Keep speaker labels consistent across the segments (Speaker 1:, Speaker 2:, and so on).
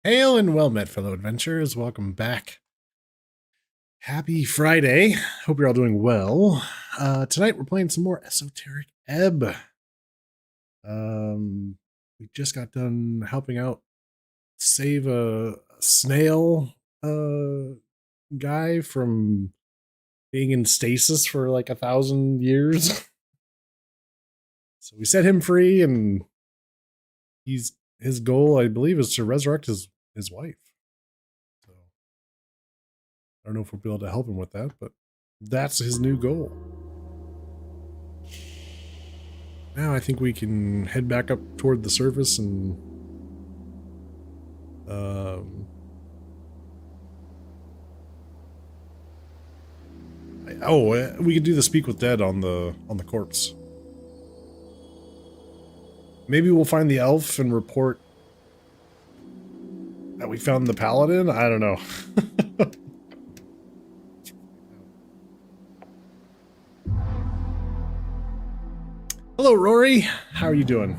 Speaker 1: Hail and well met, fellow adventurers. Welcome back. Happy Friday. Hope you're all doing well. Tonight we're playing some more Esoteric Ebb. We just got done helping out save a snail guy from being in stasis for like 1,000 years. So we set him free, and his goal, I believe, is to resurrect his wife. So I don't know if we'll be able to help him with that, but that's his new goal. Now I think we can head back up toward the surface and we could do the speak with dead on the corpse. Maybe we'll find the elf and report that we found the paladin. I don't know. Hello, Rory. How are you doing?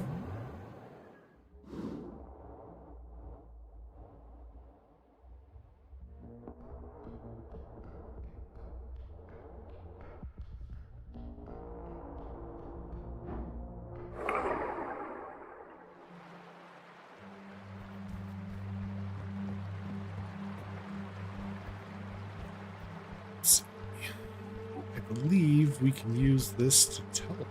Speaker 1: I believe we can use this to teleport.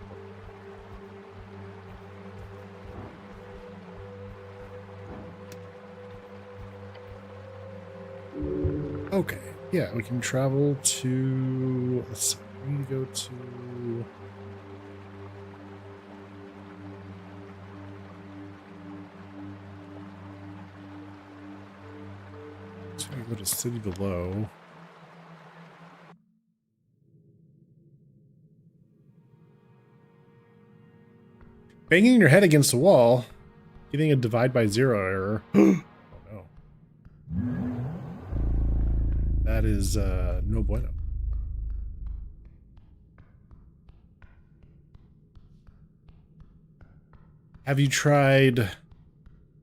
Speaker 1: Okay, yeah, we can travel to, let's see, we need to go to, so we go to city below. Banging your head against the wall, getting a divide by zero error. Oh no. That is no bueno. Have you tried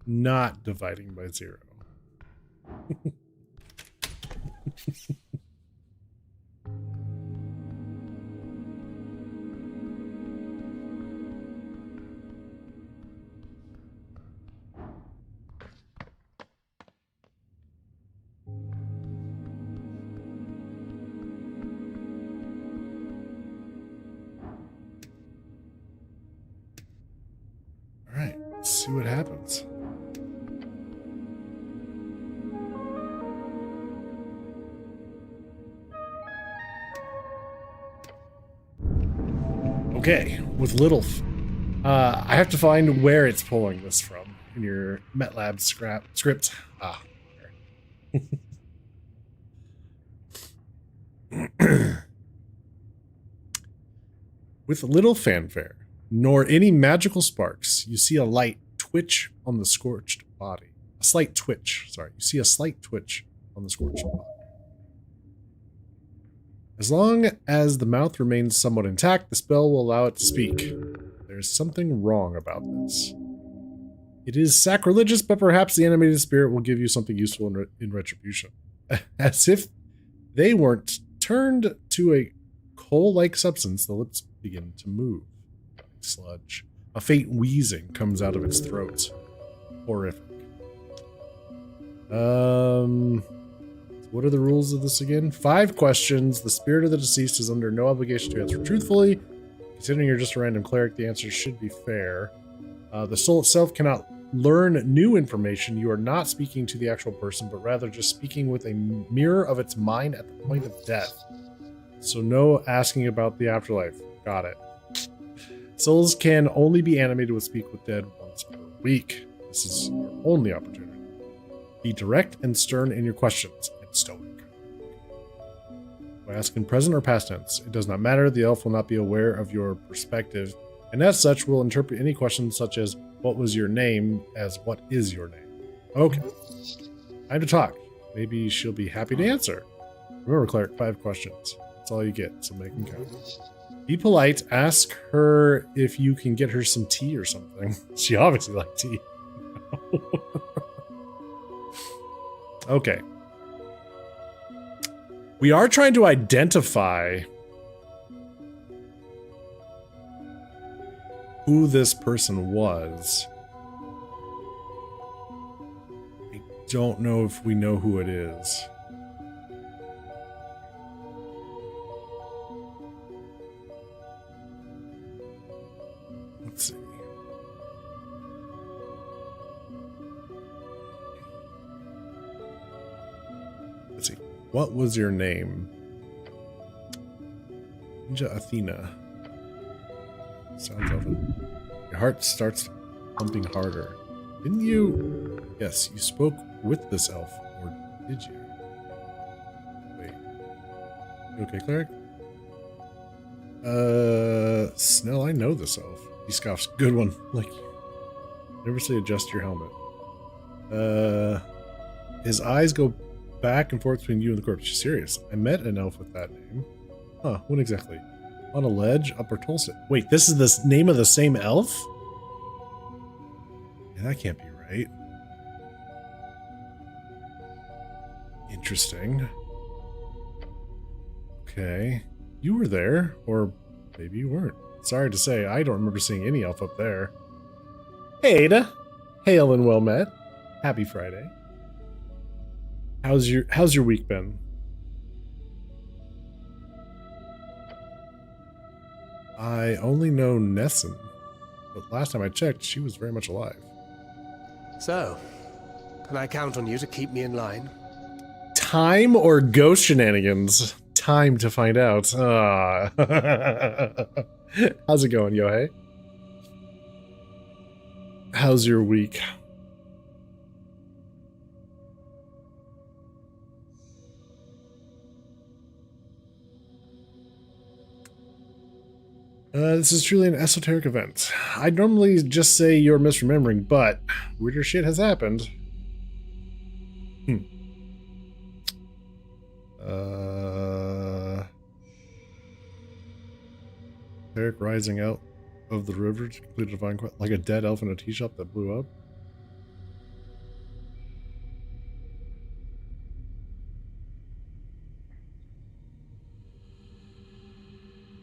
Speaker 1: not dividing by zero? Let's see what happens. Okay, with little, I have to find where it's pulling this from in your MATLAB script. Ah. With little fanfare, nor any magical sparks, you see a light twitch on the scorched body. A slight twitch, sorry. You see a slight twitch on the scorched body. As long as the mouth remains somewhat intact, the spell will allow it to speak. There's something wrong about this. It is sacrilegious, but perhaps the animated spirit will give you something useful in retribution. As if they weren't turned to a coal-like substance, the lips begin to move. Sludge. A faint wheezing comes out of its throat. Horrific. What are the rules of this again? 5 questions. The spirit of the deceased is under no obligation to answer truthfully. Considering you're just a random cleric, the answers should be fair. The soul itself cannot learn new information. You are not speaking to the actual person, but rather just speaking with a mirror of its mind at the point of death. So no asking about the afterlife. Got it. Souls can only be animated with Speak with Dead once per week. This is your only opportunity. Be direct and stern in your questions, and stoic. By asking present or past tense, it does not matter. The elf will not be aware of your perspective, and as such will interpret any questions such as, what was your name, as what is your name? Okay. Time to talk. Maybe she'll be happy to answer. Remember, cleric, 5 questions. That's all you get, so make them count. Be polite. Ask her if you can get her some tea or something. She obviously likes tea. Okay. We are trying to identify who this person was. I don't know if we know who it is. Let's see. Let's see. What was your name? Ninja Athena. Sounds often. Your heart starts pumping harder. Didn't you? Yes, you spoke with this elf, or did you? Wait. You okay, cleric? Snell, I know this elf. He scoffs. Good one. Like, never say adjust your helmet. His eyes go back and forth between you and the corpse. You're serious. I met an elf with that name. Huh, when exactly? On a ledge, Upper Tulsa. Wait, this is the name of the same elf? Yeah, that can't be right. Interesting. Okay. You were there, or maybe you weren't. Sorry to say, I don't remember seeing any elf up there. Hey, Ada. Hail and well met. Happy Friday. How's your week been? I only know Nessun, but last time I checked, she was very much alive.
Speaker 2: So, can I count on you to keep me in line?
Speaker 1: Time or ghost shenanigans? Time to find out. How's it going, Yohei? How's your week? This is truly an esoteric event. I'd normally just say you're misremembering, but weirder shit has happened. Eric rising out of the river to complete a divine quest, like a dead elf in a tea shop that blew up.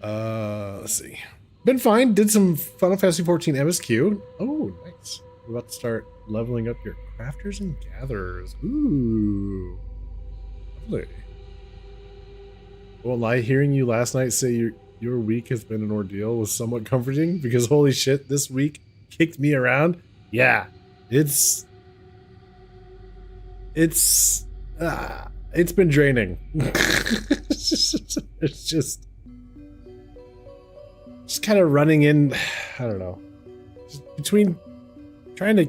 Speaker 1: Let's see. Been fine. Did some Final Fantasy 14 MSQ. Oh, nice. We're about to start leveling up your crafters and gatherers. Ooh. Lovely. Won't lie, hearing you last night say your week has been an ordeal was somewhat comforting because holy shit, this week kicked me around. Yeah. It's been draining. It's just kind of running in, I don't know, just between trying to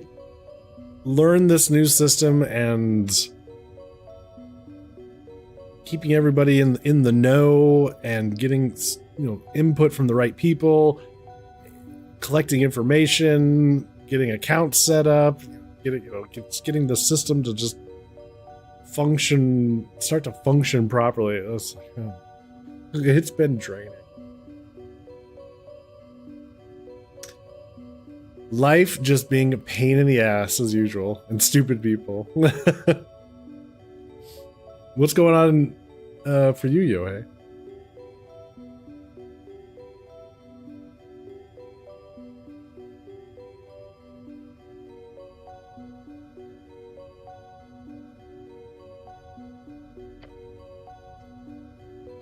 Speaker 1: learn this new system and keeping everybody in the know and getting, input from the right people, collecting information, getting accounts set up, getting the system to just start to function properly. It's been draining. Life just being a pain in the ass as usual, and stupid people. What's going on for you, Yohei?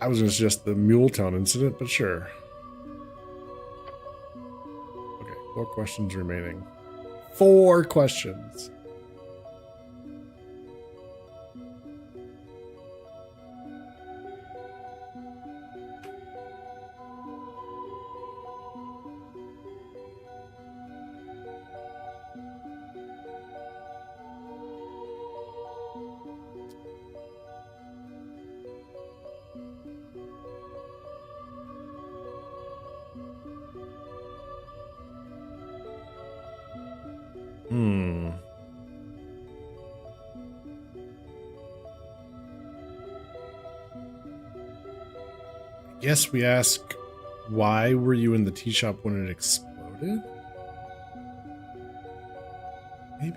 Speaker 1: I was just the Muletown incident, but sure. 4 questions remaining. 4 questions. Guess we ask, why were you in the tea shop when it exploded? Maybe?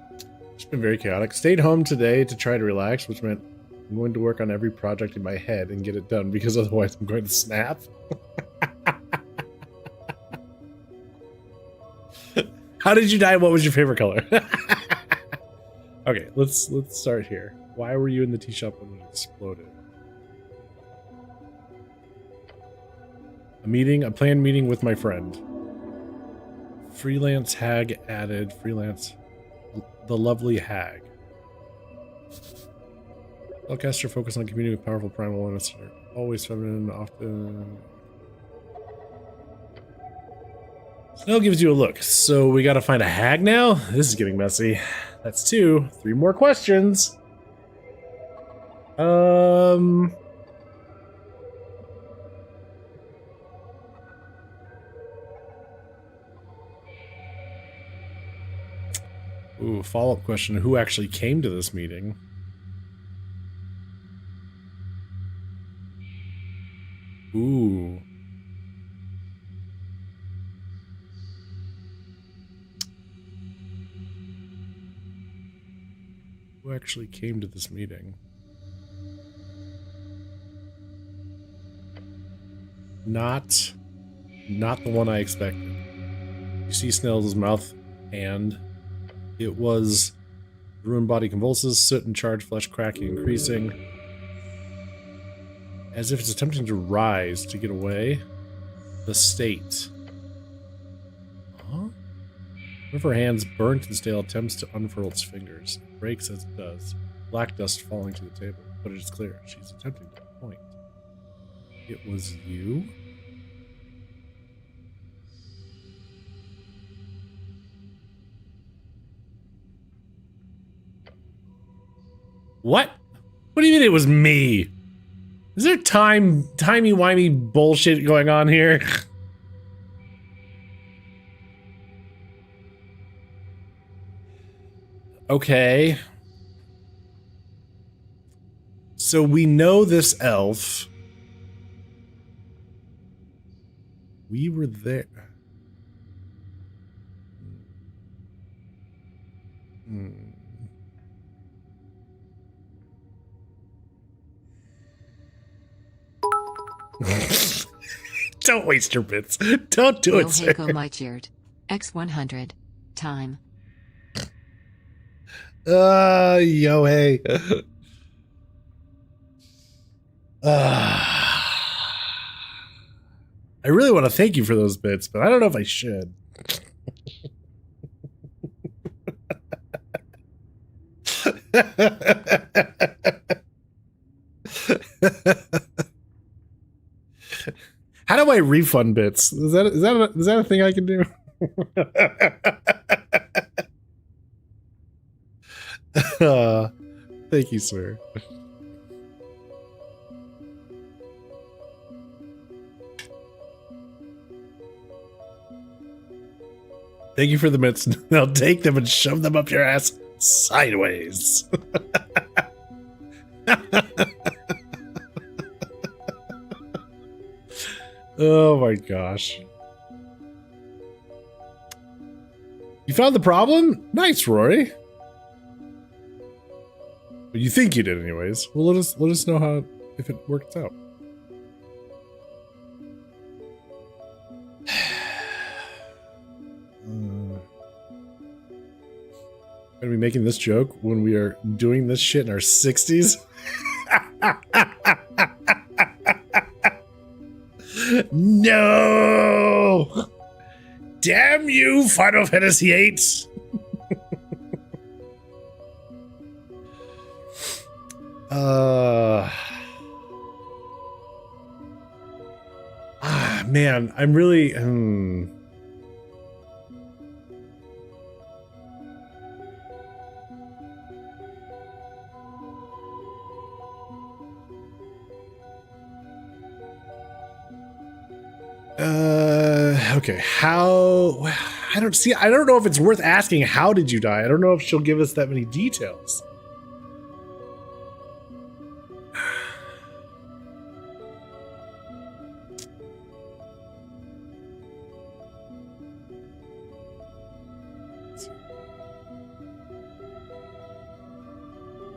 Speaker 1: There's been very chaotic. Stayed home today to try to relax, which meant I'm going to work on every project in my head and get it done because otherwise I'm going to snap. How did you die? What was your favorite color? Okay, let's start here. Why were you in the tea shop when it exploded? A planned meeting with my friend. Freelance hag added. Freelance, the lovely hag. Spellcaster focus on communicating with powerful primal elements. Always feminine, often. Snell gives you a look. So we gotta find a hag now? This is getting messy. That's 2. 3 more questions. Ooh, follow-up question. Who actually came to this meeting? Ooh. Who actually came to this meeting? Not the one I expected. You see Snell's mouth, and it was ruined body convulses, soot and charred flesh cracking, increasing. As if it's attempting to rise to get away. The state. Huh? One of her hands, burned to the stale, attempts to unfurl its fingers. It breaks as it does. Black dust falling to the table. But it is clear. She's attempting to point. It was you? What? What do you mean it was me? Is there timey-wimey bullshit going on here? Okay. So we know this elf. We were there. Don't waste your bits. Don't do it, sir.
Speaker 3: My cheered. X100. Time.
Speaker 1: Yo, hey. I really want to thank you for those bits, but I don't know if I should. How do I refund bits? Is that a thing I can do? Thank you, sir. Thank you for the bits. Now take them and shove them up your ass sideways. Oh my gosh. You found the problem? Nice, Rory. Well, you think you did anyways. Well, let us know how if it works out. Gonna be making this joke when we are doing this shit in our 60s? No! Damn you, Final Fantasy VIII! Man, I'm really... Okay, how... I don't know if it's worth asking how did you die. I don't know if she'll give us that many details.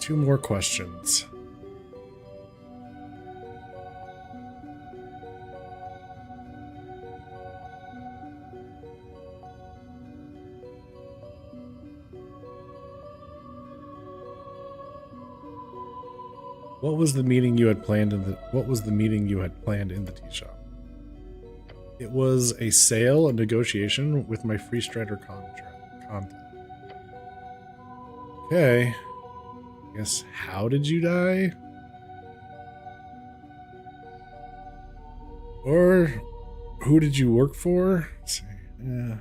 Speaker 1: 2 more questions. What was the meeting you had planned in the tea shop? It was a sale, a negotiation with my free strider contact. Okay. I guess, how did you die? Or who did you work for? Let's see. Yeah.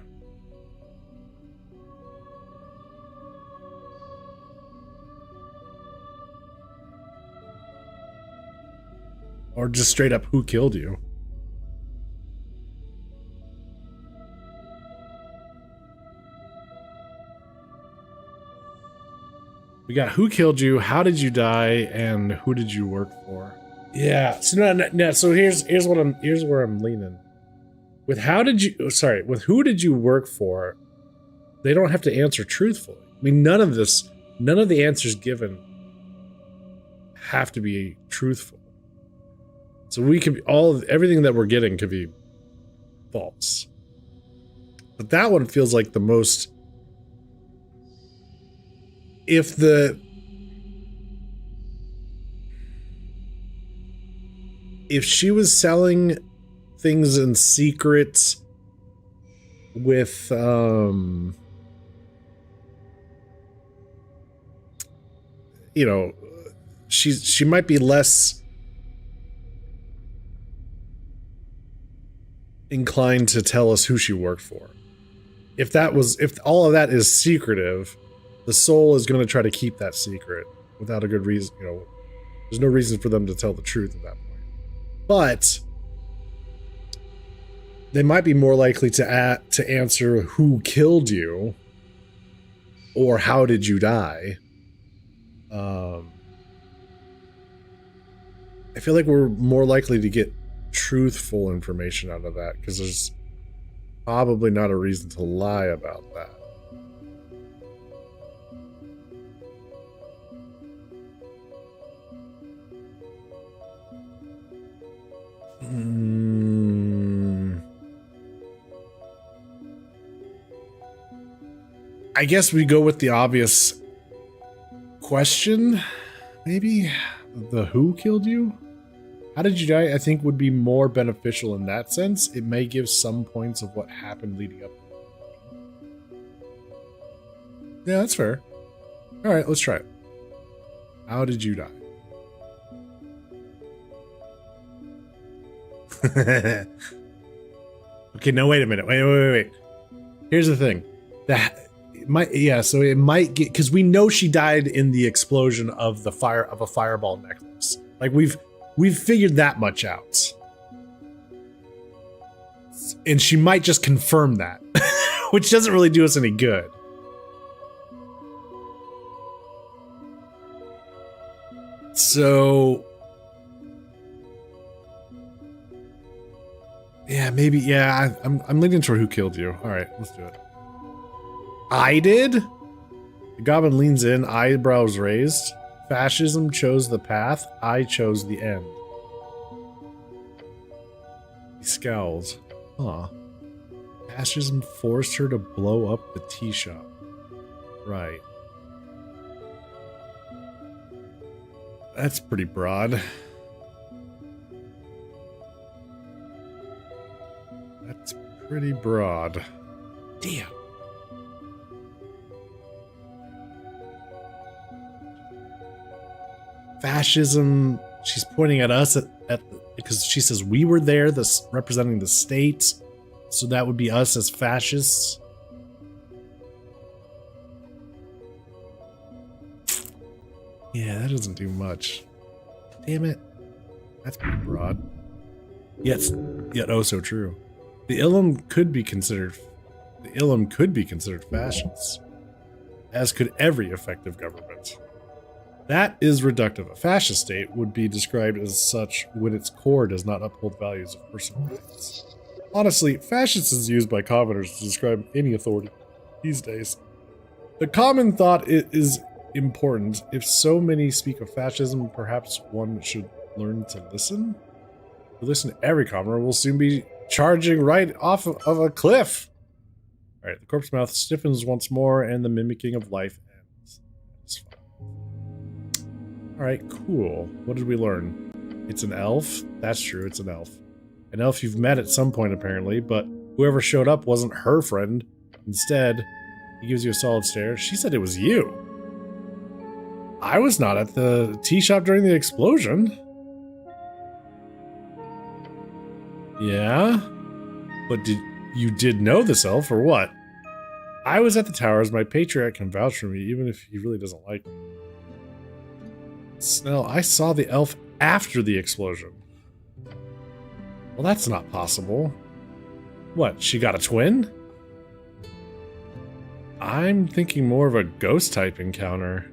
Speaker 1: Or just straight up, who killed you? We got who killed you, how did you die, and who did you work for? Yeah. So no. So here's where I'm leaning. With who did you work for? They don't have to answer truthfully. I mean, none of the answers given have to be truthful. So we could everything that we're getting could be false. But that one feels like the most. If she was selling things in secret with she might be less inclined to tell us who she worked for. If all of that is secretive, the soul is going to try to keep that secret without a good reason. There's no reason for them to tell the truth at that point. But they might be more likely to answer who killed you or how did you die. I feel like we're more likely to get truthful information out of that because there's probably not a reason to lie about that. I guess we go with the obvious question, maybe? The who killed you? How did you die? I think would be more beneficial in that sense. It may give some points of what happened leading up. Yeah, that's fair. All right, let's try it. How did you die? Okay, no, wait a minute. Wait. Here's the thing. It might get, because we know she died in the explosion of a fireball necklace. Like we've figured that much out. And she might just confirm that, which doesn't really do us any good. So yeah, maybe. Yeah, I'm leaning toward who killed you. All right, let's do it. I did? The goblin leans in, eyebrows raised. Fascism chose the path. I chose the end. He scowls. Huh. Fascism forced her to blow up the tea shop. Right. That's pretty broad. That's pretty broad. Damn. Fascism, she's pointing at us because she says we were there, representing the state. So that would be us as fascists. Yeah, that doesn't do much. Damn it. That's pretty broad. Yet oh so true. The Ilum could be considered fascists, as could every effective government. That is reductive. A fascist state would be described as such when its core does not uphold values of personal rights. Honestly, fascist is used by commoners to describe any authority these days. The common thought is important. If so many speak of fascism, perhaps one should learn to listen. If we listen to every commoner, we'll soon be charging right off of a cliff. All right, the corpse mouth stiffens once more, and the mimicking of life ends. That's fine. All right, cool. What did we learn? It's an elf. That's true. It's an elf. An elf you've met at some point, apparently, but whoever showed up wasn't her friend. Instead, he gives you a solid stare. She said it was you. I was not at the tea shop during the explosion. Yeah? But you did know this elf, or what? I was at the towers. My patriarch can vouch for me, even if he really doesn't like me. Snell, I saw the elf after the explosion. Well, that's not possible. What, she got a twin? I'm thinking more of a ghost-type encounter.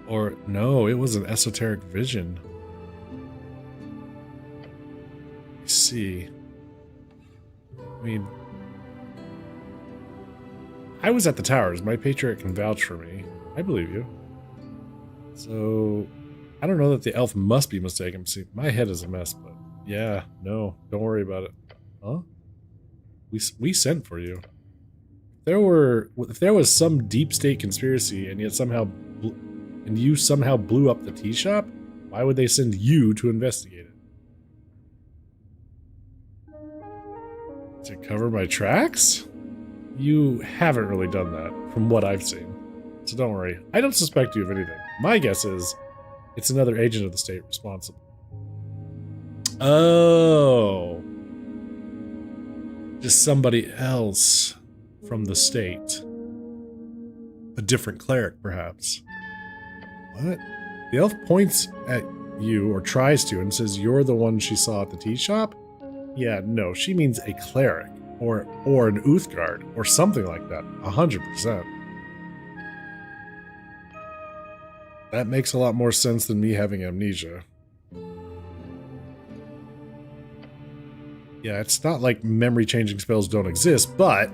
Speaker 1: Or, no, it was an esoteric vision. I see. I mean, I was at the towers. My patriarch can vouch for me. I believe you. So, I don't know that the elf must be mistaken. See, my head is a mess, but yeah, no, don't worry about it. Huh? We sent for you. If there was some deep state conspiracy, and yet you somehow blew up the tea shop, why would they send you to investigate it? To cover my tracks? You haven't really done that, from what I've seen. So don't worry. I don't suspect you of anything. My guess is it's another agent of the state responsible. Oh. Just somebody else from the state. A different cleric, perhaps. What? The elf points at you, or tries to, and says you're the one she saw at the tea shop? Yeah, no, she means a cleric, or an Uthgard, or something like that. 100%. That makes a lot more sense than me having amnesia. Yeah, it's not like memory-changing spells don't exist, but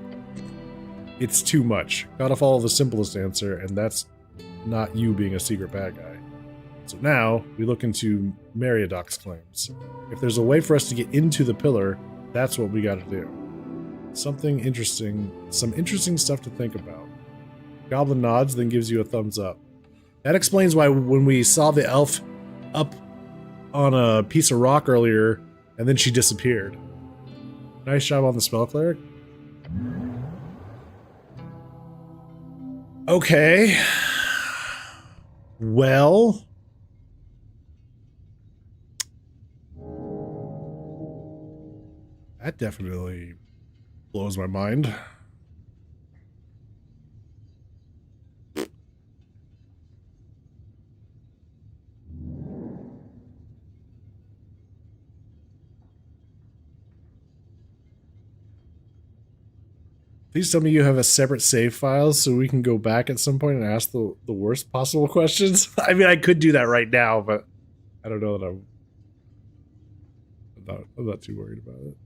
Speaker 1: it's too much. Gotta follow the simplest answer, and that's not you being a secret bad guy. So now, we look into Meriadoc's claims. If there's a way for us to get into the pillar, that's what we gotta do. Something interesting, some interesting stuff to think about. Goblin nods, then gives you a thumbs up. That explains why when we saw the elf up on a piece of rock earlier, and then she disappeared. Nice job on the spell cleric. Okay. Well. That definitely blows my mind. Please tell me you have a separate save file so we can go back at some point and ask the worst possible questions. I mean, I could do that right now, but I don't know that I'm not too worried about it.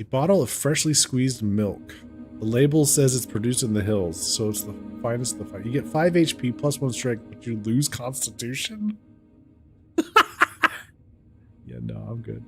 Speaker 1: A bottle of freshly squeezed milk. The label says it's produced in the hills, so it's the finest of the fine. You get 5 HP plus 1 strength, but you lose constitution? Yeah, no, I'm good.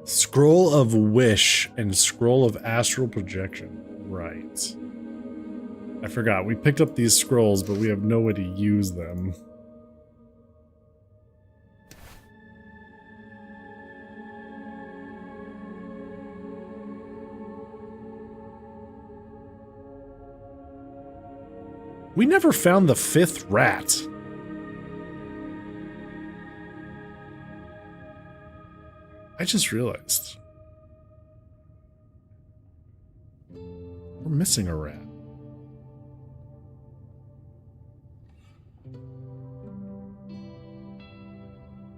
Speaker 1: Scroll of Wish and Scroll of Astral Projection. Right. I forgot. We picked up these scrolls, but we have no way to use them. We never found the 5th rat. I just realized. We're missing a rat.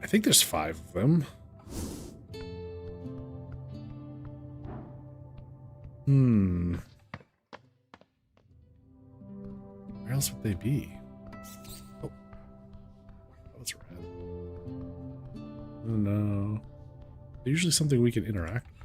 Speaker 1: I think there's 5 of them. Where else would they be? Oh. That was a rat. Oh no. They're usually something we can interact with.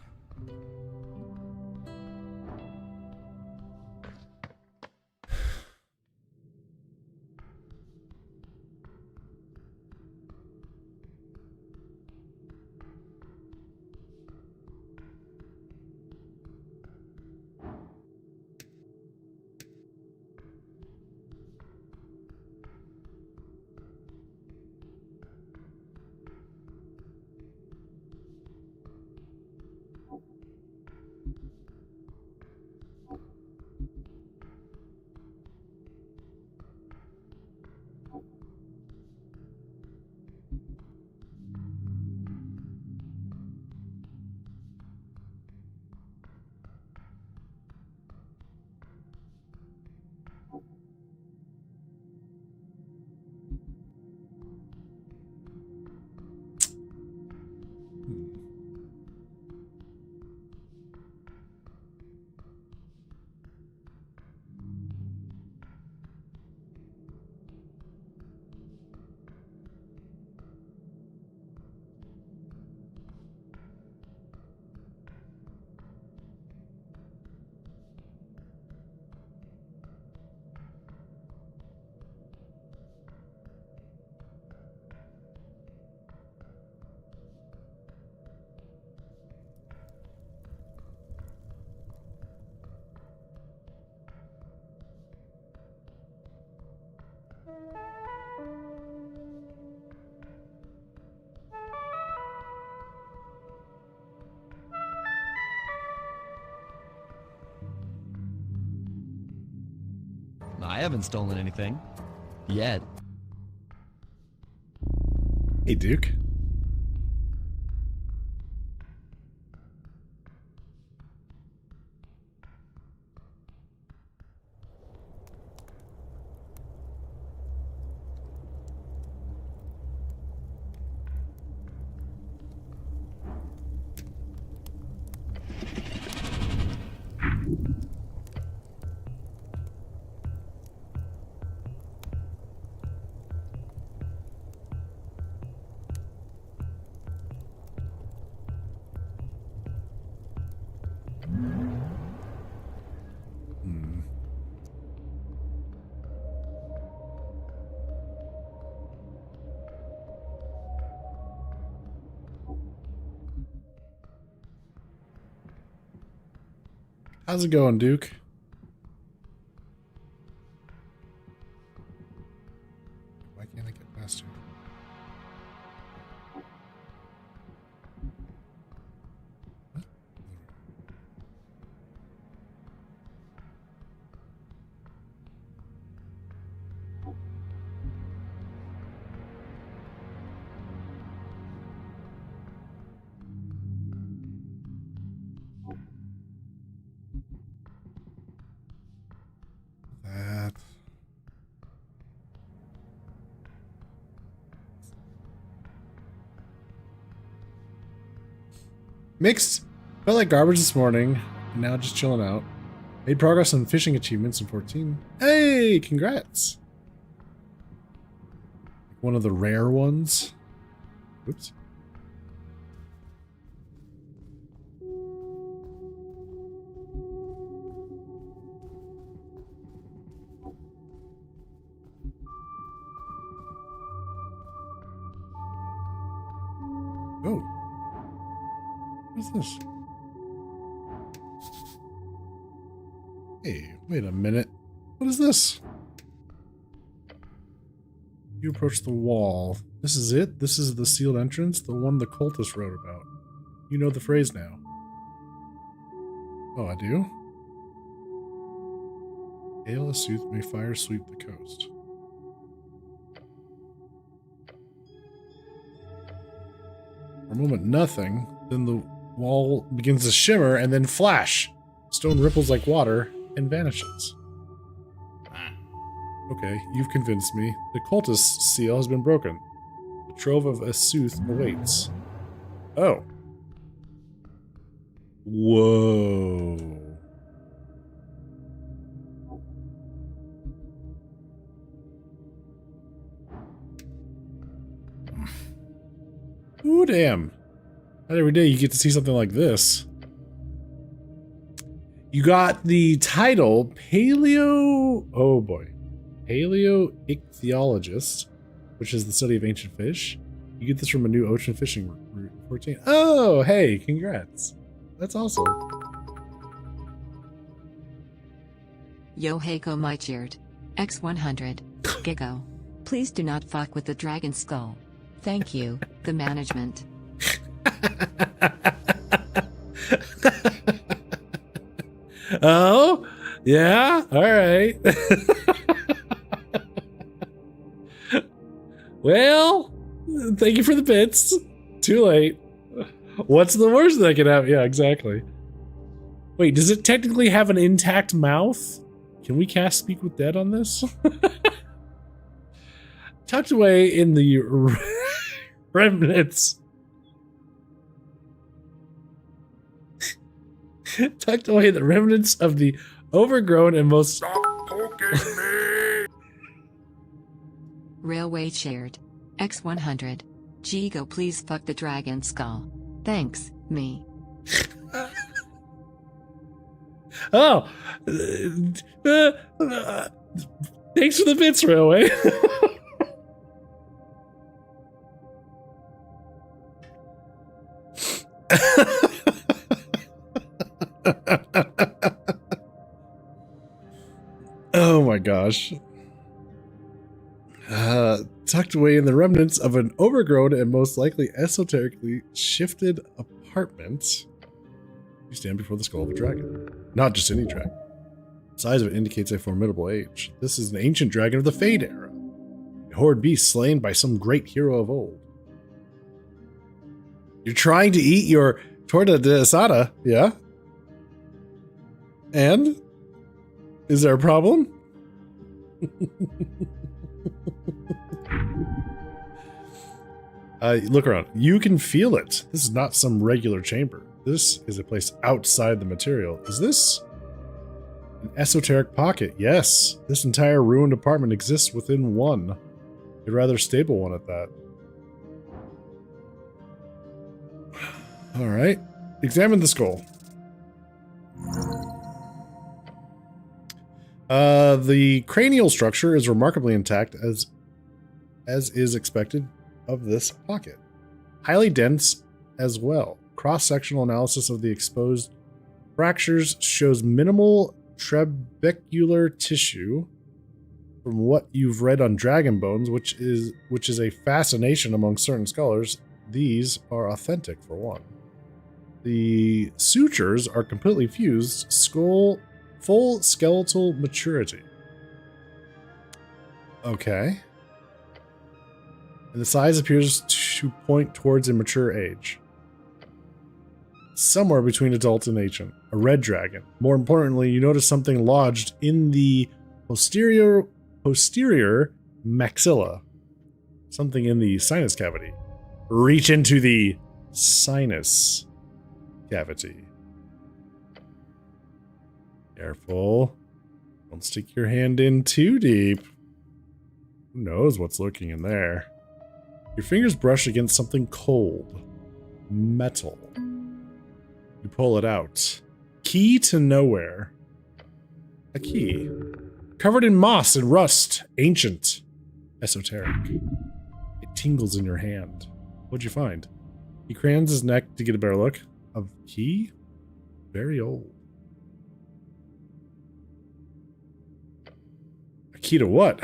Speaker 4: I haven't stolen anything. Yet.
Speaker 1: Hey, Duke. How's it going, Duke? Why can't I get past you? That. Mixed. Felt like garbage this morning. And now just chilling out. Made progress on fishing achievements in 14. Hey, congrats. One of the rare ones. Oops. Oh. What's this? Hey, wait a minute. What is this? You approach the wall. This is it? This is the sealed entrance? The one the cultist wrote about. You know the phrase now. Oh, I do? Hail Asuth may fire sweep the coast. For a moment, nothing. Then the wall begins to shimmer and then flash. Stone ripples like water and vanishes. Okay, you've convinced me. The cultist's seal has been broken. The trove of Asuth awaits. Oh. Whoa. Ooh, damn. Not every day you get to see something like this. You got the title Paleo... Oh, boy. Paleoichthyologist, which is the study of ancient fish. You get this from a new ocean fishing route 14. Oh, hey, congrats. That's awesome.
Speaker 3: Yoheiko Maichird. X100. Gigo. Please do not fuck with the dragon skull. Thank you, the management.
Speaker 1: Oh, yeah, all right. Well, thank you for the bits. Too late. What's the worst that could happen? Yeah, exactly. Wait, does it technically have an intact mouth? Can we cast Speak with Dead on this? Tucked away in the remnants. Tucked away in the remnants of the overgrown and most... Stop poking me!
Speaker 3: Railway shared. X100. Gigo, please fuck the dragon skull. Thanks, me.
Speaker 1: Oh! Thanks for the bits, Railway. Oh my gosh. Tucked away in the remnants of an overgrown and most likely esoterically shifted apartment, you stand before the skull of a dragon. Not just any dragon. The size of it indicates a formidable age. This is an ancient dragon of the Fade era. A horrid beast slain by some great hero of old. You're trying to eat your torta de asada, yeah? And? Is there a problem? Look around. You can feel it. This is not some regular chamber. This is a place outside the material. Is this an esoteric pocket? Yes. This entire ruined apartment exists within one. A rather stable one at that. Alright. Examine the skull. The cranial structure is remarkably intact as is expected of this pocket. Highly dense as well. Cross-sectional analysis of the exposed fractures shows minimal trabecular tissue from what you've read on dragon bones, which is a fascination among certain scholars. These are authentic for one. The sutures are completely fused, full skeletal maturity. Okay. And the size appears to point towards a mature age. Somewhere between adult and ancient. A red dragon. More importantly, you notice something lodged in the posterior maxilla. Something in the sinus cavity. Reach into the sinus cavity. Careful. Don't stick your hand in too deep. Who knows what's lurking in there? Your fingers brush against something cold. Metal. You pull it out. Key to nowhere. A key. Covered in moss and rust. Ancient. Esoteric. It tingles in your hand. What'd you find? He crans his neck to get a better look. of key? Very old. A key to what?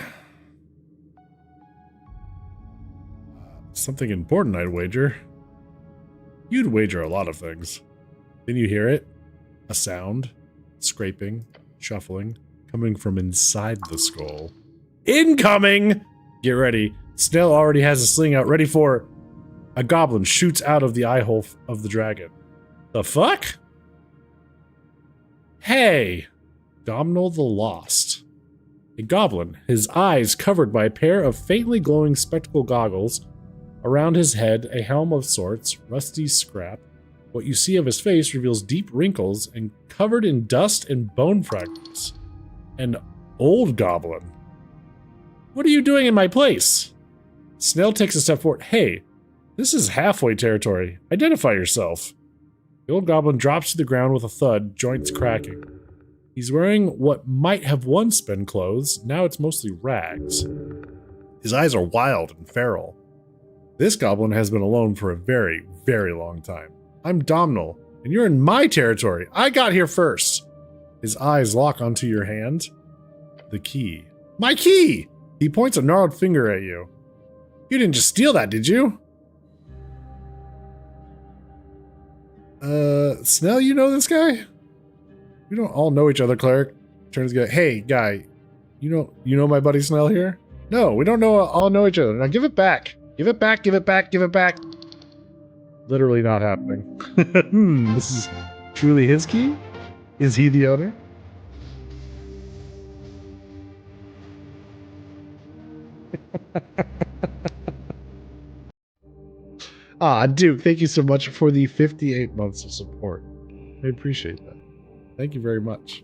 Speaker 1: Something important, I'd wager. You'd wager a lot of things. Then you hear it? A sound, scraping, shuffling, coming from inside the skull. Incoming! Get ready. Snell already has a sling out, ready for... A goblin shoots out of the eye hole of the dragon. The fuck? Hey! Domhnall the Lost. A goblin, his eyes covered by a pair of faintly glowing spectacle goggles. Around his head, a helm of sorts, rusty scrap. What you see of his face reveals deep wrinkles and covered in dust and bone fragments. An old goblin. What are you doing in my place? Snell takes a step forward. Hey, this is halfway territory. Identify yourself. The old goblin drops to the ground with a thud, joints cracking. He's wearing what might have once been clothes, now it's mostly rags. His eyes are wild and feral. This goblin has been alone for a very, very long time. I'm Domhnall, and you're in my territory. I got here first. His eyes lock onto your hand. The key. My key! He points a gnarled finger at you. You didn't just steal that, did you? Snell, you know this guy? We don't all know each other, cleric. Turns to go, hey, guy, you know my buddy Snell here? No, we don't all know each other. Now give it back. Give it back, give it back, give it back. Literally not happening. This is truly his key? Is he the owner? Duke, thank you so much for the 58 months of support. I appreciate that. Thank you very much.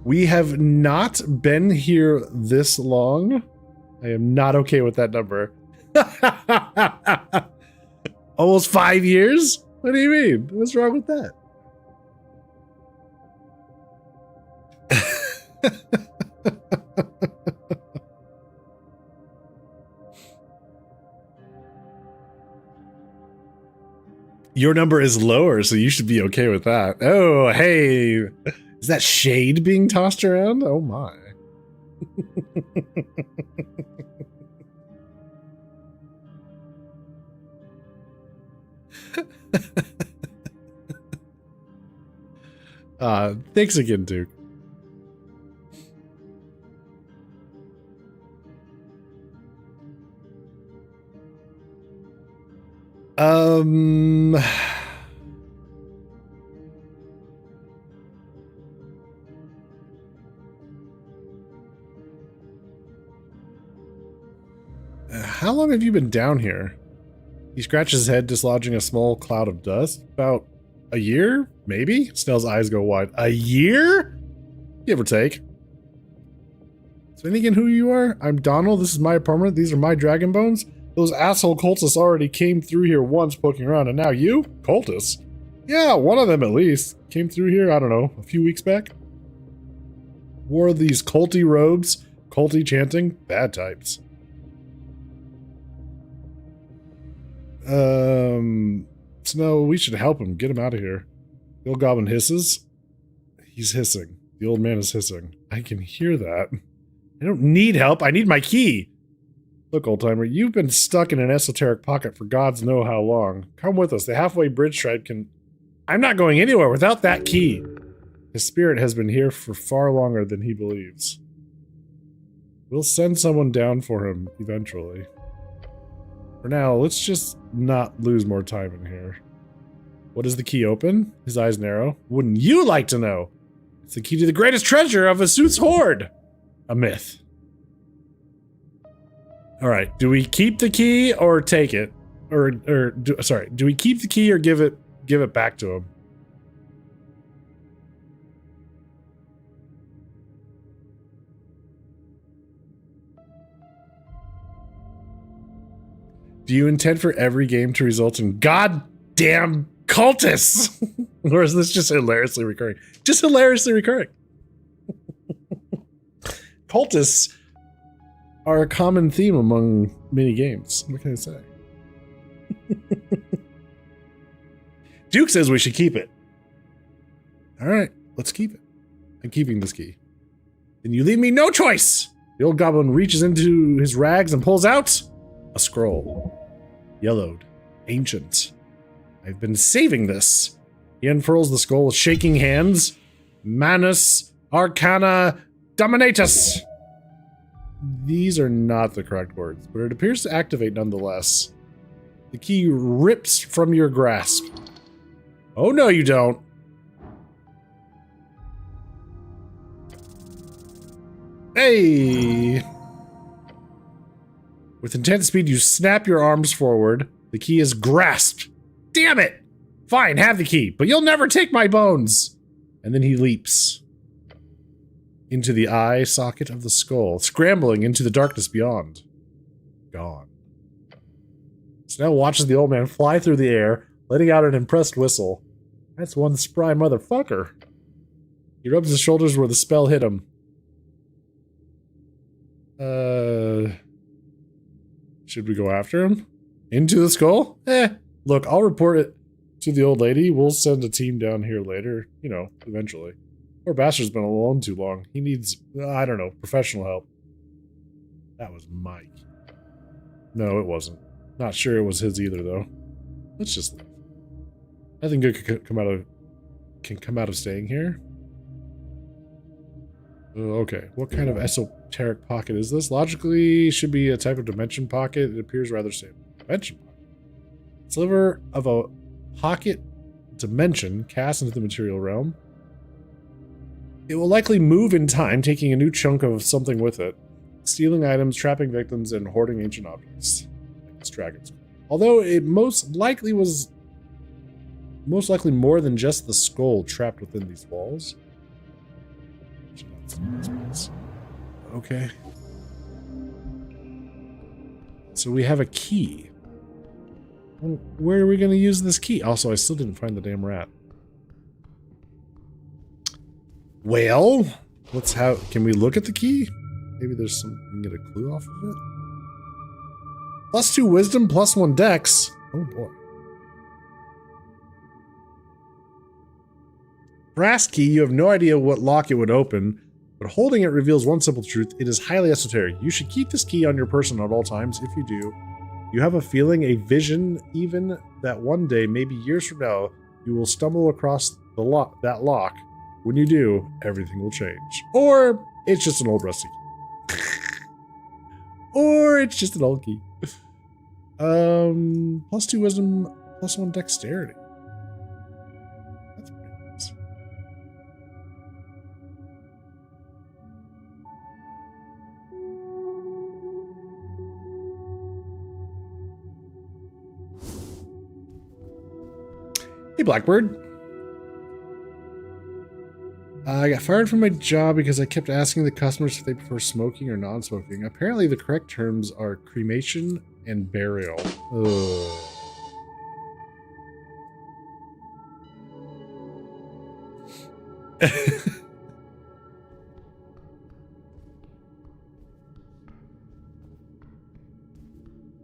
Speaker 1: We have not been here this long. I am not okay with that number. Almost 5 years? What do you mean? What's wrong with that? Your number is lower, so you should be okay with that. Oh, hey. Is that shade being tossed around? Oh my. Thanks again, Duke. How long have you been down here? He scratches his head, dislodging a small cloud of dust. About a year, maybe? Snell's eyes go wide. A year? Give or take. So thinking who you are? I'm Donald. This is my apartment. These are my dragon bones. Those asshole cultists already came through here once poking around, and now you? Cultists? Yeah, one of them at least. Came through here, I don't know, a few weeks back. Wore these culty robes, culty chanting, bad types. Snow, we should help him, get him out of here. The old goblin hisses. He's hissing. The old man is hissing. I can hear that. I don't need help, I need my key. Look, old-timer, you've been stuck in an esoteric pocket for gods know how long. Come with us, the halfway bridge tribe can... I'm not going anywhere without that key. His spirit has been here for far longer than he believes. We'll send someone down for him eventually. For now, let's just not lose more time in here. What does the key open? His eyes narrow. Wouldn't you like to know? It's the key to the greatest treasure of Asut's hoard. A myth. All right, do we keep the key or take it? Do we keep the key or give it back to him? Do you intend for every game to result in goddamn cultists? Or is this just hilariously recurring? Just hilariously recurring. Cultists are a common theme among mini games. What can I say? Duke says we should keep it. All right, let's keep it. I'm keeping this key. Then you leave me no choice. The old goblin reaches into his rags and pulls out a scroll. Yellowed. Ancient. I've been saving this. He unfurls the scroll with shaking hands. Manus Arcana Dominatus. These are not the correct words, but it appears to activate nonetheless. The key rips from your grasp. Oh no, you don't. Hey! With intense speed, you snap your arms forward. The key is grasped. Damn it! Fine, have the key, but you'll never take my bones! And then he leaps into the eye socket of the skull, scrambling into the darkness beyond. Gone. Snell watches the old man fly through the air, letting out an impressed whistle. That's one spry motherfucker. He rubs his shoulders where the spell hit him. Should we go after him? Into the skull? Look, I'll report it to the old lady. We'll send a team down here later, you know, eventually. Poor bastard's been alone too long. He needs, I don't know, professional help. That was Mike. No, it wasn't. Not sure it was his either, though. Let's just leave. Nothing good can come out of staying here. Okay, what kind of esoteric pocket is this? Logically, should be a type of dimension pocket. It appears rather stable. Dimension pocket. Sliver of a pocket dimension cast into the material realm. It will likely move in time, taking a new chunk of something with it. Stealing items, trapping victims, and hoarding ancient objects. Like this dragon's. Although it most likely more than just the skull trapped within these walls. Okay. So we have a key. Where are we going to use this key? Also, I still didn't find the damn rat. Well, let's have... Can we look at the key? Maybe there's some... We can get a clue off of it? +2 wisdom, +1 dex. Oh boy. Brass key, you have no idea what lock it would open, but holding it reveals one simple truth. It is highly esoteric. You should keep this key on your person at all times. If you do, you have a feeling, a vision, even that one day, maybe years from now, you will stumble across that lock. When you do, everything will change. Or it's just an old rusty key. Or it's just an old key. +2 wisdom, +1 dexterity. That's pretty nice. Hey, Blackbird. I got fired from my job because I kept asking the customers if they prefer smoking or non-smoking. Apparently, the correct terms are cremation and burial. Ugh.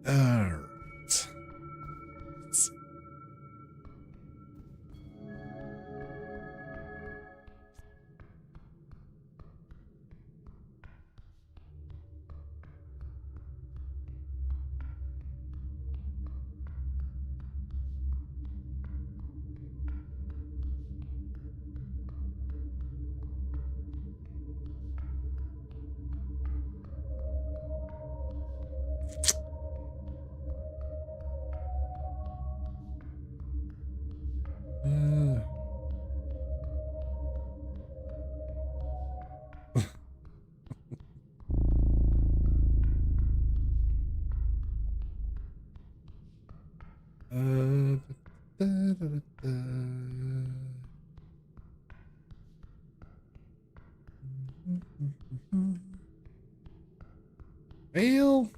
Speaker 1: Alright. Let's see. Well,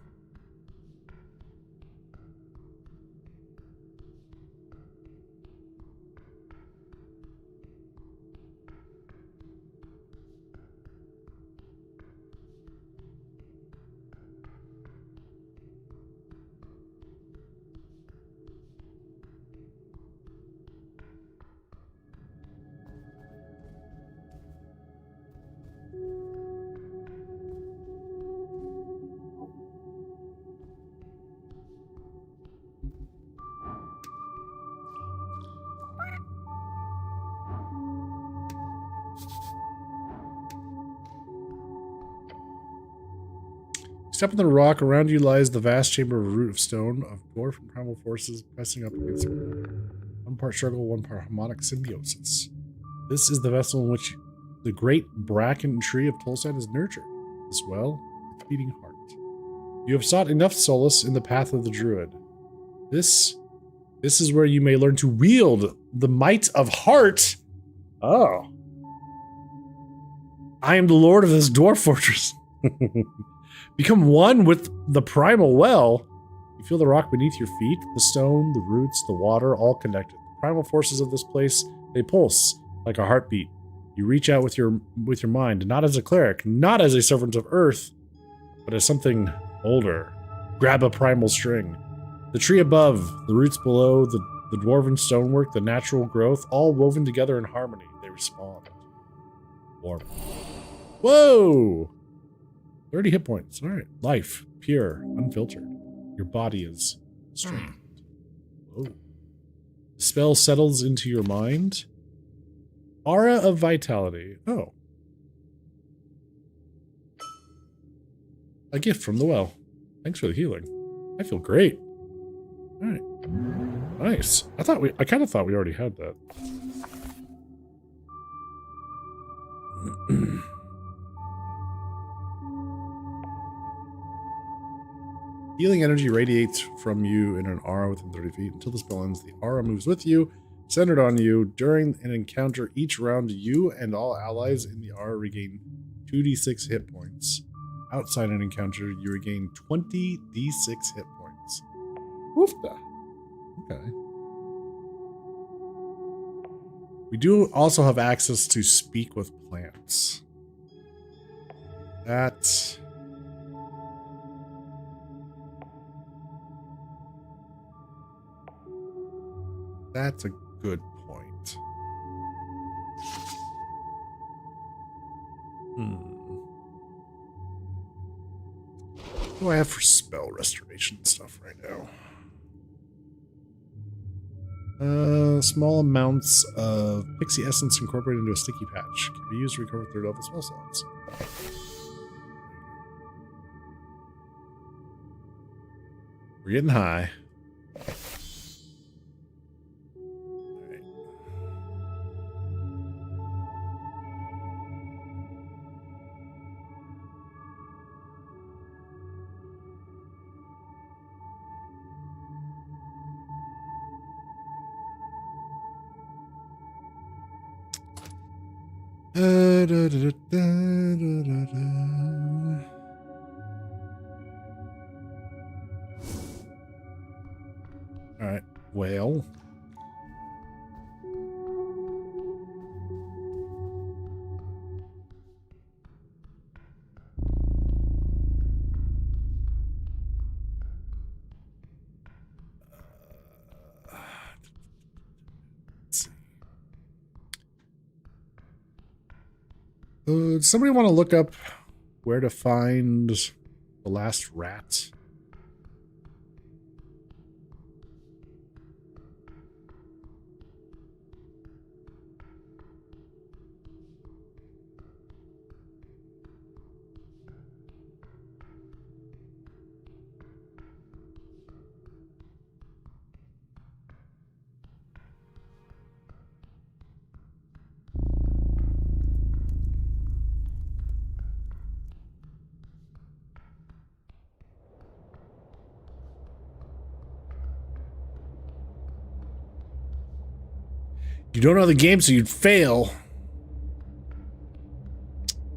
Speaker 1: Step on the rock. Around you lies the vast chamber of root of stone of dwarf and primal forces pressing up against one another. One part struggle, one part harmonic symbiosis. This is the vessel in which the great bracken tree of Tolstein is nurtured, as well its beating heart. You have sought enough solace in the path of the druid. This is where you may learn to wield the might of heart. Oh. I am the lord of this dwarf fortress. Become one with the primal well. You feel the rock beneath your feet, the stone, the roots, the water, all connected. The primal forces of this place, they pulse like a heartbeat. You reach out with your mind, not as a cleric, not as a servant of earth, but as something older. Grab a primal string. The tree above, the roots below, the dwarven stonework, the natural growth, all woven together in harmony. They respond. Warm. Whoa! 30 hit points. All right. Life. Pure. Unfiltered. Your body is strengthened. Whoa. The spell settles into your mind. Aura of vitality. Oh. A gift from the well. Thanks for the healing. I feel great. All right. Nice. I kind of thought we already had that. Healing energy radiates from you in an aura within 30 feet. Until the spell ends, the aura moves with you, centered on you. During an encounter each round, you and all allies in the aura regain 2d6 hit points. Outside an encounter, you regain 20d6 hit points. Woofda. Okay. We do also have access to speak with plants. That's a good point. What do I have for spell restoration stuff right now? Small amounts of pixie essence incorporated into a sticky patch can be used to recover third level spell slots. We're getting high. Alright, well. Does somebody want to look up where to find the last rat? You don't know the game, so you'd fail.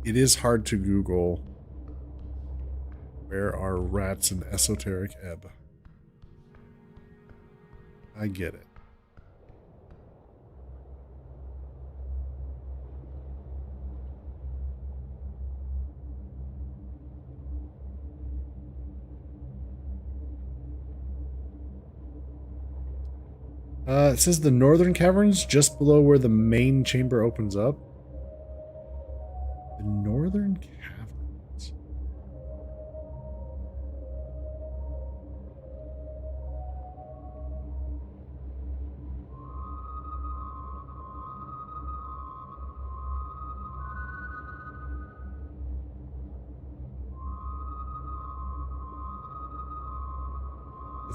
Speaker 1: It is hard to Google where are rats in Esoteric Ebb. I get it. It says the northern caverns, just below where the main chamber opens up. The northern caverns.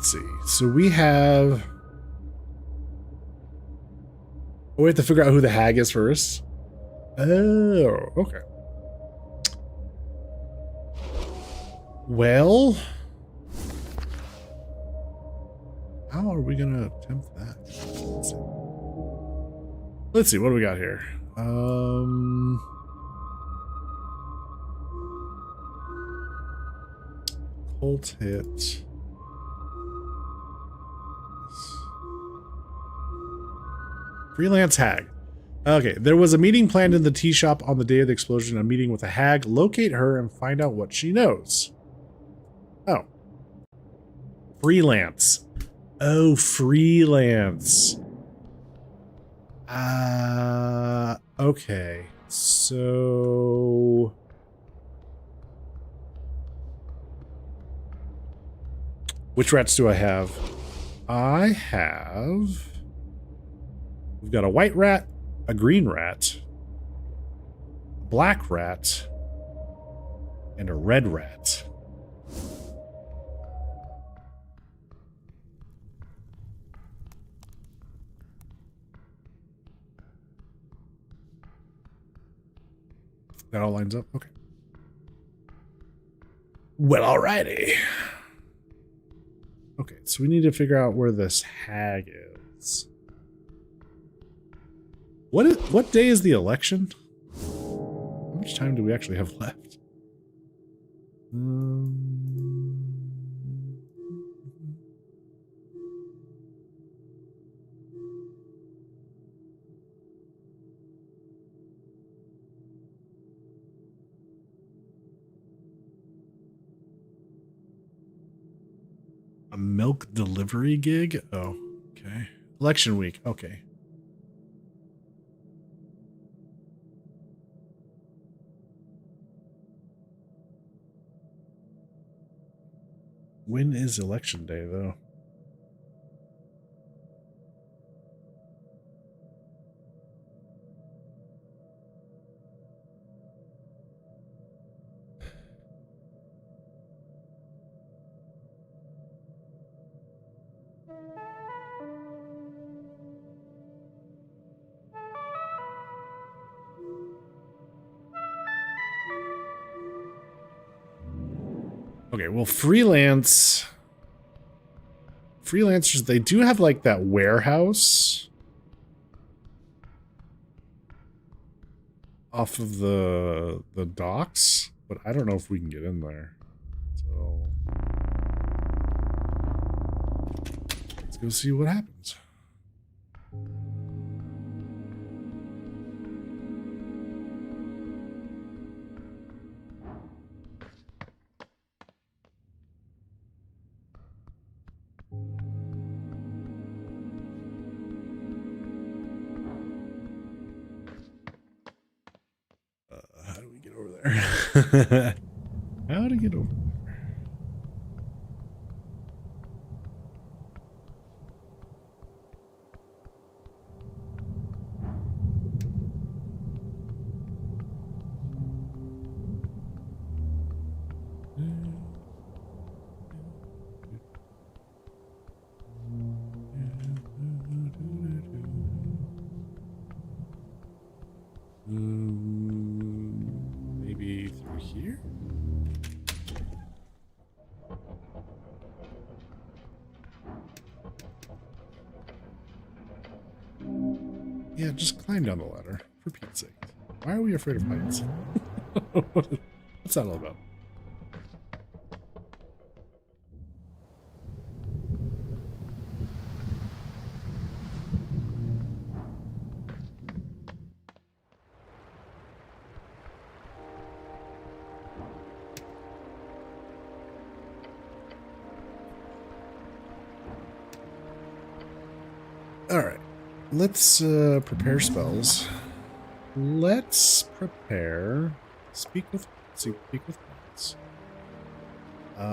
Speaker 1: Let's see. So we have... We have to figure out who the hag is first. Oh, okay. Well... How are we going to attempt that? Let's see. What do we got here? Cult hit. Freelance hag. Okay, there was a meeting planned in the tea shop on the day of the explosion. A meeting with a hag. Locate her and find out what she knows. Oh. Freelance. Oh, freelance. Okay. So... Which rats do I have? I have... We've got a white rat, a green rat, a black rat, and a red rat. That all lines up? Okay. Well, alrighty. Okay, so we need to figure out where this hag is. What day is the election? How much time do we actually have left? A milk delivery gig? Oh, okay. Election week. Okay. When is election day, though? Okay, well, freelancers, they do have like that warehouse off of the docks, but I don't know if we can get in there. So let's go see what happens. How do we get over there? How to get over there? Maybe through here? Yeah, just climb down the ladder, for Pete's sake. Why are we afraid of heights? What's that all about? Alright, let's prepare spells. Let's prepare speak with plants. I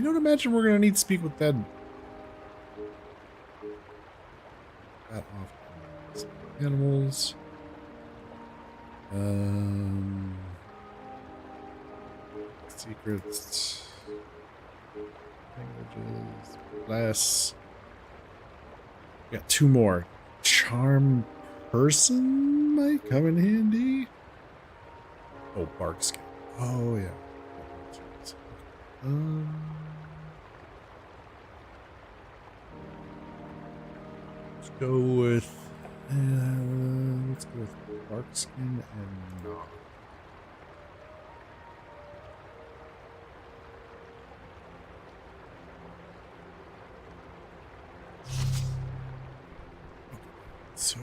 Speaker 1: don't imagine we're gonna need to speak with dead that often. Animals. Secrets. Glass. We got 2 more. Charm person might come in handy. Oh, bark skin. Oh, yeah. Let's go with bark skin and Nog. So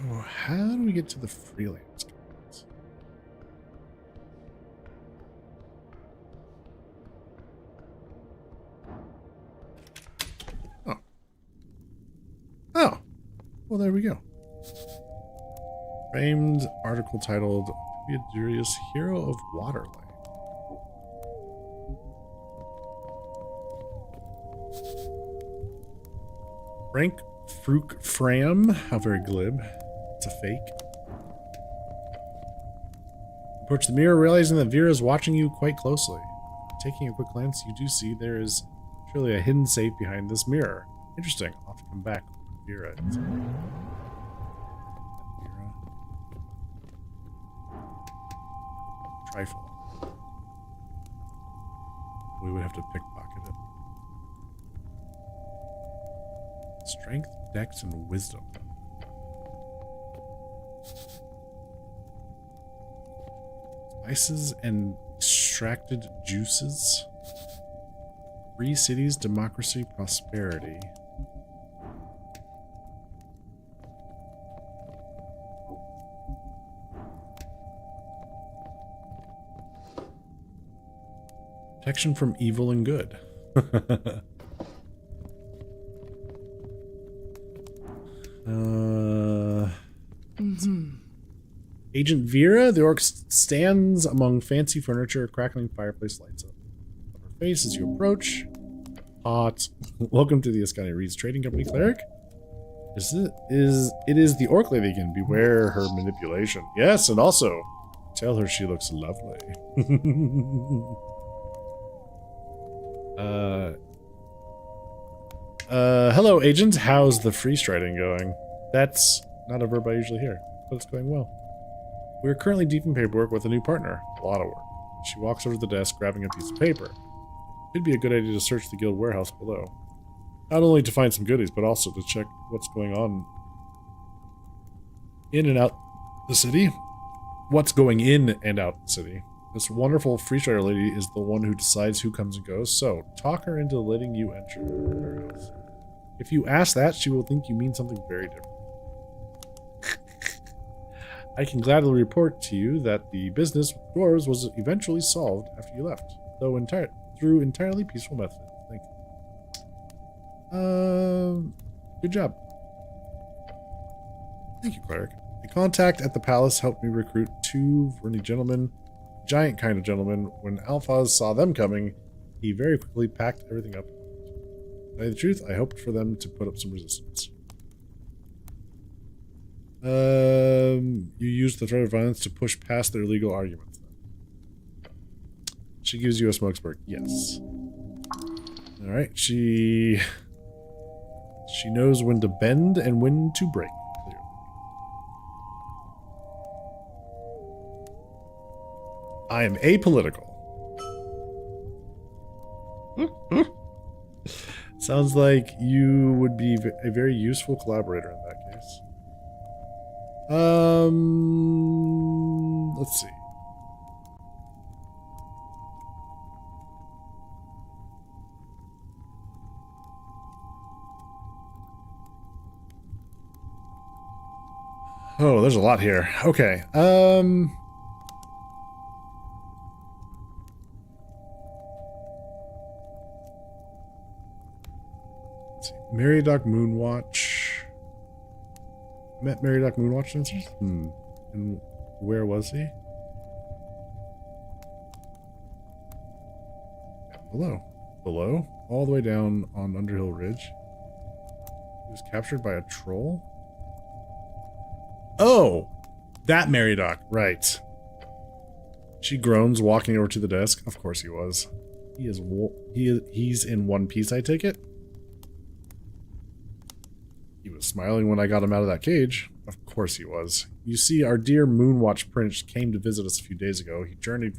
Speaker 1: how do we get to the freelance guys? Oh. Oh. Well, there we go. Framed article titled "Be a Curious Hero of Waterland." Frank Fruke Fram. How very glib. It's a fake. Approach the mirror, realizing that Vera is watching you quite closely. Taking a quick glance, you do see there is surely a hidden safe behind this mirror. Interesting. I'll have to come back with Vera. Trifle. We would have to pickpocket it. Strength, dex, and wisdom. Spices and extracted juices. Free cities, democracy, prosperity. Protection from evil and good. Agent Vera, the orc stands among fancy furniture. A crackling fireplace lights up her face as you approach. Hot. Welcome to the Ascani Reeds Trading Company, cleric. It is the orc lady again. Beware her manipulation. Yes, and also tell her she looks lovely. Hello, agent. How's the freeze trading going? That's not a verb I usually hear, but it's going well. We're currently deep in paperwork with a new partner. A lot of work. She walks over to the desk, grabbing a piece of paper. It'd be a good idea to search the guild warehouse below. Not only to find some goodies, but also to check what's going on in and out the city. What's going in and out the city. This wonderful freeze trader lady is the one who decides who comes and goes, so talk her into letting you enter the warehouse. If you ask that, she will think you mean something very different. I can gladly report to you that the business with dwarves was eventually solved after you left, though through entirely peaceful methods. Thank you. Good job. Thank you, cleric. A contact at the palace helped me recruit 2 Verni gentlemen, giant kind of gentlemen. When Alphaz saw them coming, he very quickly packed everything up. To tell you the truth, I hoped for them to put up some resistance. You used the threat of violence to push past their legal arguments. She gives you a smoke spark. Yes. Alright, she knows when to bend and when to break. Clearly. I am apolitical. Sounds like you would be a very useful collaborator in that case. Let's see. Oh, there's a lot here. Okay. Let's see. Meriadoc Moonwatch. Met Meriadoc Moonwatch dancers? And where was he? Below. Below? All the way down on Underhill Ridge. He was captured by a troll? Oh! That Meriadoc, right. She groans, walking over to the desk. Of course he was. He's in one piece, I take it? He was smiling when I got him out of that cage. Of course he was. You see, our dear Moonwatch Prince came to visit us a few days ago. He journeyed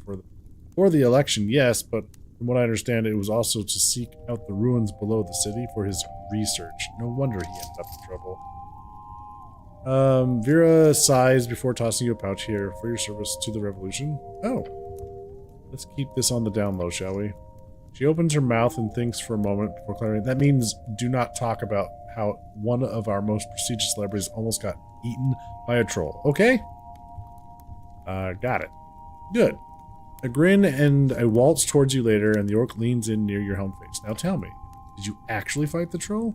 Speaker 1: for the election, yes, but from what I understand, it was also to seek out the ruins below the city for his research. No wonder he ended up in trouble. Vera sighs before tossing you a pouch here for your service to the revolution. Oh. Let's keep this on the down low, shall we? She opens her mouth and thinks for a moment before clarifying. That means do not talk about how one of our most prestigious celebrities almost got eaten by a troll. Okay? Got it. Good. A grin and a waltz towards you later, and the orc leans in near your helm face. Now tell me, did you actually fight the troll?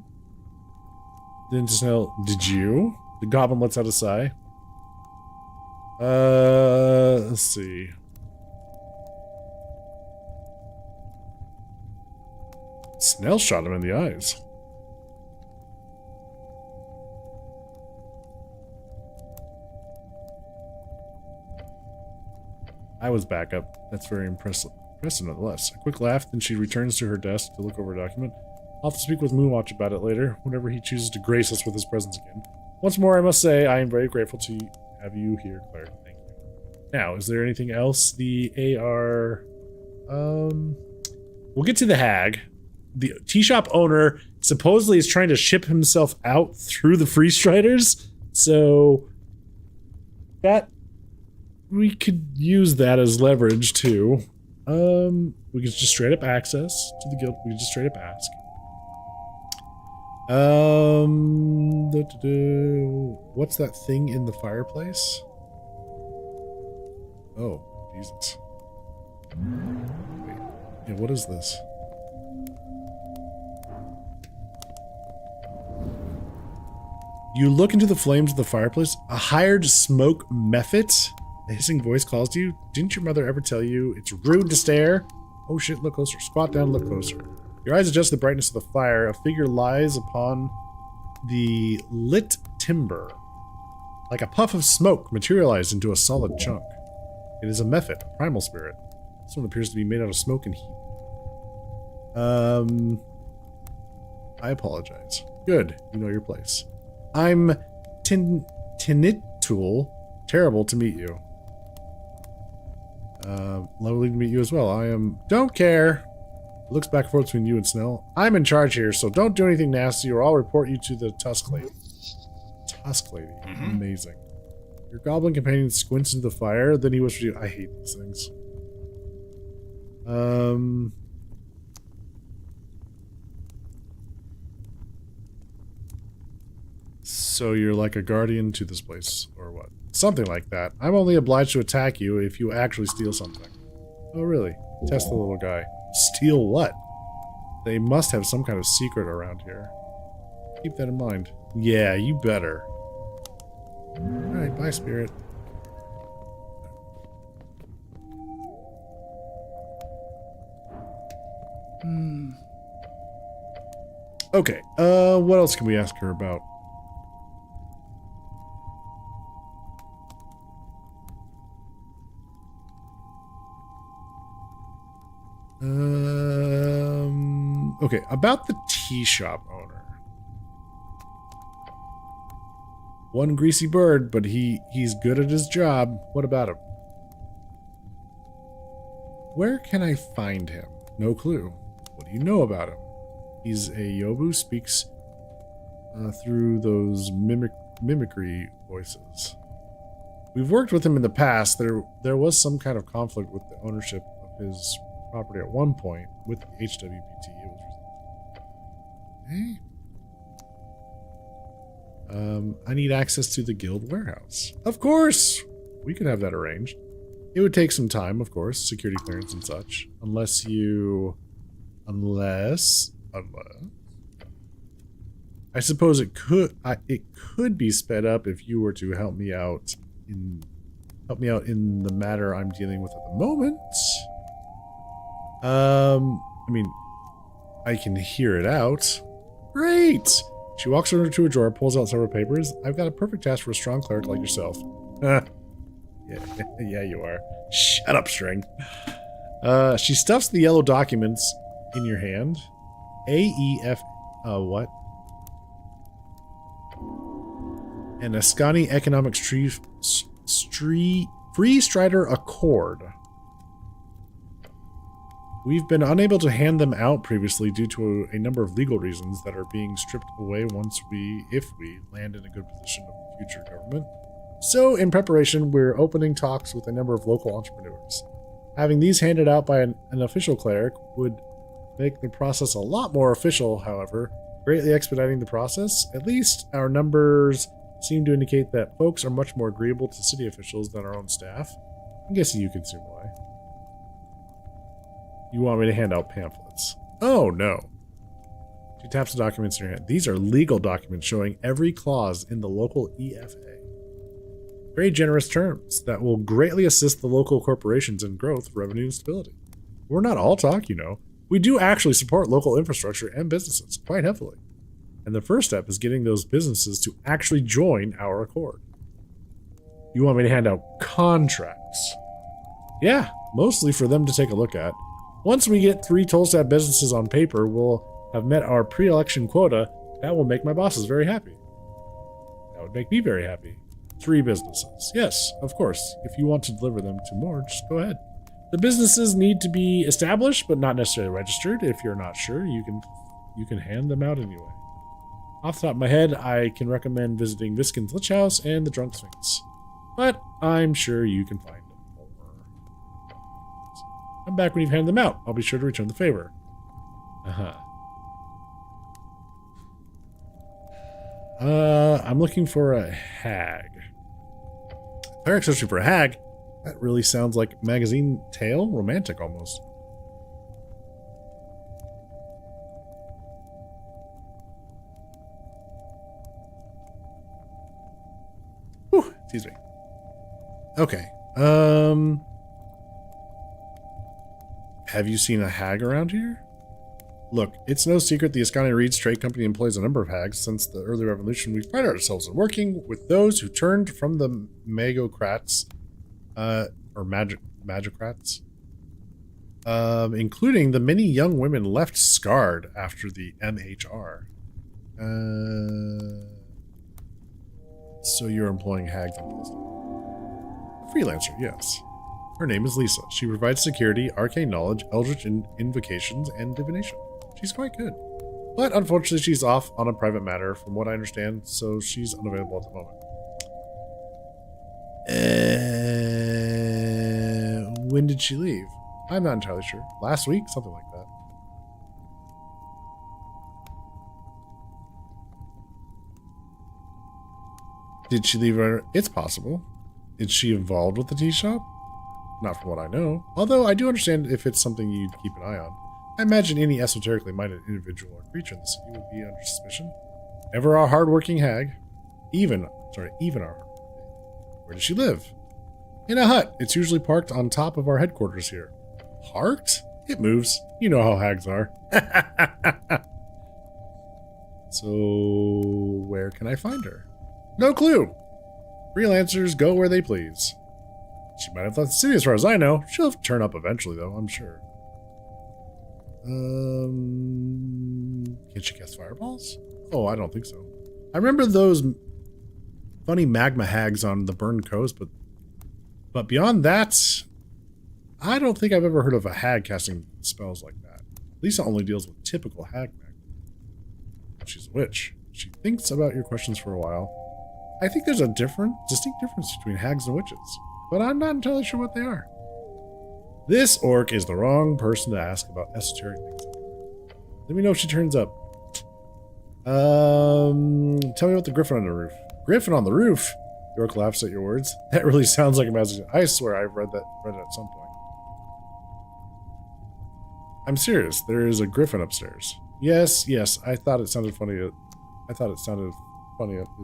Speaker 1: Then Snell, did you? The goblin lets out a sigh. Let's see. Snell shot him in the eyes. I was back up. That's very impressive nonetheless. A quick laugh, then she returns to her desk to look over a document. I'll have to speak with Moonwatch about it later, whenever he chooses to grace us with his presence again. Once more, I must say, I am very grateful to have you here, Claire. Thank you. Now, is there anything else? The AR... We'll get to the hag. The tea shop owner supposedly is trying to ship himself out through the Free Striders, so... that... we could use that as leverage, too. We could just straight up access to the guild. We could just straight up ask. What's that thing in the fireplace? Oh, Jesus. Wait. Yeah, what is this? You look into the flames of the fireplace. A hired smoke mephit? A hissing voice calls to you. Didn't your mother ever tell you it's rude to stare? Oh shit, look closer. Squat down, look closer. Your eyes adjust the brightness of the fire. A figure lies upon the lit timber. Like a puff of smoke materialized into a solid chunk. It is a mephit, a primal spirit. This one appears to be made out of smoke and heat. I apologize. Good, you know your place. I'm Tinitul. Terrible to meet you. Lovely to meet you as well. I am... Don't care. Looks back and forth between you and Snell. I'm in charge here, so don't do anything nasty or I'll report you to the Tusk Lady. Tusk Lady. Amazing. Your goblin companion squints into the fire, then he whispers to you. I hate these things. So you're like a guardian to this place, or what? Something like that. I'm only obliged to attack you if you actually steal something. Oh, really? Test the little guy. Steal what? They must have some kind of secret around here. Keep that in mind. Yeah, you better. Alright, bye, spirit. Okay, what else can we ask her about? Okay, about the tea shop owner. One greasy bird, but he's good at his job. What about him? Where can I find him? No clue. What do you know about him? He's a Yobu, speaks through those mimicry voices. We've worked with him in the past. There was some kind of conflict with the ownership of his property at one point with the HWBT. Hey? I need access to the guild warehouse. Of course! We could have that arranged. It would take some time, of course, security clearance and such. Unless I suppose it could be sped up if you were to help me out in the matter I'm dealing with at the moment. I mean, I can hear it out. Great! She walks over to a drawer, pulls out several papers. I've got a perfect task for a strong cleric like yourself. Yeah, you are. Shut up, String. She stuffs the yellow documents in your hand. A-E-F... what? An Ascani Economic Free Strider Accord. We've been unable to hand them out previously due to a number of legal reasons that are being stripped away if we land in a good position of future government. So, in preparation, we're opening talks with a number of local entrepreneurs. Having these handed out by an official cleric would make the process a lot more official, however, greatly expediting the process. At least our numbers seem to indicate that folks are much more agreeable to city officials than our own staff. I'm guessing you can see why. You want me to hand out pamphlets? Oh, no. She taps the documents in her hand. These are legal documents showing every clause in the local EFA. Very generous terms that will greatly assist the local corporations in growth, revenue, and stability. We're not all talk, you know. We do actually support local infrastructure and businesses quite heavily. And the first step is getting those businesses to actually join our accord. You want me to hand out contracts? Yeah, mostly for them to take a look at. Once we get 3 Tolstad businesses on paper, we'll have met our pre-election quota. That will make my bosses very happy. That would make me very happy. 3 businesses. Yes, of course. If you want to deliver them to more, just go ahead. The businesses need to be established, but not necessarily registered. If you're not sure, you can hand them out anyway. Off the top of my head, I can recommend visiting Viskin's Lich House and the Drunk Sphinx. But I'm sure you can find them. Come back when you've handed them out. I'll be sure to return the favor. I'm looking for a hag. Cleric searching for a hag? That really sounds like magazine tale? Romantic, almost. Whew, excuse me. Okay. Have you seen a hag around here? Look, it's no secret the Ascani Reeds Trade Company employs a number of hags. Since the early revolution, we've prided ourselves in working with those who turned from the magocrats, or magocrats, including the many young women left scarred after the MHR. So you're employing hags on this? Freelancer, yes. Her name is Lisa. She provides security, arcane knowledge, eldritch invocations, and divination. She's quite good. But unfortunately, she's off on a private matter, from what I understand, so she's unavailable at the moment. When did she leave? I'm not entirely sure. Last week? Something like that. Did she leave her? It's possible. Is she involved with the tea shop? Not from what I know. Although I do understand if it's something you'd keep an eye on. I imagine any esoterically minded individual or creature in the city would be under suspicion. Ever our hardworking hag. Even our hardworking. Where does she live? In a hut. It's usually parked on top of our headquarters here. Parked? It moves. You know how hags are. So, where can I find her? No clue. Freelancers go where they please. She might have left the city as far as I know. She'll turn up eventually, though, I'm sure. Can she cast fireballs? Oh, I don't think so. I remember those funny magma hags on the Burned Coast, but beyond that, I don't think I've ever heard of a hag casting spells like that. Lisa only deals with typical hag magma. She's a witch. She thinks about your questions for a while. I think there's a distinct difference between hags and witches, but I'm not entirely sure what they are. This orc is the wrong person to ask about esoteric things. Let me know if she turns up. Tell me about the griffin on the roof. Griffin on the roof? The orc laughs at your words. That really sounds like a message. I swear I've read it at some point. I'm serious. There is a griffin upstairs. Yes. I thought it sounded funny. Is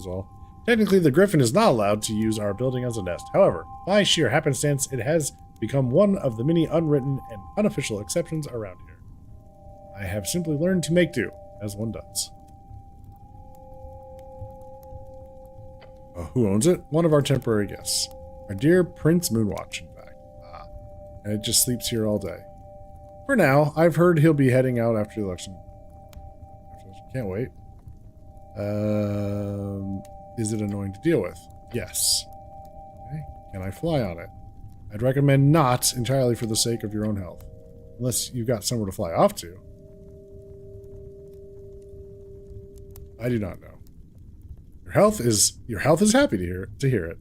Speaker 1: all. Technically, the griffin is not allowed to use our building as a nest. However, by sheer happenstance, it has become one of the many unwritten and unofficial exceptions around here. I have simply learned to make do, as one does. Who owns it? One of our temporary guests. Our dear Prince Moonwatch, in fact. And it just sleeps here all day. For now, I've heard he'll be heading out after the election. Can't wait. Is it annoying to deal with? Yes. Okay. Can I fly on it? I'd recommend not entirely for the sake of your own health. Unless you've got somewhere to fly off to. I do not know. Your health is happy to hear it.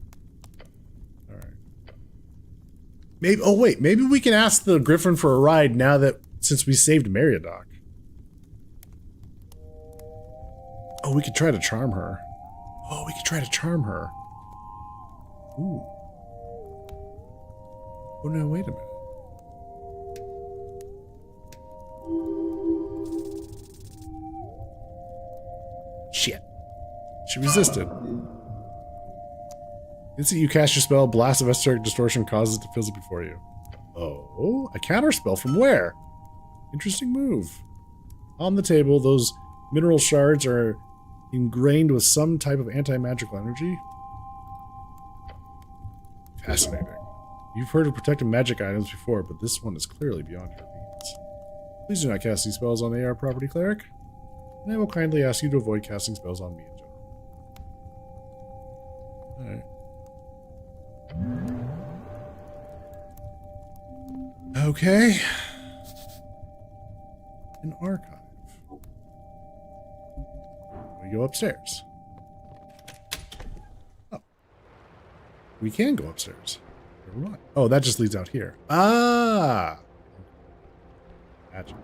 Speaker 1: All right. Maybe we can ask the Griffin for a ride now that since we saved Meriadoc. Oh, we could try to charm her. Ooh. Oh no, wait a minute. Shit. She resisted. Instant you cast your spell, Blast of Esoteric Distortion causes it to fizzle before you. Oh, a counter spell from where? Interesting move. On the table, those mineral shards are ingrained with some type of anti-magical energy. Fascinating. You've heard of protecting magic items before, but this one is clearly beyond your means. Please do not cast these spells on AR Property Cleric. And I will kindly ask you to avoid casting spells on me in general. Alright. Okay. An archive. We go upstairs. Oh. We can go upstairs. Never mind. Oh, that just leads out here. Ah! Magic.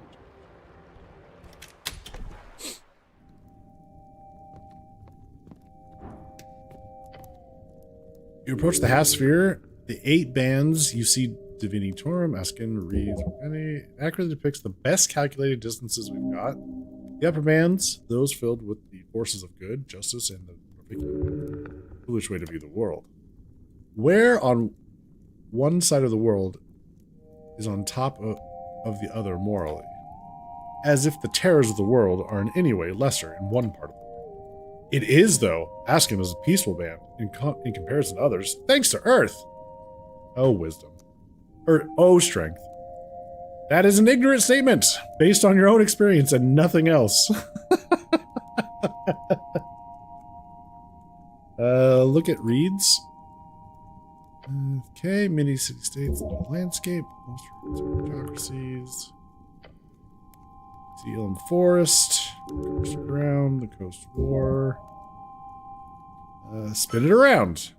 Speaker 1: You approach the half sphere. The 8 bands you see Divinitorum, Askin, reads, and accurately depicts the best calculated distances we've got. The upper bands, those filled with the forces of good, justice, and the particular foolish way to view the world. Where on one side of the world is on top of the other morally, as if the terrors of the world are in any way lesser in one part of the world. It is, though. Askin is a peaceful band in comparison to others, thanks to Earth. Oh, wisdom. Oh, strength. That is an ignorant statement, based on your own experience and nothing else. Look at reads. Okay, mini city-states, landscape, most geographies. Seal and Forest, Coast Ground, the Coast War. Spin it around.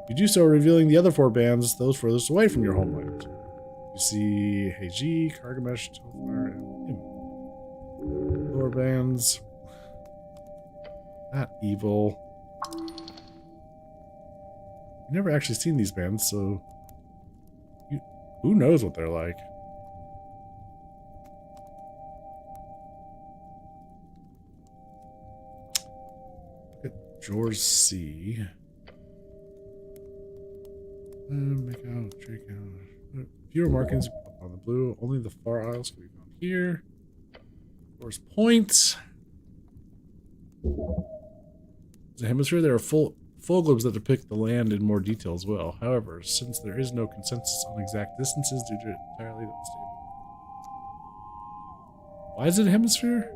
Speaker 1: You do so, revealing the other 4 bands, those furthest away from your homeland. You see Heiji, Kargamesh, Tofar, and him. Lower bands. Not evil. You've never actually seen these bands, so who knows what they're like. George C. Make out, check out. Fewer markings on the blue. Only the far isles can be found here. Force points. The hemisphere, there are full globes that depict the land in more detail as well. However, since there is no consensus on exact distances due to entirely unstable. Why is it a hemisphere?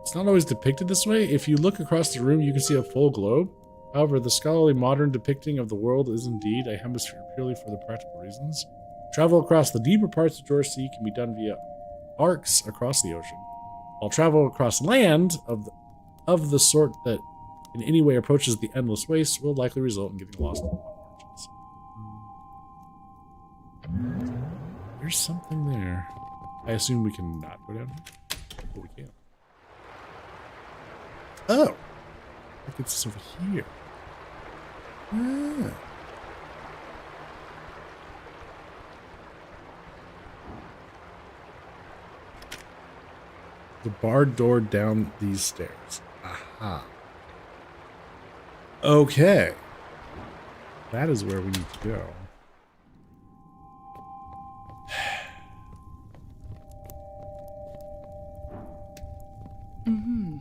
Speaker 1: It's not always depicted this way. If you look across the room, you can see a full globe. However, the scholarly modern depicting of the world is indeed a hemisphere purely for the practical reasons. Travel across the deeper parts of George Sea can be done via arcs across the ocean, while travel across land of the sort that in any way approaches the endless waste will likely result in getting lost in the margins. There's something there. I assume we can not go down here, but we can. Oh, look, it's over here. Ah. The barred door down these stairs. Aha. Okay. That is where we need to go.
Speaker 5: Mm-hmm.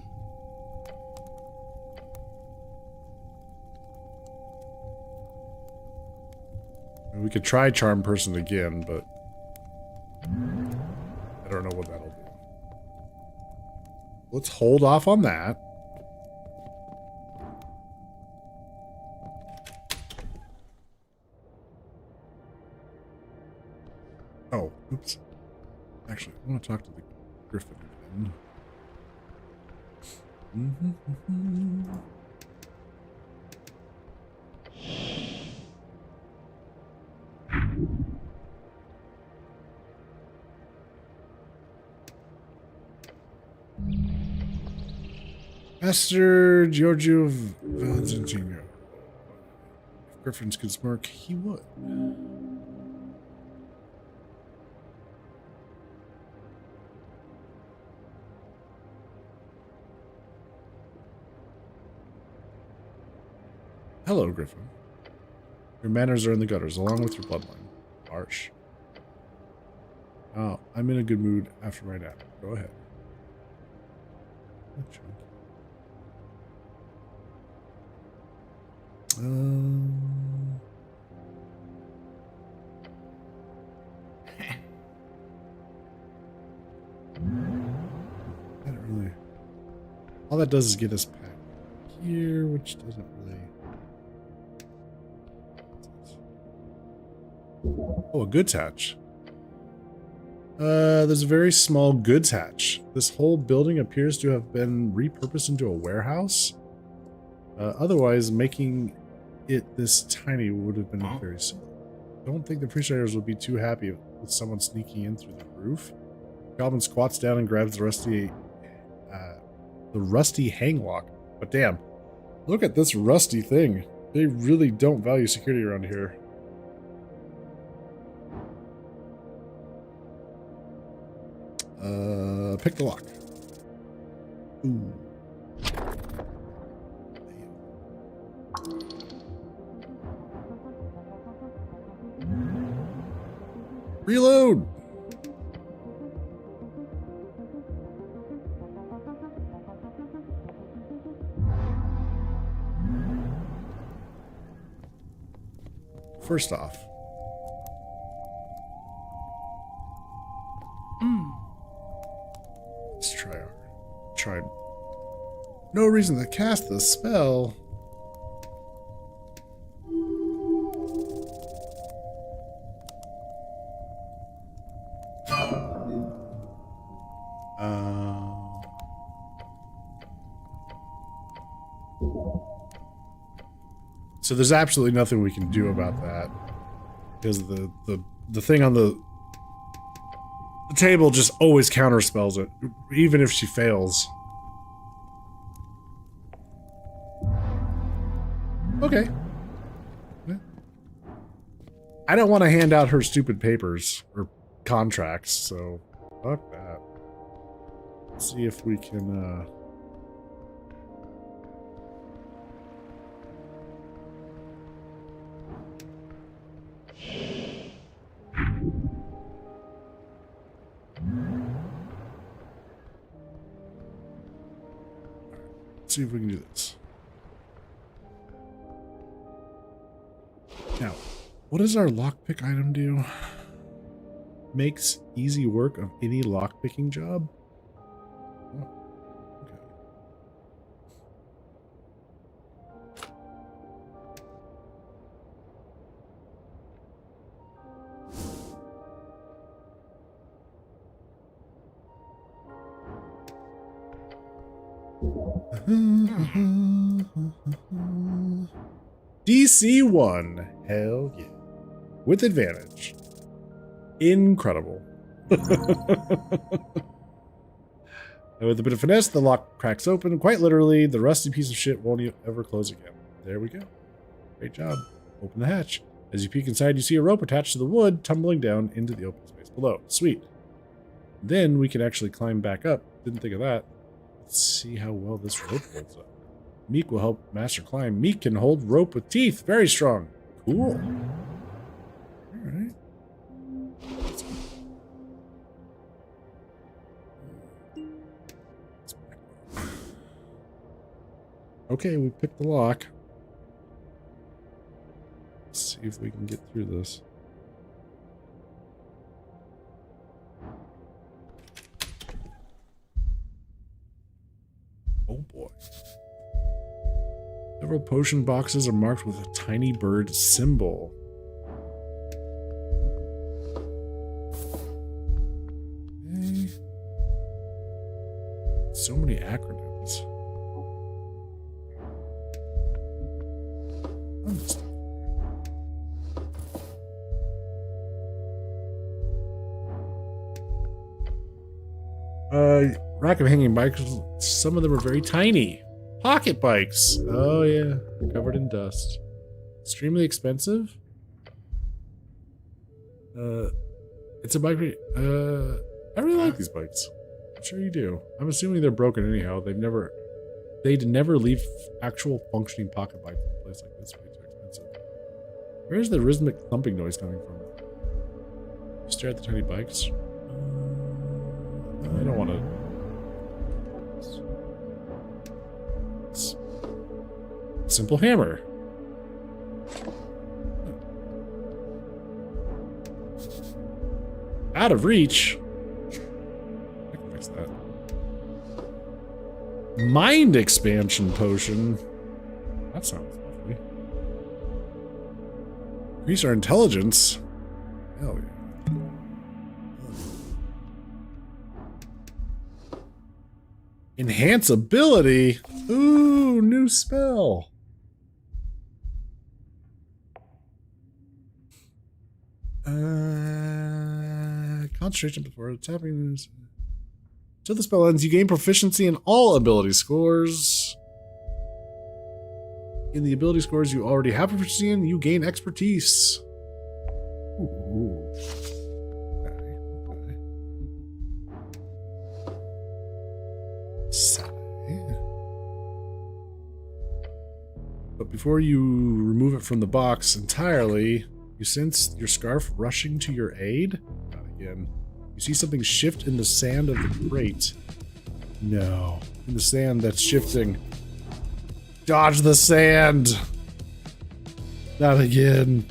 Speaker 1: We could try Charm Person again, but I don't know what that'll do. Let's hold off on that. Oh, oops. Actually, I want to talk to the griffin again. Master Giorgio Valentino. If griffins could smirk, he would. Hello, Griffin. Your manners are in the gutters, along with your bloodline. Harsh. Oh, I'm in a good mood after my nap. Go ahead. I don't really. All that does is get us back here, which doesn't really. Oh, a goods hatch. There's a very small goods hatch. This whole building appears to have been repurposed into a warehouse. Otherwise, making it this tiny would have been very simple. I don't think the priest riders would be too happy with someone sneaking in through the roof. Goblin squats down and grabs the rusty hang lock. But damn, look at this rusty thing. They really don't value security around here. Pick the lock. Ooh. Reload! First off, let's try. No reason to cast the spell. So there's absolutely nothing we can do about that because the thing on the table just always counterspells it, even if she fails. Okay. I don't want to hand out her stupid papers or contracts, so fuck that. Let's see if we can see if we can do this. Now, what does our lockpick item do? Makes easy work of any lockpicking job? Oh, okay. DC 1. Hell yeah. With advantage. Incredible. And with a bit of finesse, the lock cracks open. Quite literally, the rusty piece of shit won't ever close again. There we go. Great job. Open the hatch. As you peek inside, you see a rope attached to the wood tumbling down into the open space below. Sweet. Then we can actually climb back up. Didn't think of that. Let's see how well this rope holds up. Meek will help Master climb. Meek can hold rope with teeth. Very strong. Cool. Alright. Okay, we picked the lock. Let's see if we can get through this. Oh boy. Several potion boxes are marked with a tiny bird symbol. So many acronyms. Rack of hanging bikes. Some of them are very tiny. Pocket bikes. Oh yeah, covered in dust. Extremely expensive. It's a bike. I really like these bikes. I'm sure you do. I'm assuming they're broken anyhow. They'd never leave actual functioning pocket bikes in a place like this. Way too expensive. Where's the rhythmic thumping noise coming from? You stare at the tiny bikes. I don't want to. Simple hammer. Out of reach. I can fix that. Mind expansion potion. That sounds lovely. Increase our intelligence. Hell yeah. Enhance ability. Ooh, new spell. Concentration before tapping. Till the spell ends, you gain proficiency in all ability scores. In the ability scores you already have proficiency in, you gain expertise. Ooh. Okay. Sigh. But before you remove it from the box entirely, you sense your scarf rushing to your aid. Not again. You see something shift in the sand of the crate. No. In the sand that's shifting. Dodge the sand! Not again.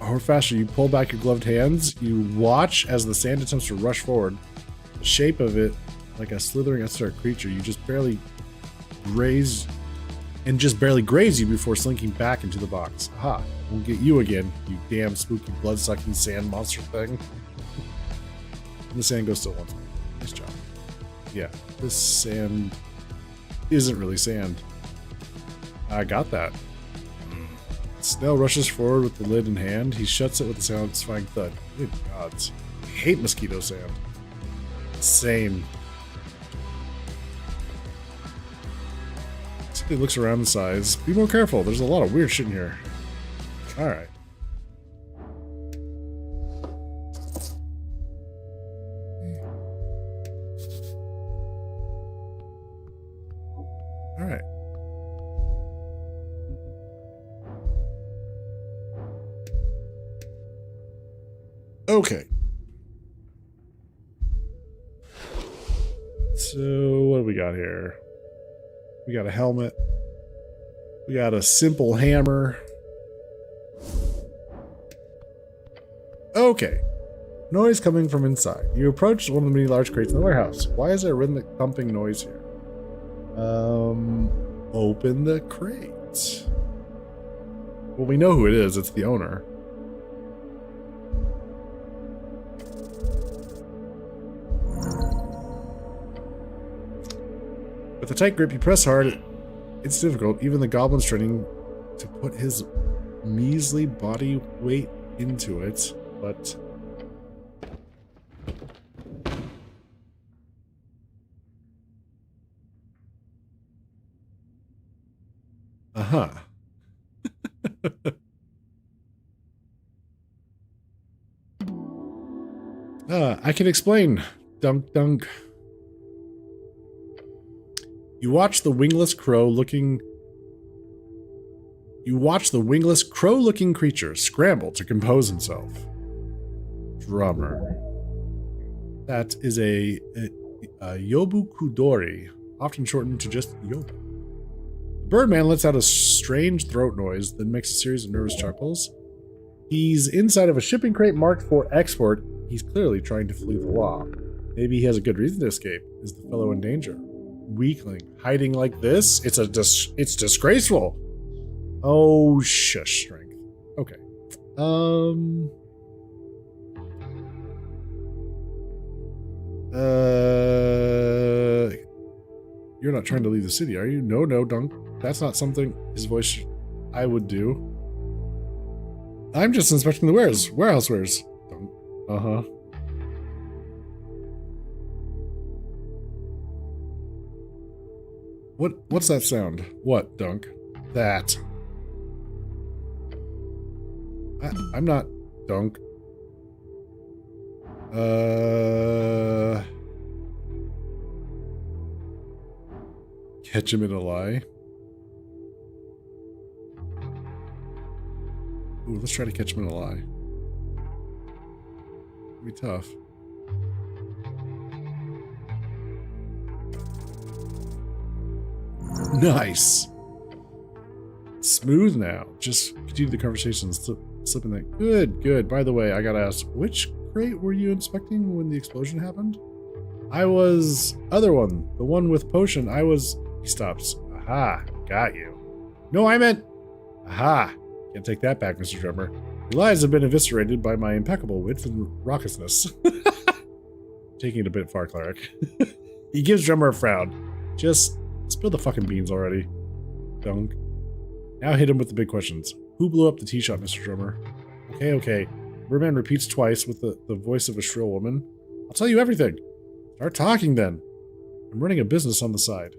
Speaker 1: Or faster, you pull back your gloved hands. You watch as the sand attempts to rush forward. The shape of it, like a slithering esoteric creature, you just barely graze you before slinking back into the box. Aha, we'll get you again, you damn spooky blood-sucking sand monster thing. And the sand goes still once more. Nice job. Yeah, this sand isn't really sand. I got that. Snell rushes forward with the lid in hand. He shuts it with a satisfying thud. Good gods. I hate mosquito sand. Same. He looks around the sides. Be more careful. There's a lot of weird shit in here. Alright. Alright. Okay. So, what do we got here? We got a helmet. We got a simple hammer. Okay. Noise coming from inside. You approach one of the many large crates in the warehouse. Why is there a rhythmic thumping noise here? Open the crate. Well, we know who it is. It's the owner. With a tight grip, you press hard. It's difficult. Even the goblin's trying to put his measly body weight into it, but... Uh-huh. I can explain. Dunk dunk. You watch the wingless crow-looking creature scramble to compose himself. Drummer. That is a yobu kudori, often shortened to just yobu. The Birdman lets out a strange throat noise, then makes a series of nervous chuckles. He's inside of a shipping crate marked for export. He's clearly trying to flee the law. Maybe he has a good reason to escape. Is the fellow in danger? Weakling hiding like this? It's disgraceful. Oh, shush, strength. Okay. You're not trying to leave the city, are you? No, Dunk. That's not something his voice I would do. I'm just inspecting the warehouse wares. Dunk. Uh-huh. What's that sound? What, Dunk? That. I'm not Dunk. Catch him in a lie. Ooh, let's try to catch him in a lie. It'll be tough. Nice. Smooth now. Just continue the conversation. Slipping that. Good. By the way, I gotta ask, which crate were you inspecting when the explosion happened? I was... Other one. The one with potion. I was... He stops. Aha. Got you. No, I meant... Aha. Can't take that back, Mr. Drummer. Your lies have been eviscerated by my impeccable wit and raucousness. Taking it a bit far, Cleric. He gives Drummer a frown. Just spill the fucking beans already. Dunk. Now hit him with the big questions. Who blew up the tea shop, Mr. Drummer? Okay. Birdman repeats twice with the voice of a shrill woman. I'll tell you everything. Start talking then. I'm running a business on the side.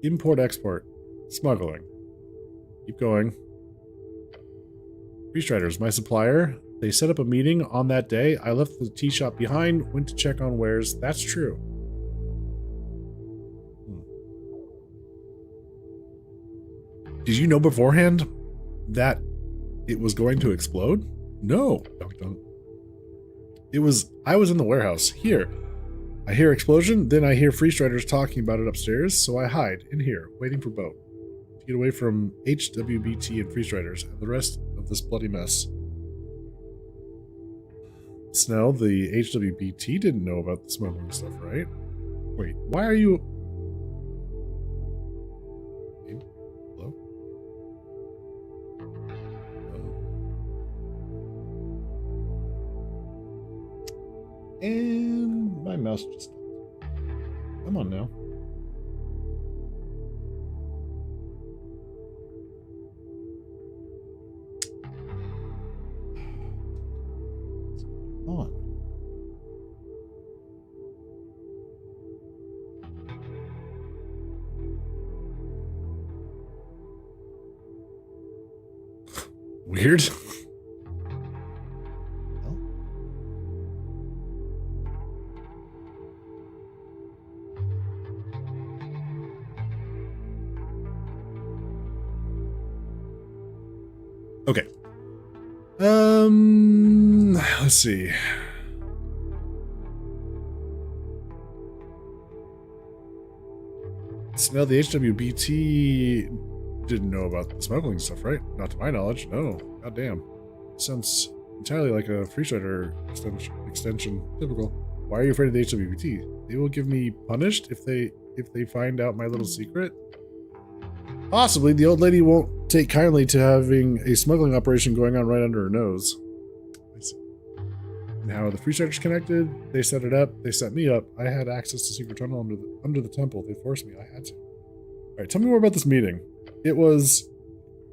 Speaker 1: Import-export. Smuggling. Keep going. Freestriders, my supplier. They set up a meeting on that day. I left the tea shop behind, went to check on wares. That's true. Did you know beforehand that it was going to explode? No. Dunk. I was in the warehouse. Here. I hear explosion, then I hear Freestriders talking about it upstairs, so I hide in here, waiting for boat. To get away from HWBT and Freestriders and the rest of this bloody mess. Snell, the HWBT didn't know about the smuggling stuff, right? Wait, why are you... Hello? And my mouse just... Come on now. What's going on? Weird. Okay. Let's see. So now the HWBT didn't know about the smuggling stuff, right? Not to my knowledge, no. Goddamn. Sounds entirely like a Freestrider extension. Typical. Why are you afraid of the HWBT? They will give me punished if they find out my little secret? Possibly. The old lady won't take kindly to having a smuggling operation going on right under her nose. I see. And how are the Freestriders connected? They set it up. They set me up. I had access to secret tunnel under the temple. They forced me. I had to. All right, tell me more about this meeting. It was...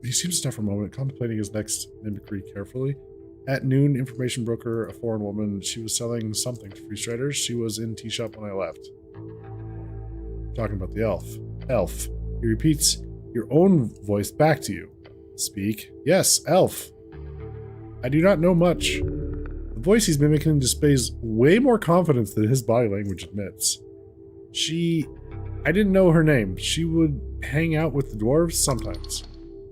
Speaker 1: He seems to stop for a moment, contemplating his next mimicry carefully. At noon, information broker, a foreign woman, she was selling something to Freestriders. She was in tea shop when I left. Talking about the elf. Elf. He repeats your own voice back to you. Speak. Yes, elf. I do not know much. The voice he's mimicking displays way more confidence than his body language admits. I didn't know her name. She would hang out with the dwarves sometimes.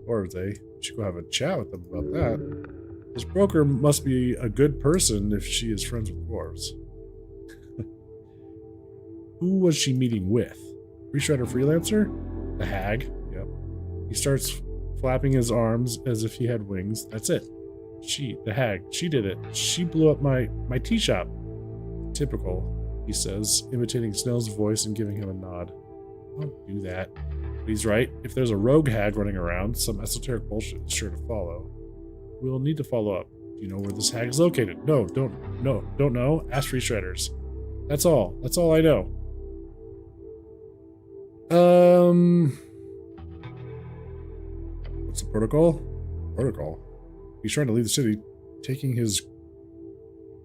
Speaker 1: Dwarves, eh? Should go have a chat with them about that. This broker must be a good person if she is friends with dwarves. Who was she meeting with? Freestrider freelancer? The hag? Yep. He starts flapping his arms as if he had wings. That's it. The hag, she did it. She blew up my tea shop. Typical, he says, imitating Snell's voice and giving him a nod. Don't do that. But he's right. If there's a rogue hag running around, some esoteric bullshit is sure to follow. We'll need to follow up. Do you know where this hag is located? No, don't know. Ask Freestriders. That's all. That's all I know. What's the protocol? Protocol? He's trying to leave the city. Taking his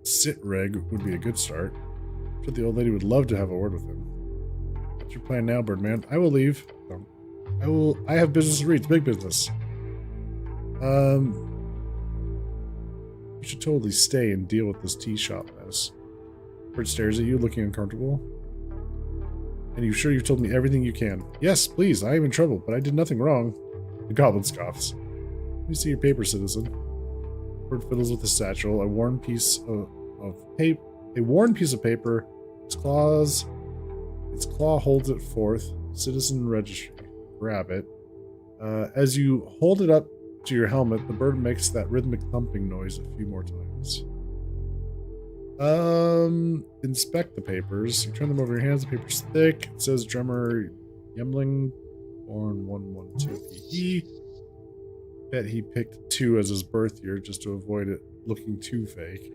Speaker 1: sit reg would be a good start. I'm sure the old lady would love to have a word with him. What's your plan now, Birdman? I will leave. I have business to read. It's big business. You should totally stay and deal with this tea shop mess. Bird stares at you, looking uncomfortable. And you sure you've told me everything you can? Yes, please. I am in trouble, but I did nothing wrong. The goblin scoffs. Let me see your paper, citizen. Bird fiddles with his satchel. A worn piece of paper. Its claw holds it forth. Citizen registry. Grab it. As you hold it up to your helmet, the bird makes that rhythmic thumping noise a few more times. Inspect the papers. You turn them over your hands. The paper's thick. It says drummer Yemling, born 112 PE. Bet he picked 2 as his birth year just to avoid it looking too fake.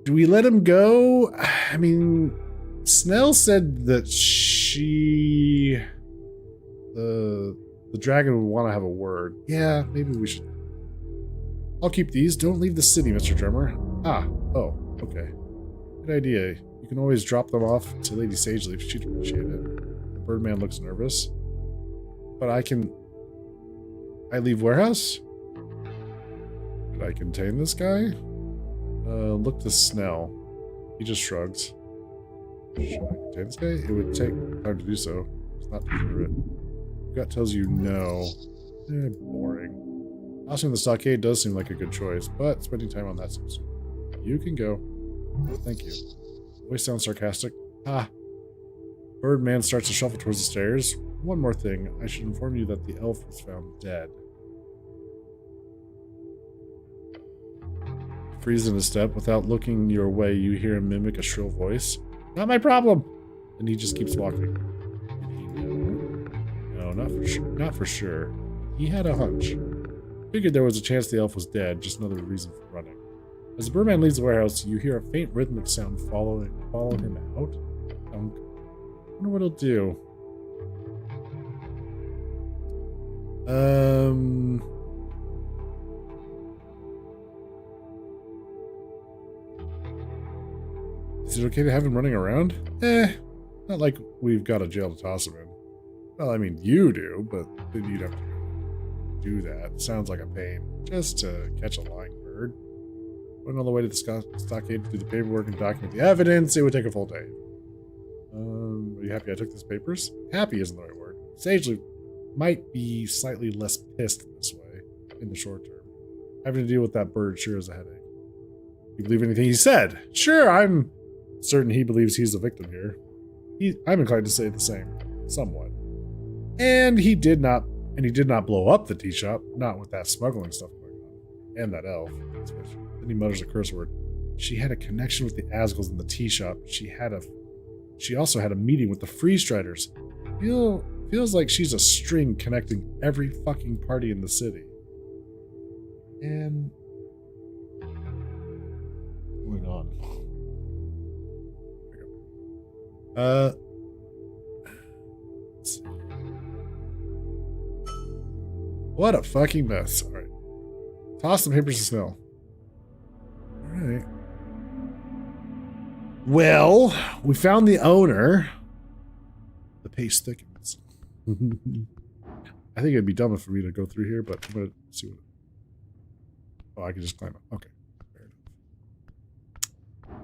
Speaker 1: Do we let him go? I mean, Snell said that the dragon would want to have a word. Yeah, maybe we should. I'll keep these. Don't leave the city, Mr. Drummer. Oh, okay. Good idea. You can always drop them off to Lady Sageleaf. She'd appreciate it. The Birdman looks nervous. But I leave warehouse? Did I contain this guy? Look to Snell. He just shrugs. Should I contain this guy? It would take time to do so. It's not deliberate. Gut tells you no. Boring. Tossing the stockade does seem like a good choice, but spending time on that seems... You can go. Thank you. Voice sounds sarcastic. Birdman starts to shuffle towards the stairs. One more thing. I should inform you that the elf was found dead. Freeze in a step. Without looking your way, you hear him mimic a shrill voice. Not my problem! And he just keeps walking. Did he know? No, not for sure. Not for sure. He had a hunch. Figured there was a chance the elf was dead, just another reason for running. As the Birdman leaves the warehouse, you hear a faint rhythmic sound follow him out. Dunk. Wonder what he'll do. Is it okay to have him running around? Not like we've got a jail to toss him in. Well, I mean, you do, but then you'd have to do that. Sounds like a pain. Just to catch a lying bird. Went all the way to the stockade to do the paperwork and document the evidence. It would take a full day. Are you happy I took these papers? Happy isn't the right word. Sagely might be slightly less pissed this way in the short term. Having to deal with that bird sure is a headache. You believe anything he said? Sure, I'm certain he believes he's the victim here. I'm inclined to say the same. Somewhat. And he did not blow up the tea shop, not with that smuggling stuff going on. And that elf. Then he mutters a curse word. She had a connection with the Asgulls in the tea shop. She also had a meeting with the Freestriders. Feels like she's a string connecting every fucking party in the city. And what's going on? Let's see. What a fucking mess. Alright. Toss the papers to Snell. Alright. Well, we found the owner. The pace thickens. I think it'd be dumb for me to go through here, but I'm gonna see what. Oh, I can just climb up. Okay. Fair enough.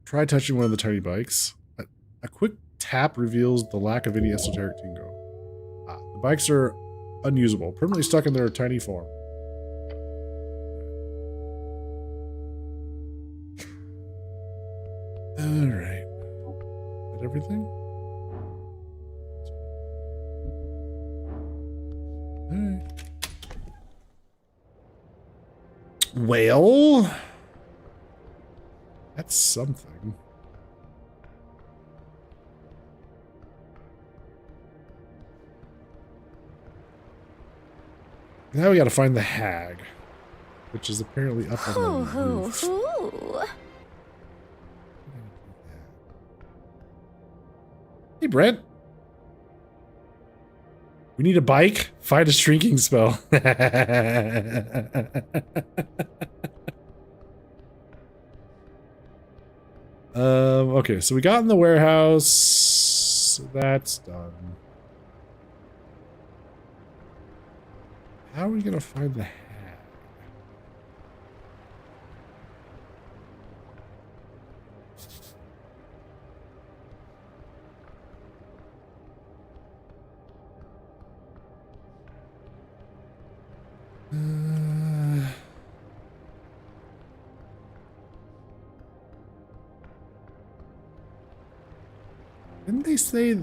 Speaker 1: Try touching one of the tiny bikes. A quick tap reveals the lack of any esoteric tingo. The bikes are unusable, permanently stuck in their tiny form. Alright. Is that everything? Well, that's something. Now we gotta find the hag, which is apparently up on the roof. Hey, Brent. We need a bike. Find a shrinking spell. Okay, so we got in the warehouse. That's done. How are we gonna find the hag? Didn't they say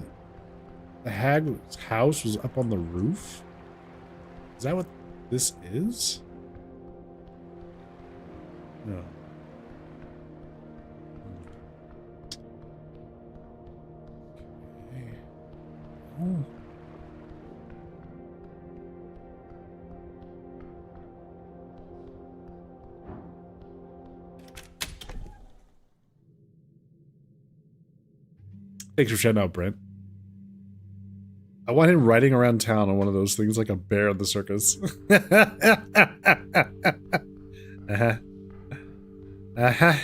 Speaker 1: the hag's house was up on the roof? Is that what this is? No. Okay. Oh. Thanks for shouting out, Brent. I want him riding around town on one of those things like a bear in the circus. Uh-huh. Uh-huh.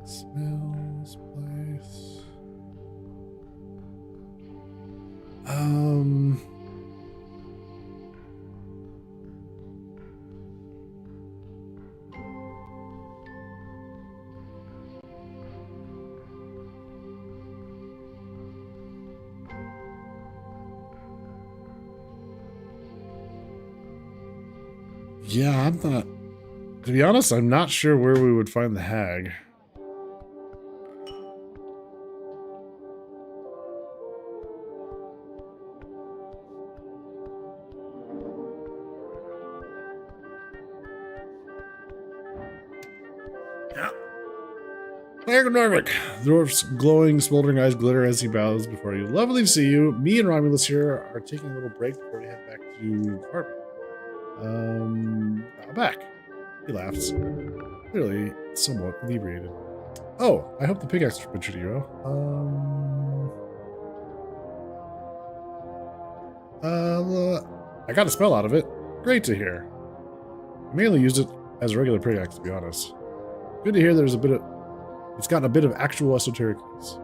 Speaker 1: Smells place. Yeah, I'm not. To be honest, I'm not sure where we would find the hag. Yeah. Ergonomic. The dwarf's glowing, smoldering eyes glitter as he bows before you. Lovely to see you. Me and Romulus here are taking a little break before we head back to the apartment. Now back. He laughs. Clearly somewhat inebriated. Oh, I hope the pickaxe has been treating you well. I got a spell out of it. Great to hear. I mainly used it as a regular pickaxe, to be honest. Good to hear there's a bit of... It's gotten a bit of actual esoteric use.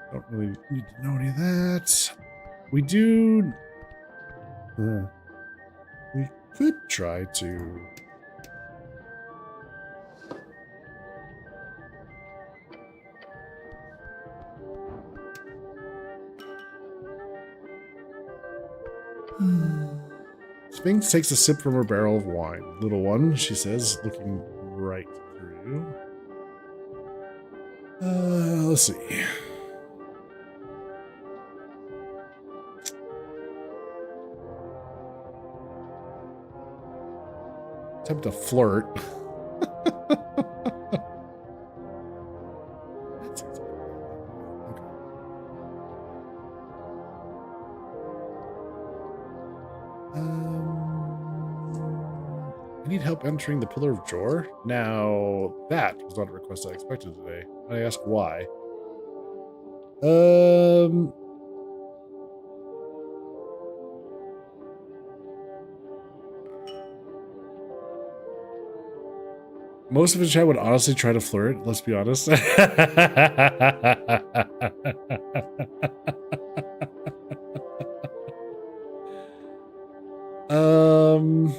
Speaker 1: Don't really need to know any of that. We do... we could try to... Sphinx takes a sip from her barrel of wine. Little one, she says, looking right through you. Let's see. Attempt to flirt. I need help entering the Pillar of Jor? Now, that was not a request I expected today. I ask why. Most of the chat would honestly try to flirt, let's be honest. um...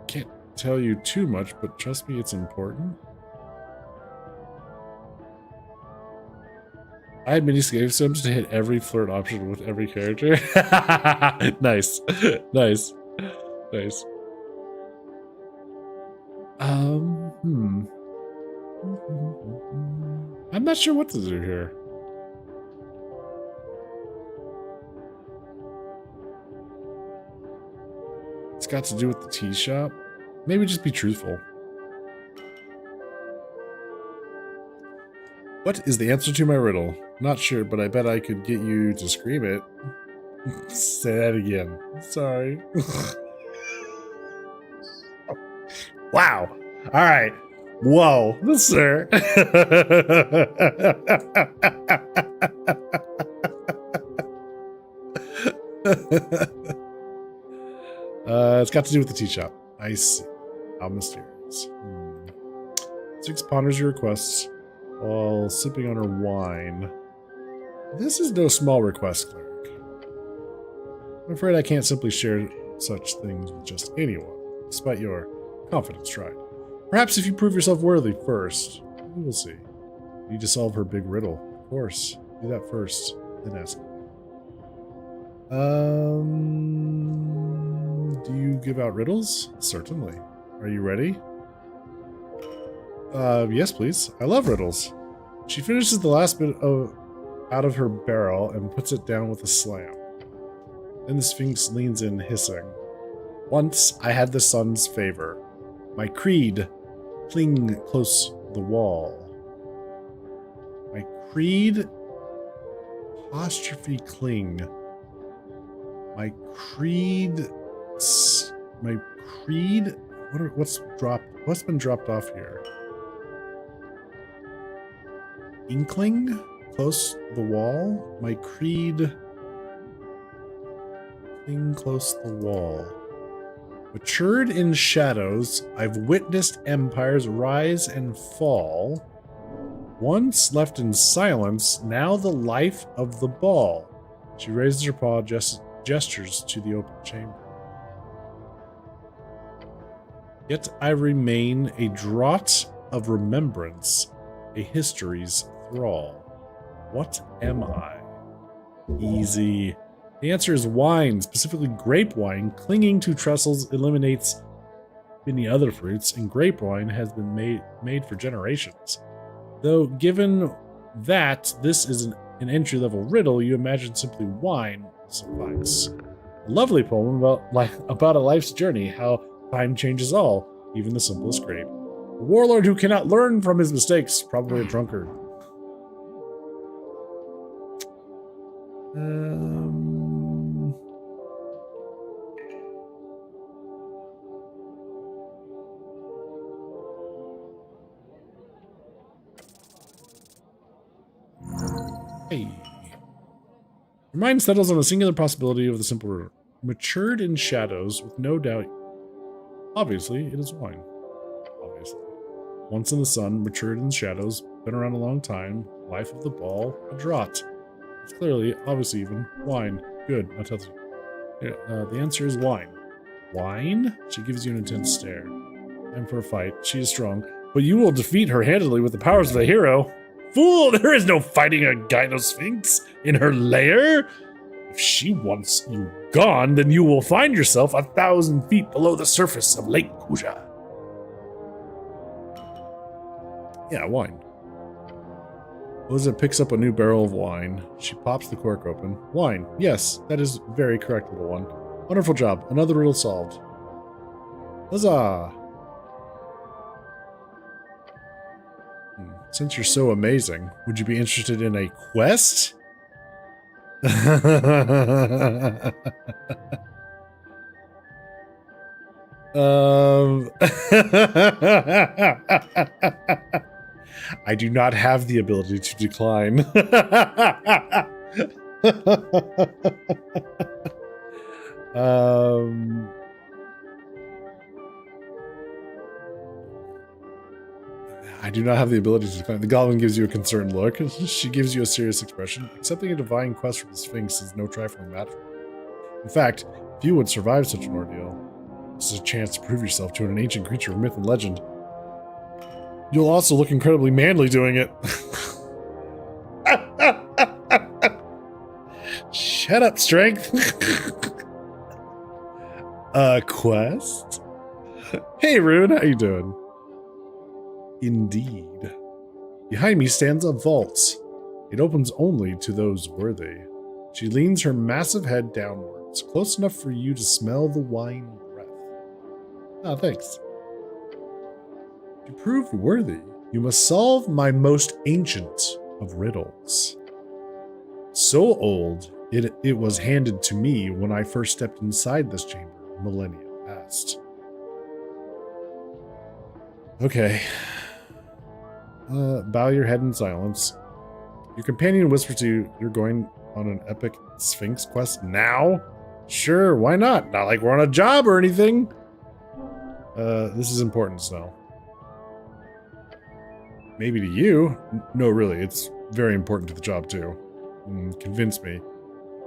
Speaker 1: Can't tell you too much, but trust me, it's important. I had mini escape sims to hit every flirt option with every character. Nice. Nice. Nice. I'm not sure what to do here. It's got to do with the tea shop. Maybe just be truthful. What is the answer to my riddle? Not sure, but I bet I could get you to scream it. Say that again. Sorry. Wow. All right. Whoa, sir. It's got to do with the tea shop. I see. How mysterious. 6 ponders your requests while sipping on her wine. This is no small request, cleric. I'm afraid I can't simply share such things with just anyone, despite your confidence tried. Perhaps if you prove yourself worthy first, we will see. You need to solve her big riddle. Of course. Do that first, then ask. Do you give out riddles? Certainly. Are you ready? Yes, please. I love riddles. She finishes the last bit out of her barrel and puts it down with a slam. Then the Sphinx leans in, hissing. Once I had the sun's favor. My creed, cling close the wall. My creed, apostrophe cling. My creed, what's been dropped off here? Inkling, close the wall. My creed, cling close the wall. Matured in shadows, I've witnessed empires rise and fall. Once left in silence, now the life of the ball. She raises her paw, gestures to the open chamber. Yet I remain a draught of remembrance, a history's thrall. What am I? Easy. The answer is wine, specifically grape wine. Clinging to trestles eliminates many other fruits, and grape wine has been made for generations. Though, given that this is an entry-level riddle, you imagine simply wine will suffice. A lovely poem about a life's journey, how time changes all, even the simplest grape. A warlord who cannot learn from his mistakes, probably a drunkard. Hey. Your mind settles on a singular possibility of the simple riddle. Matured in shadows, with no doubt. Obviously, it is wine. Obviously. Once in the sun, matured in shadows, been around a long time, life of the ball, a draught. It's clearly, obviously even, wine. Good, I'll tell you. The answer is wine. Wine? She gives you an intense stare. Time for a fight. She is strong, but you will defeat her handily with the powers of a hero. Fool, there is no fighting a gynosphinx in her lair. If she wants you gone, then you will find yourself 1,000 feet below the surface of Lake Kuja. Yeah, wine. Liza picks up a new barrel of wine. She pops the cork open. Wine. Yes, that is very correct, little one. Wonderful job. Another riddle solved. Huzzah! Since you're so amazing, would you be interested in a quest? I do not have the ability to decline. I do not have the ability to decline. The goblin gives you a concerned look. She gives you a serious expression. Accepting a divine quest from the Sphinx is no trifling matter. In fact, if you would survive such an ordeal, this is a chance to prove yourself to an ancient creature of myth and legend. You'll also look incredibly manly doing it. Shut up, strength. Quest? Hey, Rune, how you doing? Indeed. Behind me stands a vault. It opens only to those worthy. She leans her massive head downwards, close enough for you to smell the wine breath. Ah, thanks. To prove worthy, you must solve my most ancient of riddles. So old, it was handed to me when I first stepped inside this chamber, millennia past. Okay. Bow your head in silence. Your companion whispers to you, you're going on an epic Sphinx quest now? Sure, why not? Not like we're on a job or anything. This is important to know. Maybe to you. No, really, it's very important to the job too. Convince me.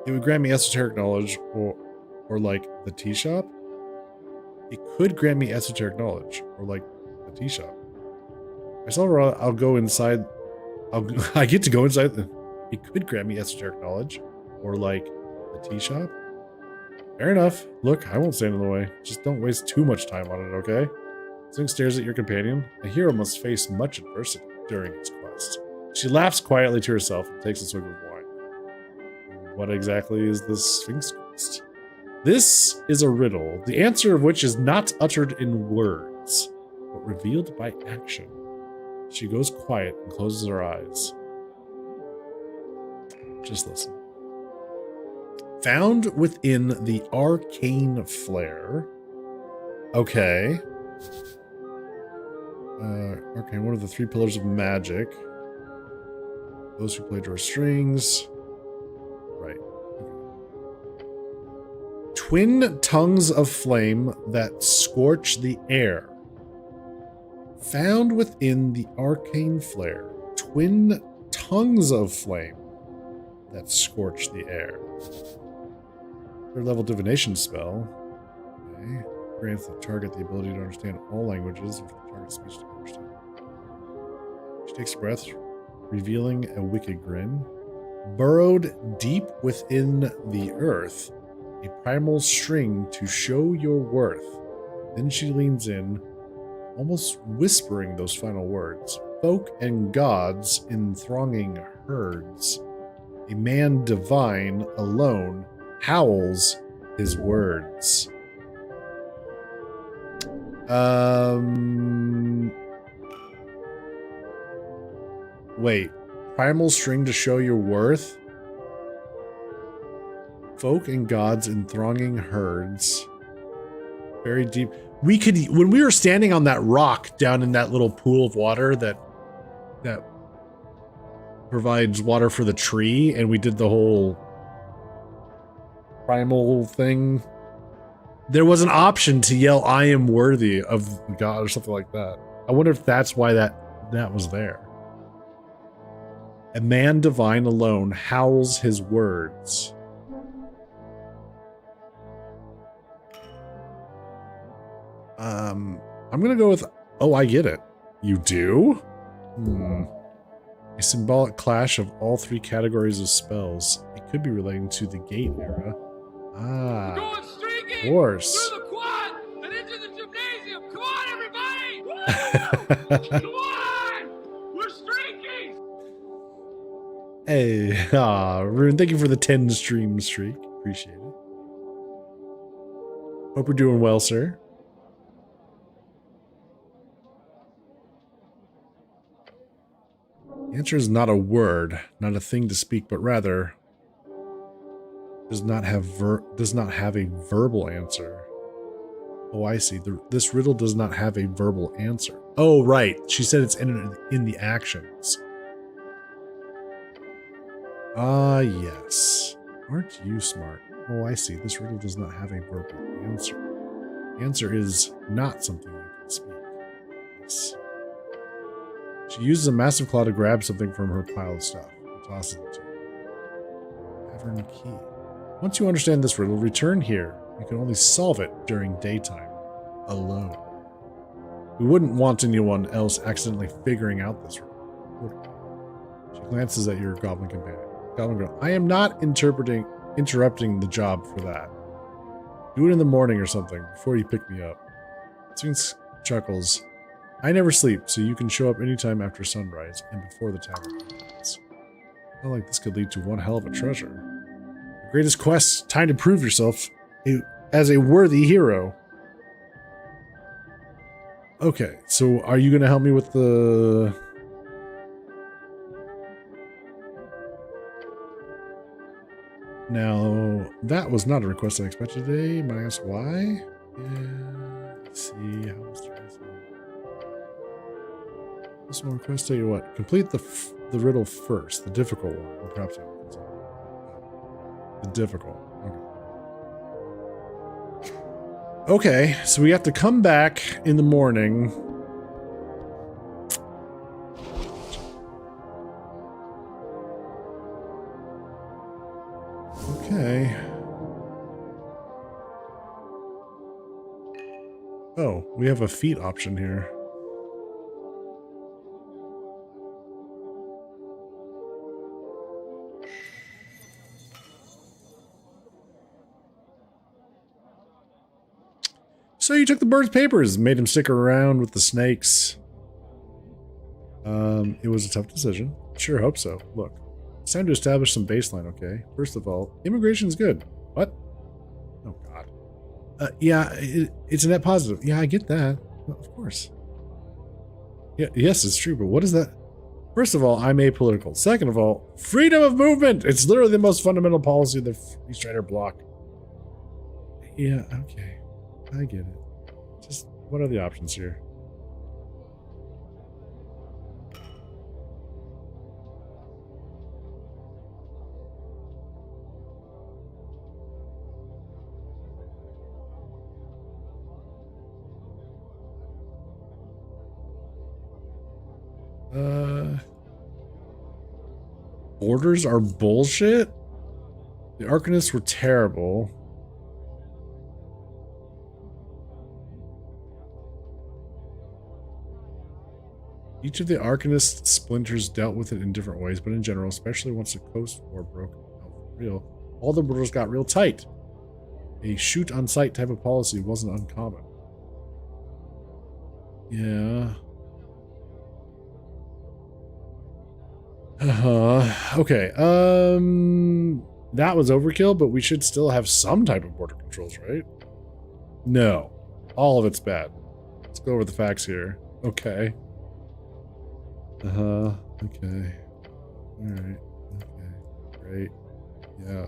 Speaker 1: It would grant me esoteric knowledge, or like the tea shop. It could grant me esoteric knowledge, or like the tea shop. I saw her. I'll go inside. I get to go inside. It could grant me esoteric knowledge, or like the tea shop. Fair enough. Look, I won't stand in the way. Just don't waste too much time on it, okay? Sphinx stares at your companion. A hero must face much adversity during his quest. She laughs quietly to herself and takes a swig of wine. What exactly is this Sphinx quest? This is a riddle, the answer of which is not uttered in words, but revealed by action. She goes quiet and closes her eyes. Just listen. Found within the arcane flare. Okay. Arcane, one of the three pillars of magic. Those who play draw strings. Right. Okay. Twin tongues of flame that scorch the air. Found within the arcane flare. Twin tongues of flame that scorch the air. Third level divination spell. Okay. Grants the target the ability to understand all languages with the target speech to understand. She takes a breath, revealing a wicked grin. Burrowed deep within the earth, a primal string to show your worth. Then she leans in, almost whispering those final words. Folk and gods in thronging herds. A man divine alone howls his words. Wait. Primal string to show your worth? Folk and gods in thronging herds. Very deep. We could, when we were standing on that rock down in that little pool of water that provides water for the tree, and we did the whole primal thing, there was an option to yell, I am worthy of God, or something like that. I wonder if that's why that was there. A man divine alone howls his words. I'm gonna go with, oh, I get it. You do? A symbolic clash of all three categories of spells. It could be relating to the Gate era. Ah,
Speaker 5: Going streaking
Speaker 1: of course.
Speaker 5: through the quad and into the gymnasium. Come on, everybody! Woo! Come on! We're streaking!
Speaker 1: Hey, Rune, thank you for the 10 stream streak. Appreciate it. Hope you're doing well, sir. The answer is not a word, not a thing to speak, but rather does not have a verbal answer. Oh, I see. This riddle does not have a verbal answer. Oh, right. She said it's in the actions. Ah, yes. Aren't you smart? Oh, I see. This riddle does not have a verbal answer. The answer is not something you can speak. Yes. She uses a massive claw to grab something from her pile of stuff and tosses it to her. Tavern key. Once you understand this riddle, return here. You can only solve it during daytime, alone. We wouldn't want anyone else accidentally figuring out this riddle, would we? She glances at your goblin companion. Goblin girl, I am not interrupting the job for that. Do it in the morning or something, before you pick me up. Sphinx chuckles. I never sleep, so you can show up anytime after sunrise and before the tavern opens. I feel like this could lead to one hell of a treasure. The greatest quest, time to prove yourself as a worthy hero. Okay, so are you going to help me with the... Now, that was not a request I expected today. Might I ask why? Let's see. How was this one request? Tell you what. Complete the riddle first, the difficult one. Or perhaps the difficult. Okay, so we have to come back in the morning. Okay. Oh, we have a feat option here. So you took the bird's papers, made him stick around with the snakes. It was a tough decision. Sure hope so. Look, it's time to establish some baseline, okay? First of all, immigration's good. What? Oh, God. Yeah, it's a net positive. Yeah, I get that. Well, of course. Yeah, yes, it's true, but what is that? First of all, I'm apolitical. Second of all, freedom of movement! It's literally the most fundamental policy of the Free Strider bloc. Yeah, okay. I get it. Just, what are the options here? Borders are bullshit? The Arcanists were terrible. Each of the Arcanist splinters dealt with it in different ways, but in general, especially once the Coast War broke out for real, all the borders got real tight. A shoot-on-sight type of policy wasn't uncommon. Yeah. Okay, that was overkill, but we should still have some type of border controls, right? No. All of it's bad. Let's go over the facts here. Okay. Okay. Alright. Okay. Great. Yeah.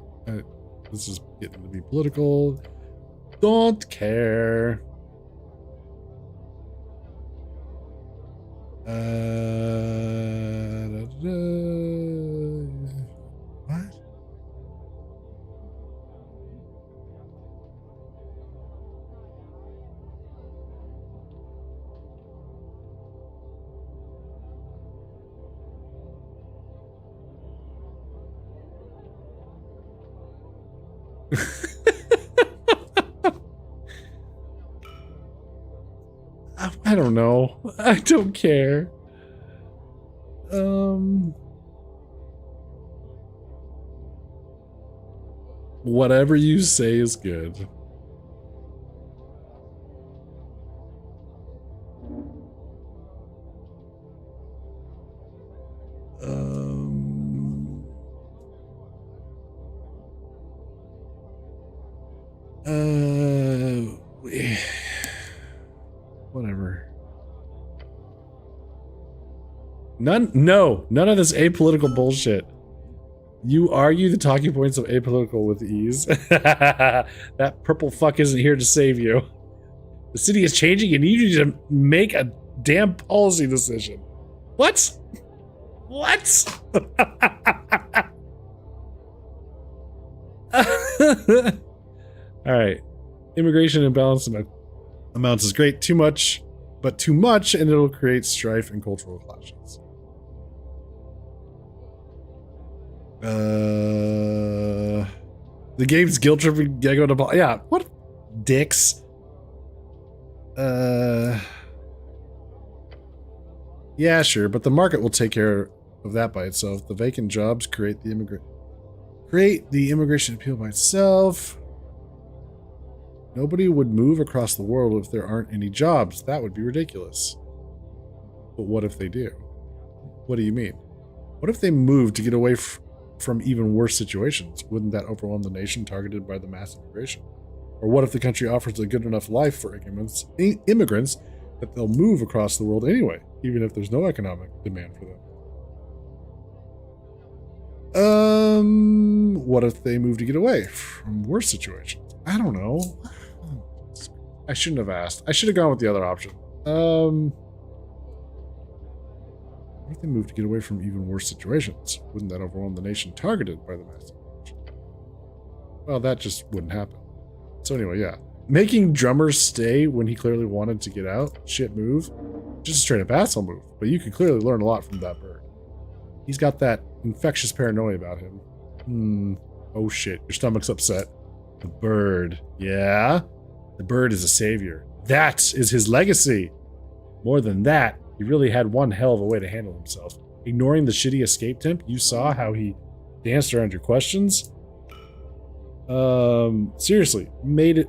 Speaker 1: This is getting to be political. Don't care. What? I don't know. I don't care. Whatever you say is good. Whatever. None of this apolitical bullshit. You argue the talking points of apolitical with ease. That purple fuck isn't here to save you. The city is changing and you need to make a damn policy decision. What? What? All right. Immigration imbalance amounts is great. Too much, but too much, and it'll create strife and cultural clashes. The game's guilt tripping Gecko to yeah. What dicks? Yeah, sure, but the market will take care of that by itself. The vacant jobs create the immigration appeal by itself. Nobody would move across the world if there aren't any jobs. That would be ridiculous. But what if they do? What do you mean? What if they move to get away from even worse situations? Wouldn't that overwhelm the nation targeted by the mass immigration? Or what if the country offers a good enough life for immigrants that they'll move across the world anyway, even if there's no economic demand for them? What if they move to get away from worse situations? I don't know. I shouldn't have asked. I should have gone with the other option. What if they move to get away from even worse situations? Wouldn't that overwhelm the nation targeted by the mass immigration? Well, that just wouldn't happen. So anyway, yeah. Making drummers stay when he clearly wanted to get out, shit move. Just a straight up asshole move. But you can clearly learn a lot from that bird. He's got that infectious paranoia about him. Oh shit, your stomach's upset. The bird. Yeah? The bird is a savior. That is his legacy. More than that, he really had one hell of a way to handle himself. Ignoring the shitty escape temp, you saw how he danced around your questions? Seriously, maybe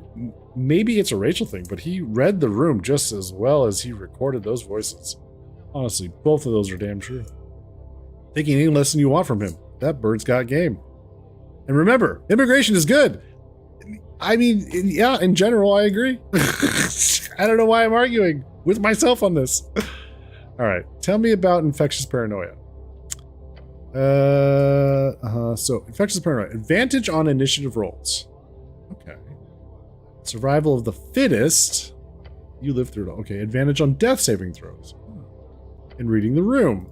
Speaker 1: it's a Rachel thing, but he read the room just as well as he recorded those voices. Honestly, both of those are damn true. Taking any lesson you want from him. That bird's got game. And remember, immigration is good. I mean, yeah, in general, I agree. I don't know why I'm arguing with myself on this. All right, tell me about infectious paranoia. So infectious paranoia. Advantage on initiative rolls. Okay. Survival of the fittest. You live through it all. Okay, advantage on death saving throws. And reading the room.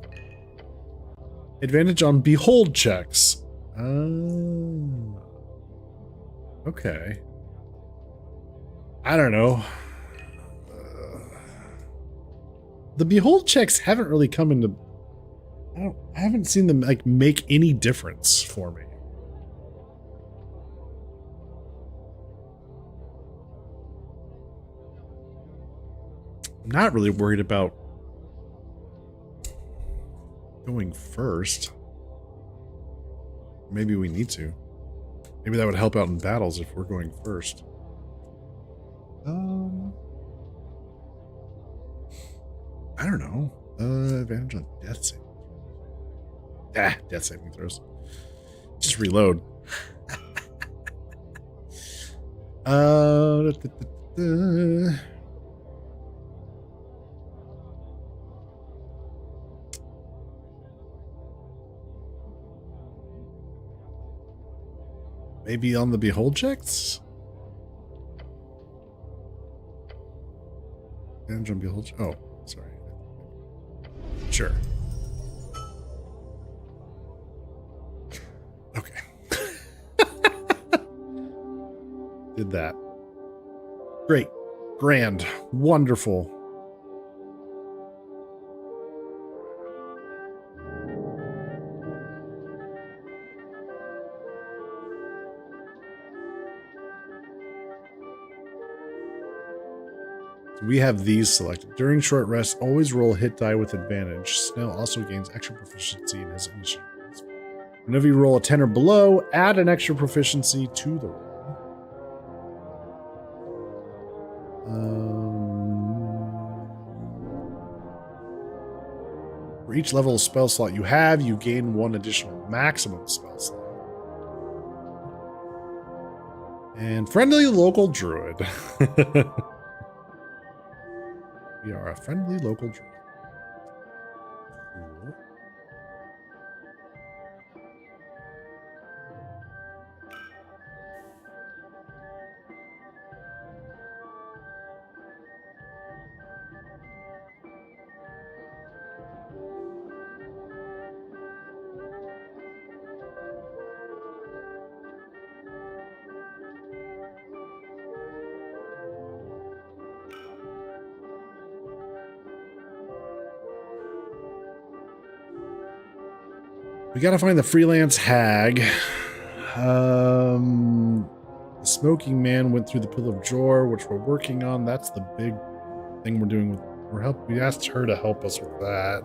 Speaker 1: Advantage on behold checks. Okay. I don't know. The behold checks haven't really come into... I haven't seen them like make any difference for me. I'm not really worried about going first. Maybe we need to. Maybe that would help out in battles if we're going first. I don't know. Advantage on death saving. Death saving throws. Just reload. Maybe on the behold checks? Advantage on behold. Oh, sorry. Sure. Okay. Did that. Great. Grand. Wonderful. We have these selected. During short rest, always roll a hit die with advantage. Snell also gains extra proficiency in his initiative. Whenever you roll a 10 or below, add an extra proficiency to the roll. For each level of spell slot you have, you gain one additional maximum spell slot. And friendly local druid. We are a friendly local druid. Cool. We gotta find the freelance hag. The smoking man went through the Pill of Jor, which we're working on. That's the big thing we're doing with. We asked her to help us with that.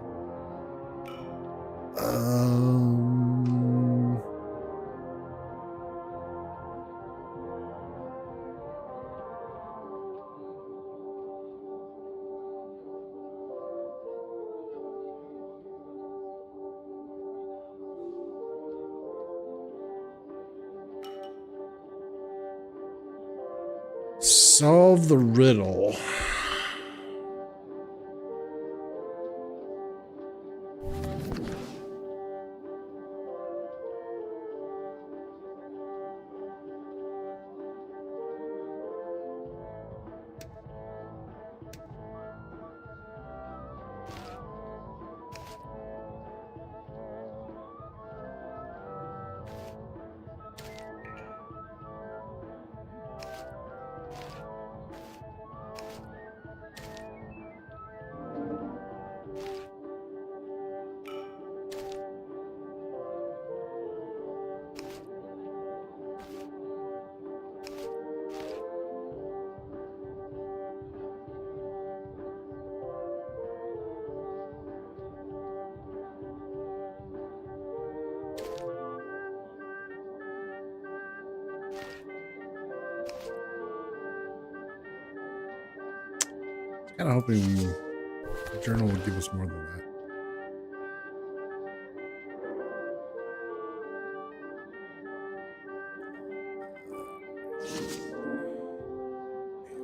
Speaker 1: Solve the riddle. Kind of hoping the journal would give us more than that.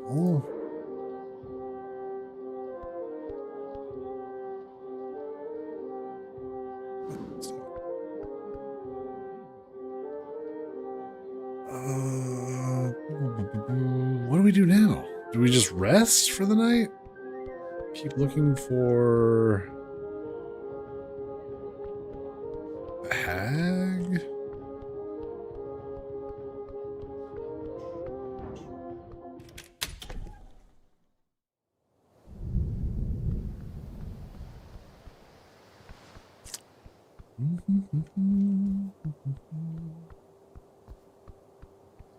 Speaker 1: Oh. What do we do now? Do we just rest for the night? Keep looking for a hag?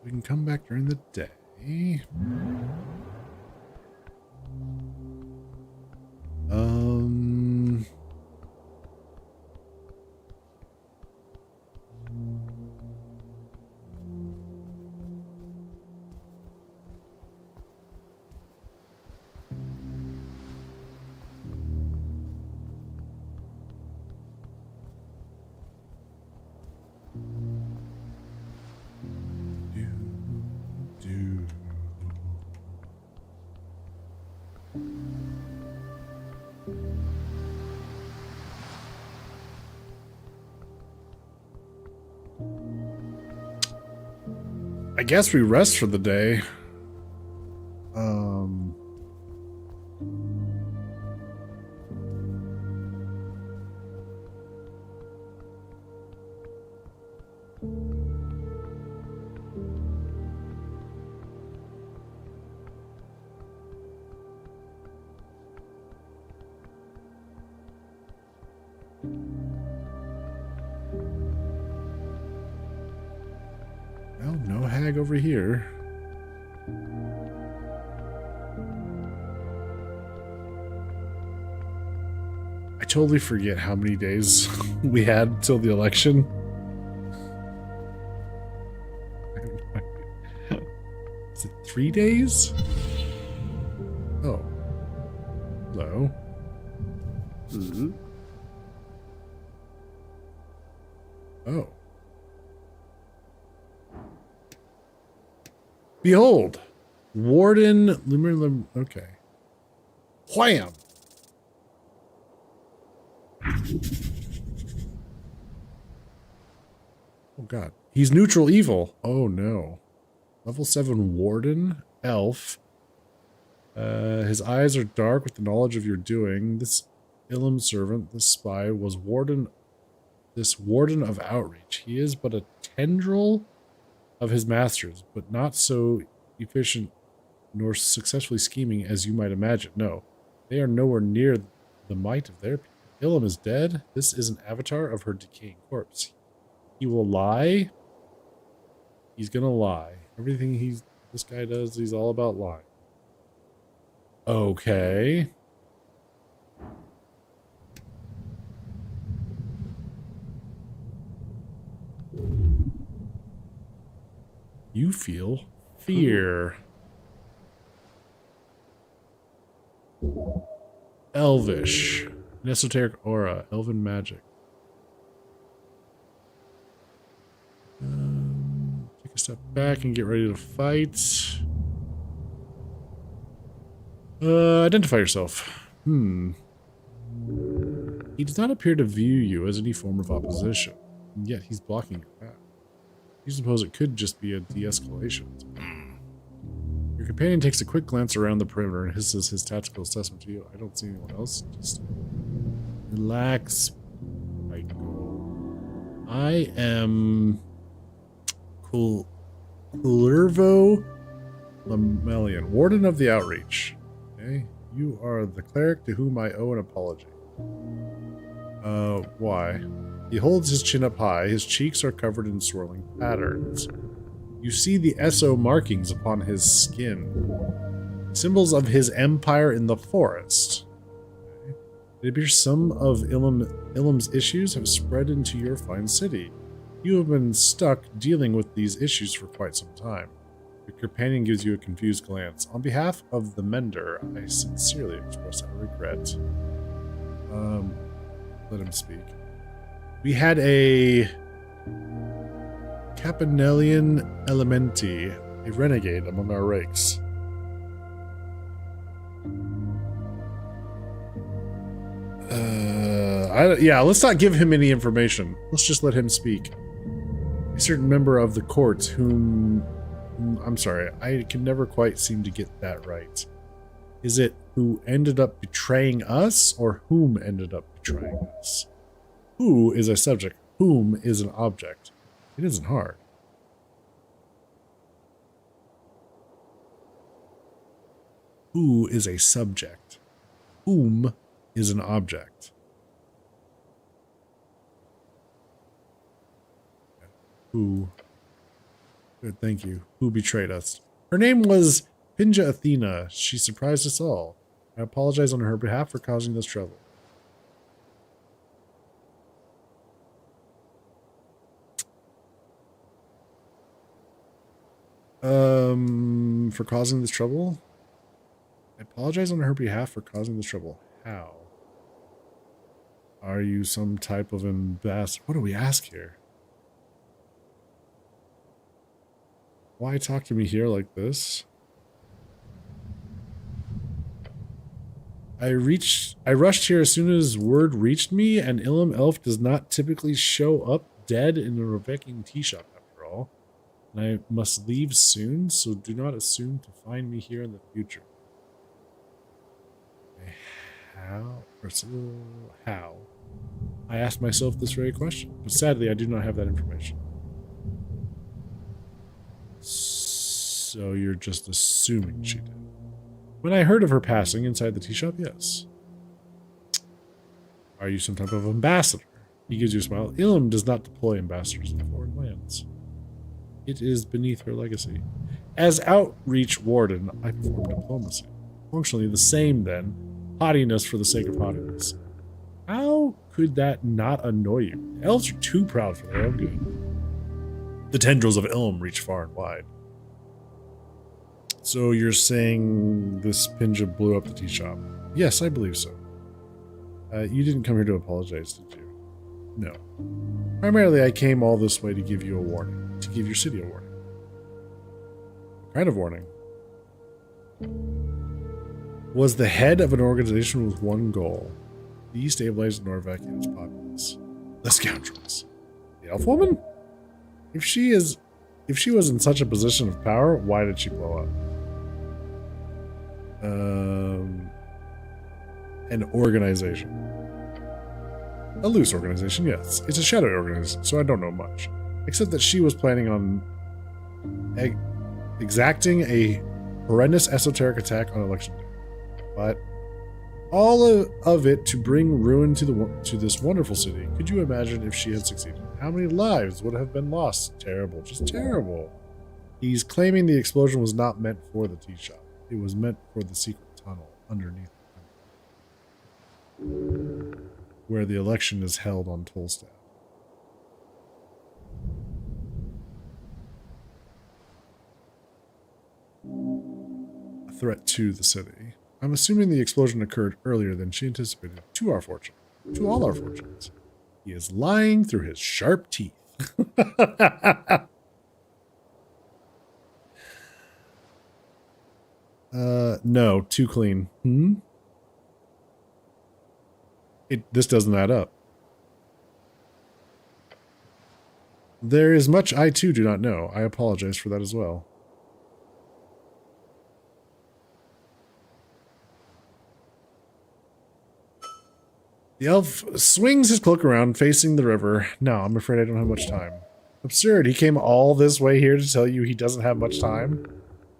Speaker 1: We can come back during the day. I guess we rest for the day. Well, no hag over here. I totally forget how many days we had till the election. Is it 3 days? Oh. Hello. Oh. Behold, Warden Lumer. Okay. Wham! Oh god. He's neutral evil. Oh no. Level 7 Warden, Elf. His eyes are dark with the knowledge of your doing. This Ilum servant, this spy, was this Warden of Outreach. He is but a tendril of his masters, but not so efficient nor successfully scheming as you might imagine. No, they are nowhere near the might of their people. Ilum is dead. This is an avatar of her decaying corpse. He will lie. He's gonna lie. Everything this guy does, he's all about lying. Okay. You feel fear. Elvish. An esoteric aura. Elven magic. Take a step back and get ready to fight. Identify yourself. He does not appear to view you as any form of opposition, and yet he's blocking your path. You suppose it could just be a de-escalation. Your companion takes a quick glance around the perimeter and hisses his tactical assessment to you. I don't see anyone else. Just relax. I am Cullervo Lamelian, Warden of the Outreach. Okay, you are the cleric to whom I owe an apology. Why? He holds his chin up high. His cheeks are covered in swirling patterns. You see the Eso markings upon his skin, symbols of his empire in the forest. Okay. It appears some of Ilum's issues have spread into your fine city. You have been stuck dealing with these issues for quite some time. Your companion gives you a confused glance. On behalf of the Mender, I sincerely express our regret. Let him speak. We had a Capinellian Elementi, a renegade among our ranks. Yeah, let's not give him any information. Let's just let him speak. A certain member of the court whom I'm sorry, I can never quite seem to get that right. Is it who ended up betraying us, or whom ended up betraying us? Who is a subject? Whom is an object? It isn't hard. Who is a subject? Whom is an object? Who? Good, thank you. Who betrayed us? Her name was Pinja Athena. She surprised us all. I apologize on her behalf for causing this trouble. For causing this trouble? I apologize on her behalf for causing this trouble. How? Are you some type of ambassador? What do we ask here? Why talk to me here like this? I rushed here as soon as word reached me, and Ilum Elf does not typically show up dead in a Rebeccan tea shop after all. And I must leave soon, so do not assume to find me here in the future. How? I asked myself this very question, but sadly I do not have that information. So you're just assuming she did. When I heard of her passing inside the tea shop, yes. Are you some type of ambassador? He gives you a smile. Ilum does not deploy ambassadors in foreign lands. It is beneath her legacy. As outreach warden, I perform diplomacy. Functionally the same then. Haughtiness for the sake of haughtiness. How could that not annoy you? Elves are too proud for their own good. The tendrils of Ilum reach far and wide. So you're saying this Pinja blew up the tea shop? Yes, I believe so. You didn't come here to apologize, did you? No. Primarily, I came all this way to give you a warning. To give your city a warning. What kind of warning? Was the head of an organization with one goal. Destabilize Norvek and its populace. The scoundrels. The elf woman? If she was in such a position of power, why did she blow up? An organization. A loose organization, yes. It's a shadow organization, so I don't know much. Except that she was planning on exacting a horrendous esoteric attack on election day. But All of it to bring ruin to this wonderful city. Could you imagine if she had succeeded? How many lives would have been lost? Terrible, just terrible. He's claiming the explosion was not meant for the tea shop. It was meant for the secret tunnel underneath the tunnel, where the election is held on Tolstad. A threat to the city. I'm assuming the explosion occurred earlier than she anticipated. To our fortune. To all our fortunes. He is lying through his sharp teeth. No, too clean. This doesn't add up. There is much I too do not know. I apologize for that as well. The elf swings his cloak around, facing the river. No, I'm afraid I don't have much time. Absurd. He came all this way here to tell you he doesn't have much time.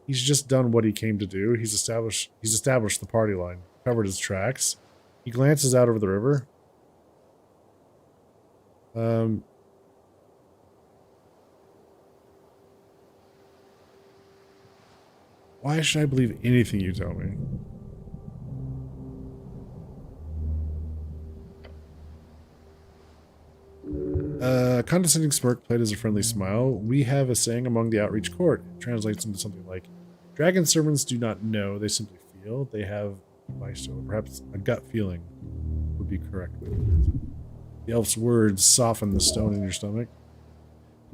Speaker 1: He's just done what he came to do. He's established the party line, covered his tracks. He glances out over the river. Why should I believe anything you tell me? Condescending smirk played as a friendly smile. We have a saying among the outreach court. It translates into something like, dragon servants do not know, they simply feel. They have advice, or perhaps a gut feeling would be correct. The elf's words soften the stone in your stomach.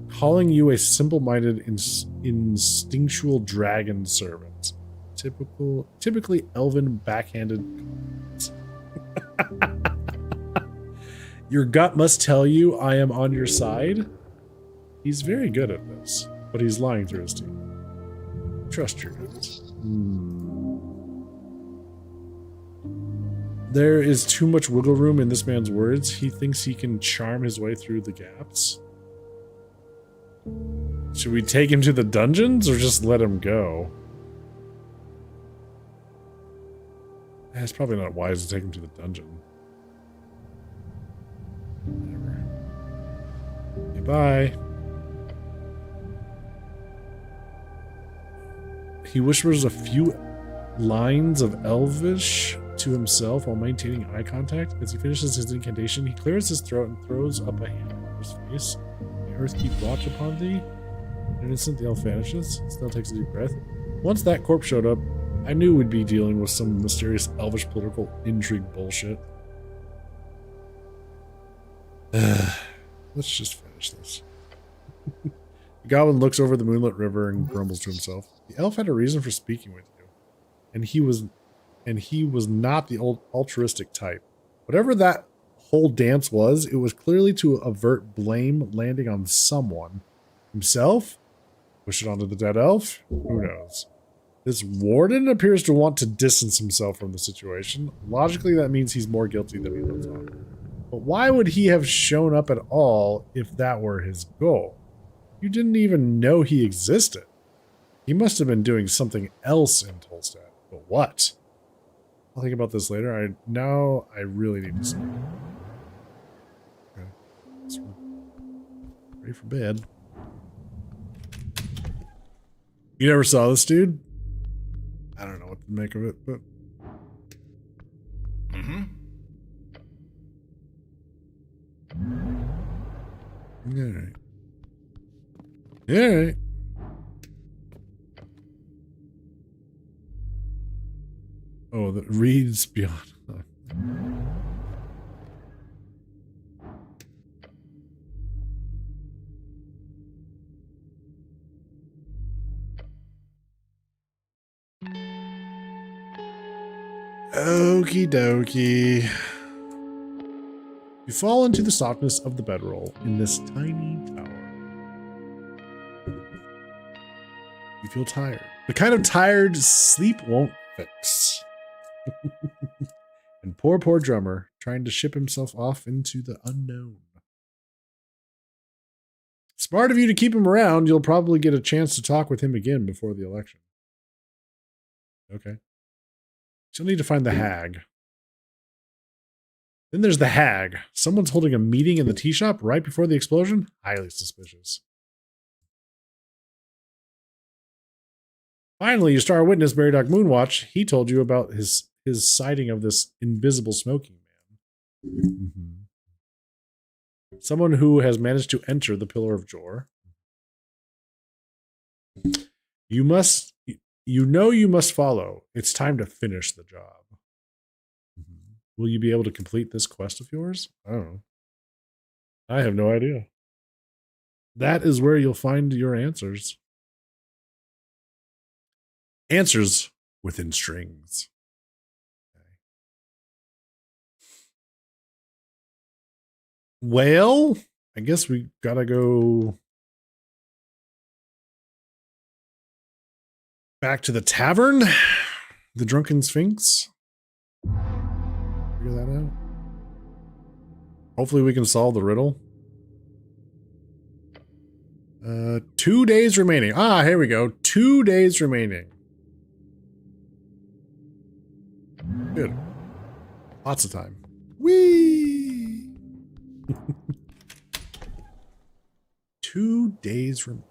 Speaker 1: Calling you a simple-minded, instinctual dragon servant. Typically elven backhanded comments. Your gut must tell you I am on your side. He's very good at this, but he's lying through his teeth. Trust your gut. There is too much wiggle room in this man's words. He thinks he can charm his way through the gaps. Should we take him to the dungeons or just let him go? It's probably not wise to take him to the dungeon. Whatever. Goodbye. He whispers a few lines of Elvish to himself while maintaining eye contact. As he finishes his incantation, he clears his throat and throws up a hand over his face. The earth keep watch upon thee. In an instant, the elf vanishes. Still takes a deep breath. Once that corpse showed up, I knew we'd be dealing with some mysterious elvish political intrigue bullshit. Let's just finish this. The goblin looks over the moonlit river and grumbles to himself. The elf had a reason for speaking with you, and he was not the old altruistic type. Whatever that whole dance was, it was clearly to avert blame landing on someone. Himself? Push it onto the dead elf? Who knows? This warden appears to want to distance himself from the situation. Logically, that means he's more guilty than he lets on. But why would he have shown up at all if that were his goal? You didn't even know he existed. He must have been doing something else in Tolstad. But what? I'll think about this later. Now I really need to sleep. Okay. So, ready for bed. You never saw this dude? I don't know what to make of it, but... Alright. Alright. Oh, that reads beyond. Okie dokie. You fall into the softness of the bedroll in this tiny tower. You feel tired. The kind of tired sleep won't fix. And poor drummer, trying to ship himself off into the unknown. Smart of you to keep him around. You'll probably get a chance to talk with him again before the election. Okay. She'll need to find the hag. Then there's the hag. Someone's holding a meeting in the tea shop right before the explosion? Highly suspicious. Finally, you star witness, Mary Doc Moonwatch. He told you about his sighting of this invisible smoking man. Someone who has managed to enter the Pillar of Jor. You must follow. It's time to finish the job. Will you be able to complete this quest of yours? I don't know. I have no idea. That is where you'll find your answers. Answers within strings. Okay. Well, I guess we gotta go back to the tavern. The Drunken Sphinx. Figure that out. Hopefully we can solve the riddle. 2 days remaining. Ah, here we go. 2 days remaining. Good. Lots of time. Whee! 2 days remaining.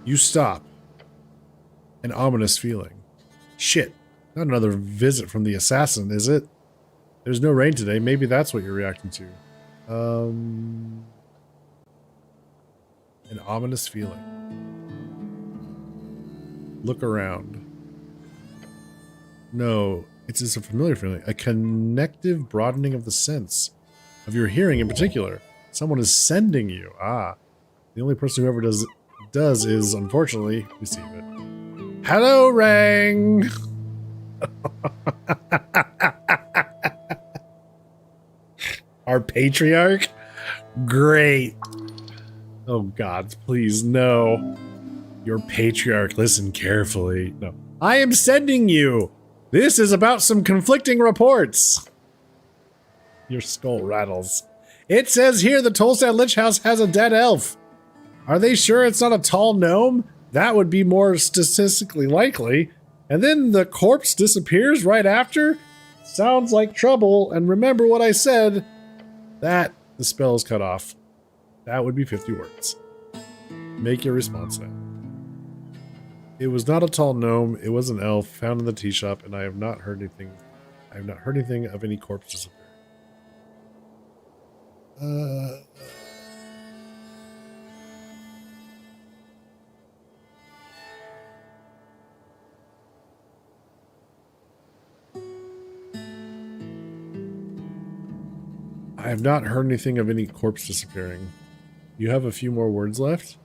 Speaker 1: You stop. An ominous feeling. Shit. Not another visit from the assassin, is it? There's no rain today. Maybe that's what you're reacting to. An ominous feeling. Look around. No, it's just a familiar feeling. A connective broadening of the sense. Of your hearing in particular. Someone is sending you. Ah. The only person who ever does is, unfortunately, receive it. Hello, Rang! Our patriarch? Great. Oh God, please, no. Your patriarch, listen carefully. No. I am sending you! This is about some conflicting reports. Your skull rattles. It says here the Tolstad Lich House has a dead elf. Are they sure it's not a tall gnome? That would be more statistically likely. And then the corpse disappears right after? Sounds like trouble, and remember what I said. That, the spell is cut off. That would be 50 words. Make your response now. It was not a tall gnome, it was an elf found in the tea shop, and I have not heard anything. I have not heard anything of any corpse disappearing. I have not heard anything of any corpse disappearing. You have a few more words left?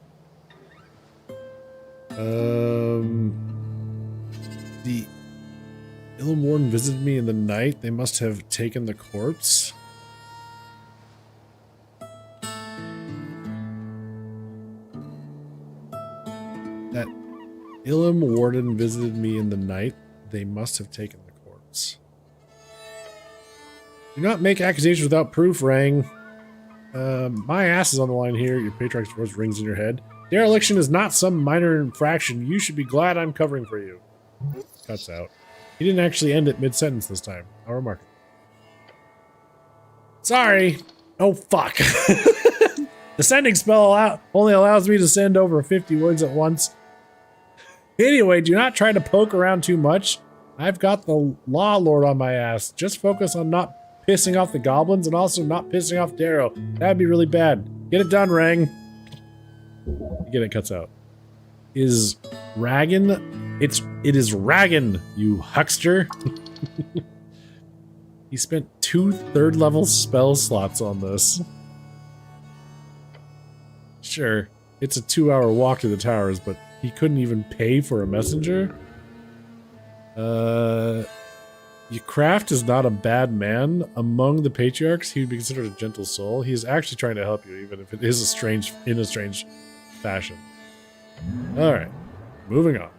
Speaker 1: The Illumoran visited me in the night. They must have taken the corpse. That Illumoran visited me in the night. They must have taken the corpse. Do not make accusations without proof, Rang. My ass is on the line here. Your patriarch's voice rings in your head. Dereliction is not some minor infraction. You should be glad I'm covering for you. Cuts out. He didn't actually end it mid-sentence this time. How remarkable. Sorry. Oh, fuck. The sending spell only allows me to send over 50 words at once. Anyway, do not try to poke around too much. I've got the Law Lord on my ass. Just focus on not pissing off the goblins and also not pissing off Darrow. That'd be really bad. Get it done, Rang. Again, it cuts out. Is Ragan? It is Ragan, you huckster. He spent 2 third-level spell slots on this. Sure, it's a 2-hour walk to the towers, but he couldn't even pay for a messenger? Your craft is not a bad man. Among the patriarchs, he would be considered a gentle soul. He is actually trying to help you, even if it is in a strange fashion. Alright, moving on.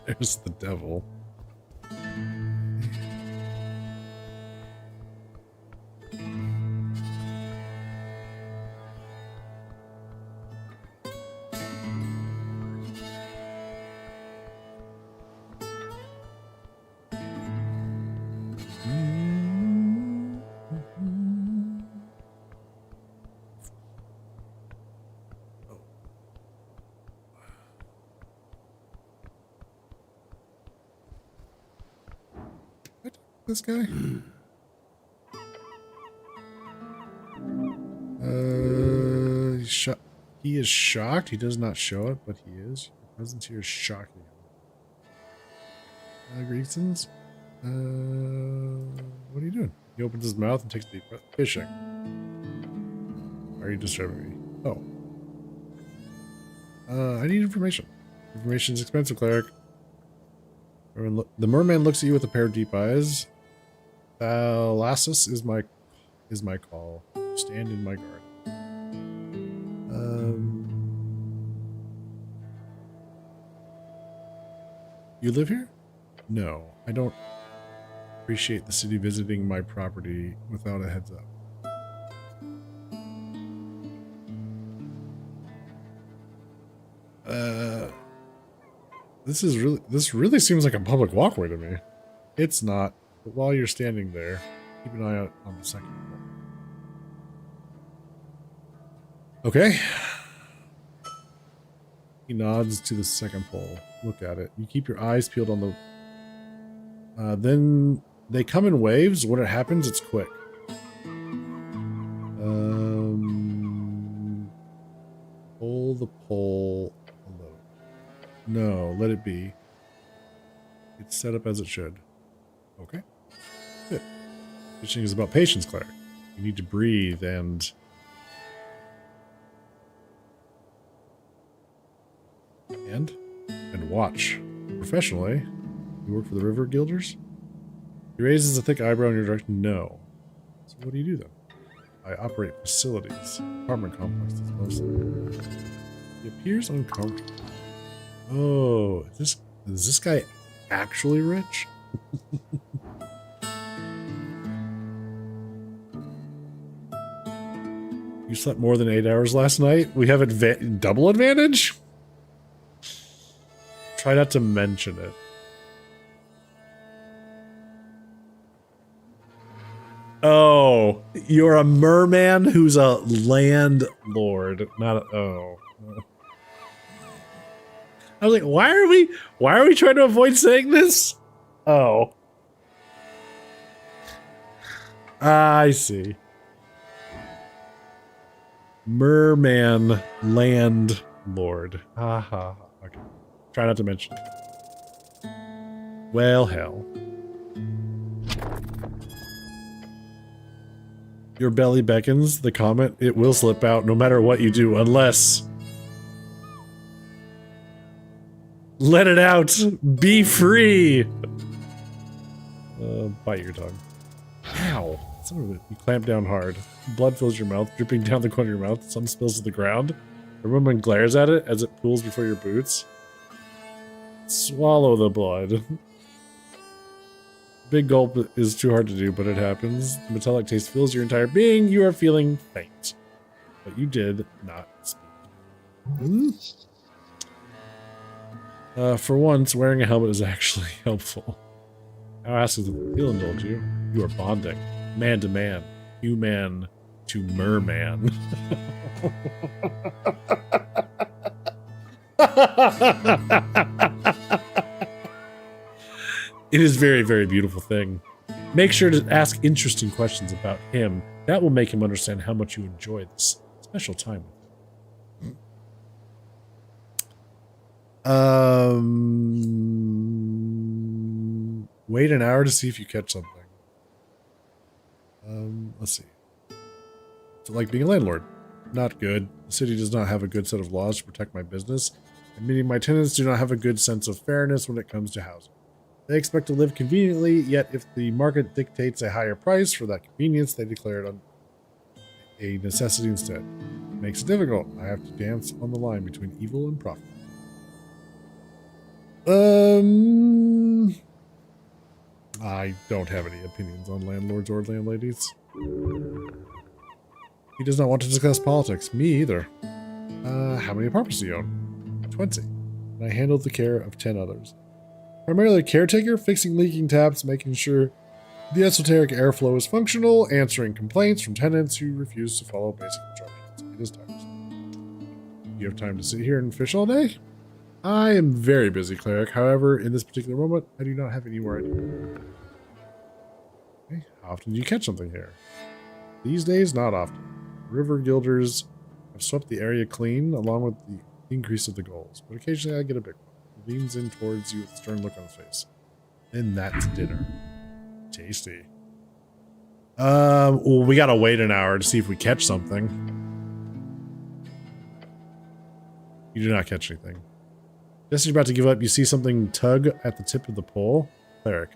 Speaker 1: There's the devil. this guy? He is shocked. He does not show it, but he is. Your presence here is shocking. Greetings. What are you doing? He opens his mouth and takes a deep breath. Fishing. Why are you disturbing me? Oh. I need information. Information is expensive, cleric. The merman looks at you with a pair of deep eyes. Thalassus is my call. Stand in my guard. You live here? No, I don't appreciate the city visiting my property without a heads up. This really seems like a public walkway to me. It's not, but while you're standing there, keep an eye out on the second floor. Okay. He nods to the second pole. Look at it. You keep your eyes peeled on the... then they come in waves. When it happens, it's quick. Pull the pole alone. No, let it be. It's set up as it should. Okay. Good. Fishing is about patience, Claire. You need to breathe and... And watch. Professionally, you work for the River Guilders? He raises a thick eyebrow in your direction. No. So what do you do then? I operate facilities. Apartment complexes mostly. He appears uncomfortable. Oh, is this guy actually rich? You slept more than 8 hours last night? We have double advantage? Try not to mention it. Oh, you're a merman who's a landlord, not a... Oh. I was like, why are we trying to avoid saying this? Oh. I see. Merman landlord. Ha ha. Okay. Try not to mention it. Well, hell. Your belly beckons, the comment, it will slip out no matter what you do, unless... Let it out! Be free! Bite your tongue. Ow! Some of it. You clamp down hard. Blood fills your mouth, dripping down the corner of your mouth. Some spills to the ground. A woman glares at it as it pools before your boots. Swallow the blood. Big gulp is too hard to do, but it happens. The metallic taste fills your entire being. You are feeling faint. But you did not speak. For once, wearing a helmet is actually helpful. How asks does it feel, indulge you? You are bonding. Man to man. Human to merman. It is a very, very beautiful thing. Make sure to ask interesting questions about him. That will make him understand how much you enjoy this special time with him. Wait an hour to see if you catch something. Let's see. So, like being a landlord. Not good. The city does not have a good set of laws to protect my business, and meaning my tenants do not have a good sense of fairness when it comes to housing. They expect to live conveniently, yet if the market dictates a higher price for that convenience, they declare it a necessity instead. It makes it difficult. I have to dance on the line between evil and profit. I don't have any opinions on landlords or landladies. He does not want to discuss politics. Me either. How many apartments do you own? 20. And I handle the care of 10 others. Primarily a caretaker, fixing leaking taps, making sure the esoteric airflow is functional, answering complaints from tenants who refuse to follow basic instructions. It is tiresome. You have time to sit here and fish all day? I am very busy, cleric. However, in this particular moment, I do not have any more idea. Okay. How often do you catch something here? These days, not often. River guilders have swept the area clean, along with the increase of the goals. But occasionally I get a big one. He leans in towards you with a stern look on his face. And that's dinner. Tasty. Well, we gotta wait an hour to see if we catch something. You do not catch anything. Just as you're about to give up, you see something tug at the tip of the pole. Cleric.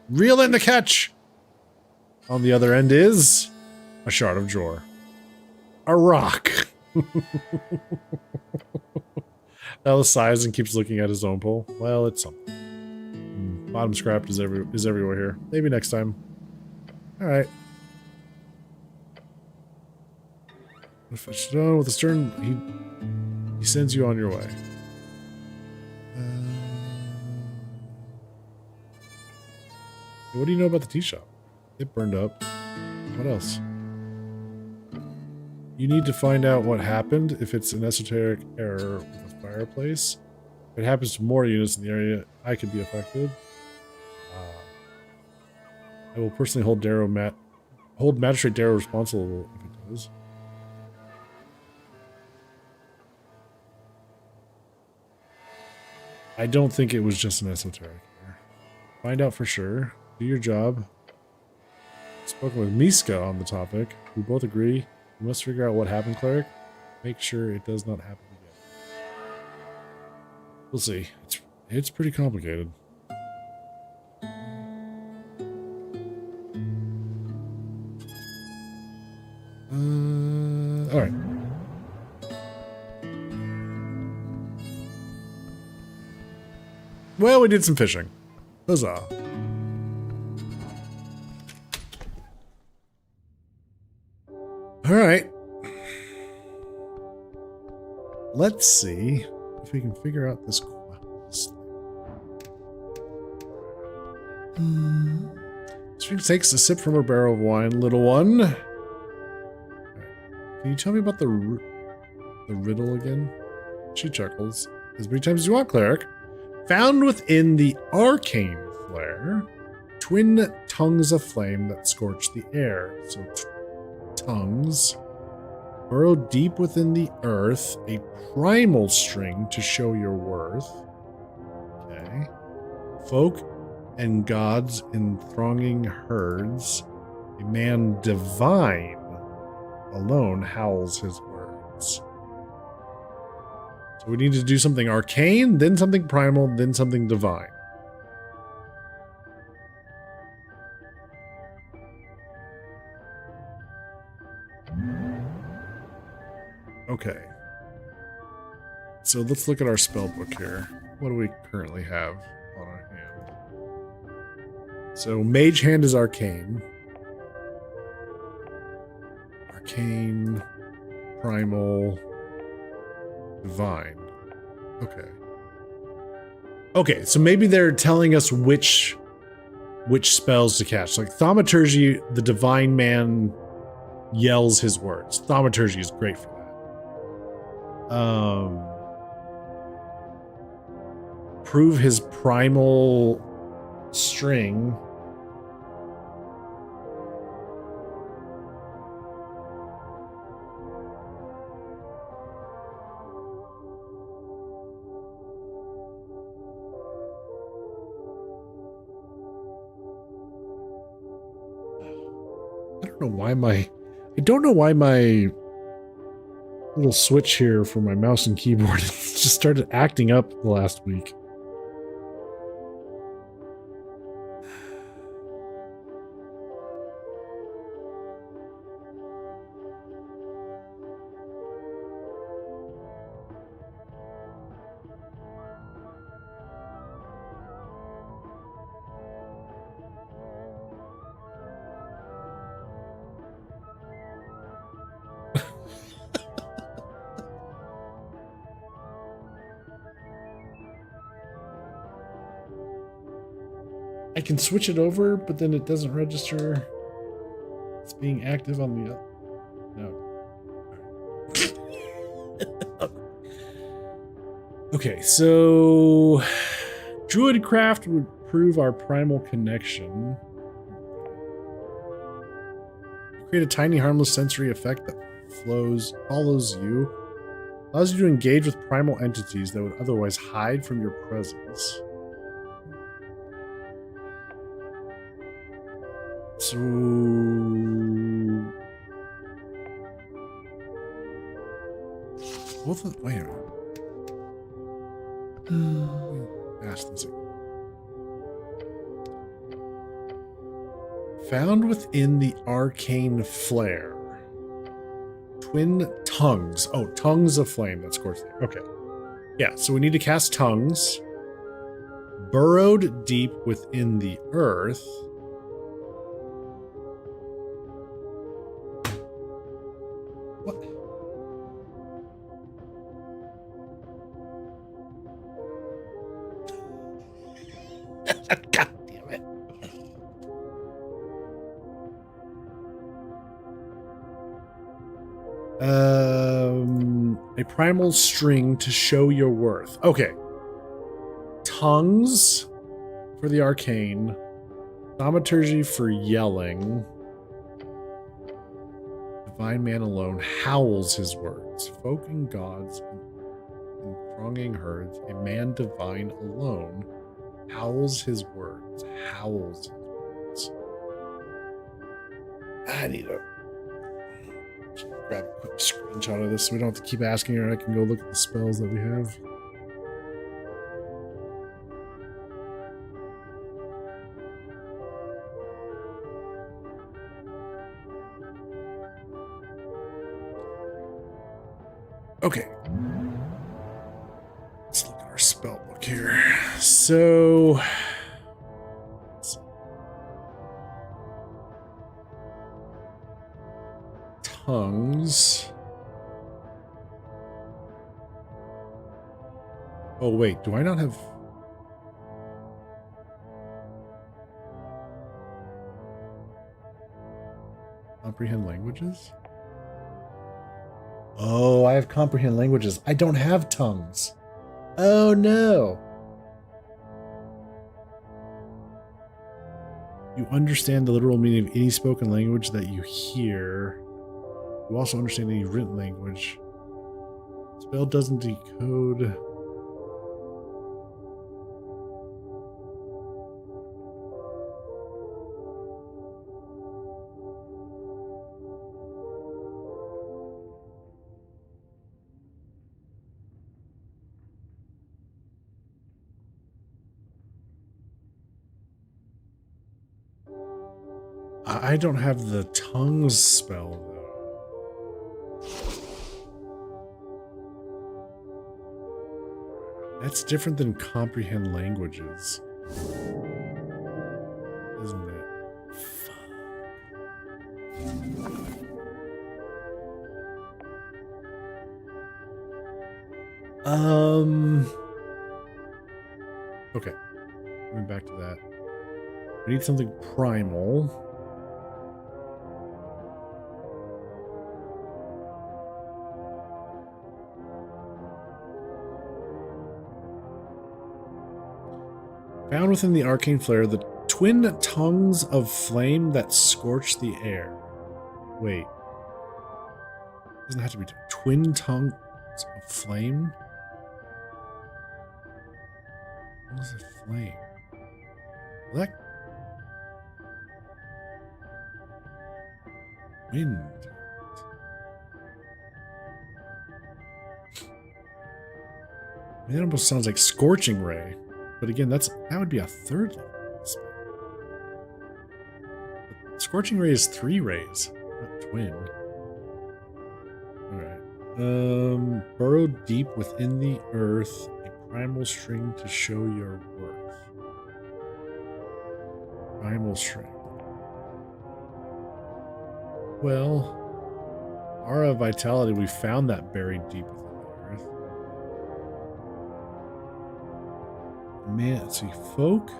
Speaker 1: Reel in the catch! On the other end is a shard of jor. A rock. Alice sighs and keeps looking at his own pole. Well, it's something. Bottom scrapped is everywhere here. Maybe next time. Alright. Fetch it on with a stern. He sends you on your way. What do you know about the tea shop? It burned up. What else? You need to find out what happened if it's an esoteric error with a fireplace. If it happens to more units in the area, I could be affected. I will personally hold Magistrate Darrow responsible if it does. I don't think it was just an esoteric error. Find out for sure. Do your job. Spoken with Miska on the topic. We both agree. We must figure out what happened, Cleric. Make sure it does not happen again. We'll see. It's pretty complicated. All right. Well, we did some fishing. Huzzah. All right. Let's see if we can figure out this quest. Sphinx takes a sip from her barrel of wine. Little one. Right. Can you tell me about the riddle again? She chuckles. As many times as you want, Cleric. Found within the arcane flare, twin tongues of flame that scorch the air. So tongues burrow deep within the earth, a primal string to show your worth. Okay. Folk and gods in thronging herds, a man divine alone howls his words. So we need to do something arcane, then something primal, then something divine. Okay. So let's look at our spell book here. What do we currently have on our hand? So Mage Hand is arcane. Arcane, primal, divine. Okay. Okay, so maybe they're telling us which spells to catch. Like Thaumaturgy, the divine man yells his words. Thaumaturgy is great for that. Prove his primal string. I don't know why my little switch here for my mouse and keyboard just started acting up the last week. I can switch it over, but then it doesn't register. It's being active on the no. Okay, so Druidcraft would prove our primal connection. Create a tiny harmless sensory effect that follows you. Allows you to engage with primal entities that would otherwise hide from your presence. So... Wait a minute. Ask this again. Found within the arcane flare. Twin tongues. Oh, tongues of flame. That's of course. Okay. Yeah, so we need to cast tongues. Burrowed deep within the earth. What? God damn it. A primal string to show your worth. Okay. Tongues for the arcane. Thaumaturgy for yelling. Divine man alone howls his words. Folk and gods and thronging herds. A man divine alone howls his words. Howls his words. I need to grab a quick screenshot of this so we don't have to keep asking her. I can go look at the spells that we have. Okay. Let's look at our spell book here. So... tongues. Oh, wait. Do I not have... comprehend languages? Oh, I have comprehend languages. I don't have tongues. Oh, no. You understand the literal meaning of any spoken language that you hear. You also understand any written language. Spell doesn't decode. I don't have the tongues spell, though. That's different than comprehend languages. Isn't it? Okay. Coming back to that. We need something primal. Found within the arcane flare, the twin tongues of flame that scorch the air. Wait. Doesn't have to be twin tongues of flame? Tongues of flame. Well, that... wind. I mean, that almost sounds like scorching ray. But again, that would be a third level spell. Scorching ray is 3 rays, not twin. Alright. Burrow deep within the earth, a primal string to show your worth. Primal string. Well, Aura Vitality, we found that buried deep within the earth. Man, let's see, folk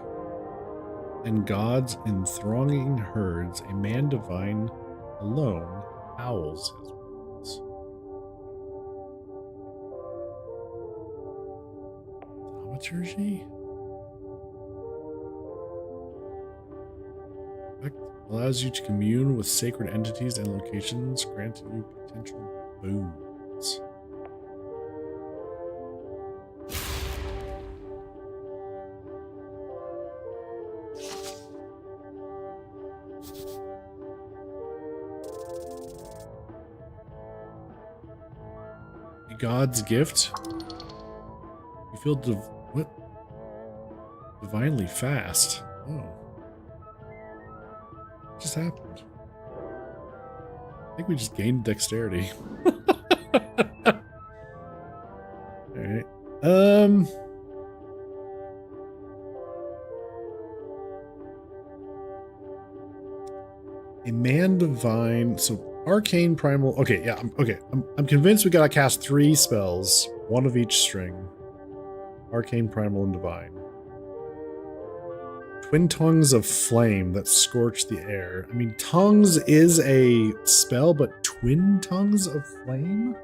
Speaker 1: and gods in thronging herds, a man divine alone howls his words. Thaumaturgy? Allows you to commune with sacred entities and locations, granting you potential boons. God's gift. You feel what? Divinely fast. Oh. What just happened? I think we just gained dexterity. Alright. A man divine. So arcane primal. Okay, yeah. I'm convinced we gotta cast 3 spells, 1 of each string. Arcane, primal, and divine. Twin tongues of flame that scorch the air. I mean, tongues is a spell, but twin tongues of flame?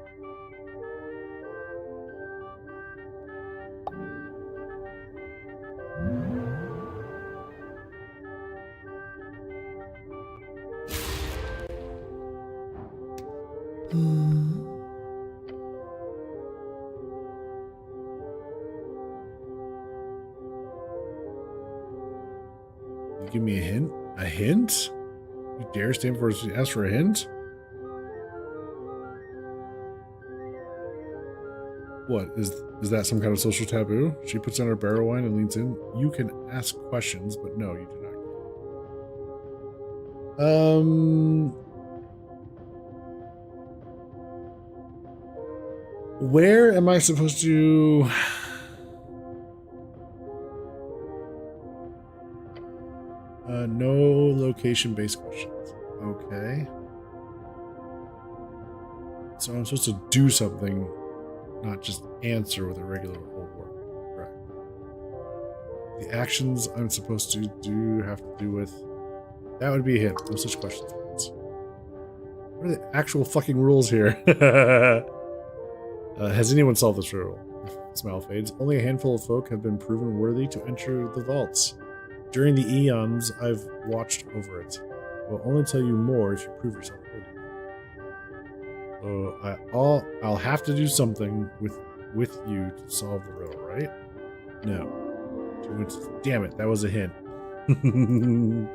Speaker 1: You give me a hint? A hint? You dare stand for us to ask for a hint? What is that some kind of social taboo? She puts down her barrel wine and leans in. You can ask questions, but no, you do not. Where am I supposed to? No location-based questions. Okay. So I'm supposed to do something, not just answer with a regular old word. Correct. The actions I'm supposed to do have to do with... That would be a hint. No such questions. What are the actual fucking rules here? Has anyone solved this riddle? Smile fades. Only a handful of folk have been proven worthy to enter the vaults. During the eons, I've watched over it. I will only tell you more if you prove yourself worthy. I'll have to do something with you to solve the riddle, right? No. Damn it, that was a hint. New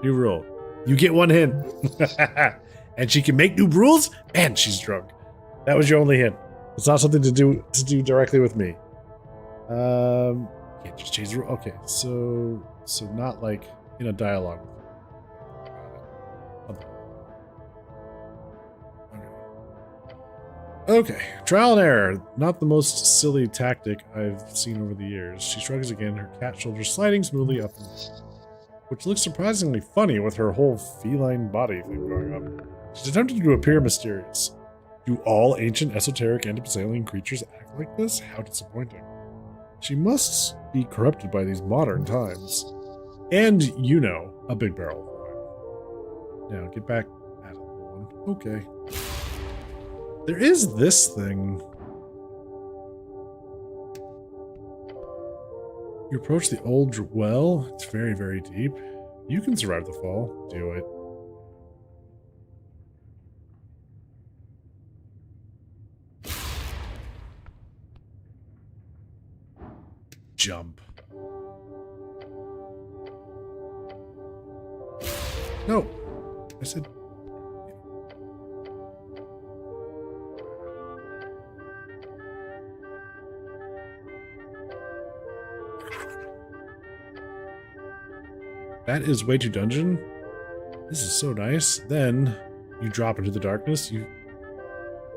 Speaker 1: rule. You get 1 hint. And she can make new rules, and she's drunk. That was your only hint. It's not something to do directly with me. Can't just change the rule. Okay, so not like in a dialogue. Okay, trial and error. Not the most silly tactic I've seen over the years. She shrugs again, her cat shoulders sliding smoothly up and down, which looks surprisingly funny with her whole feline body thing going on. She's attempting to appear mysterious. Do all ancient esoteric and alien creatures act like this? How disappointing. She must be corrupted by these modern times. And, you know, a big barrel of wine. Now, get back at it, one. Okay. There is this thing. You approach the old well. It's very, very deep. You can survive the fall. Do it. Jump. No. I said... That is way too dungeon. This is so nice. Then you drop into the darkness.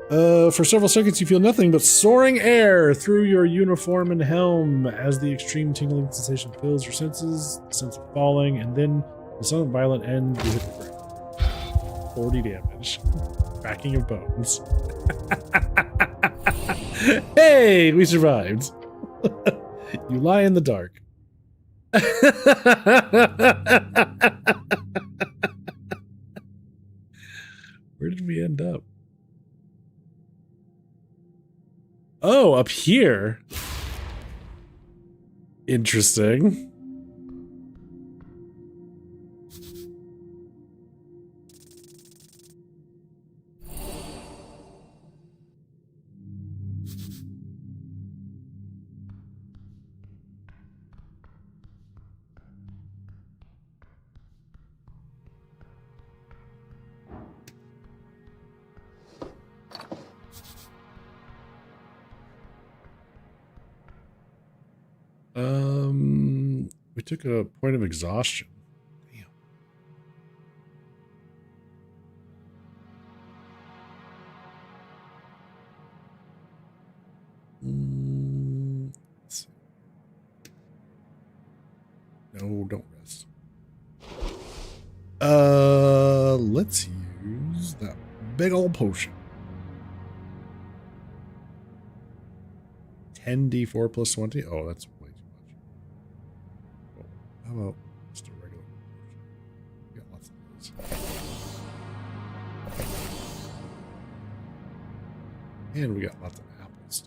Speaker 1: For several seconds you feel nothing but soaring air through your uniform and helm as the extreme tingling sensation fills your senses, the sense of falling, and then the sudden violent end, you hit the ground. 40 damage. Cracking of bones. Hey, we survived. You lie in the dark. Where did we end up? Oh, up here. Interesting. took a point of exhaustion. Damn. Let's see. No, don't rest. Let's use that big old potion. 10d4 plus 20. Oh, that's way too much. Oh, how about just a regular potion? We got lots of those. And we got lots of apples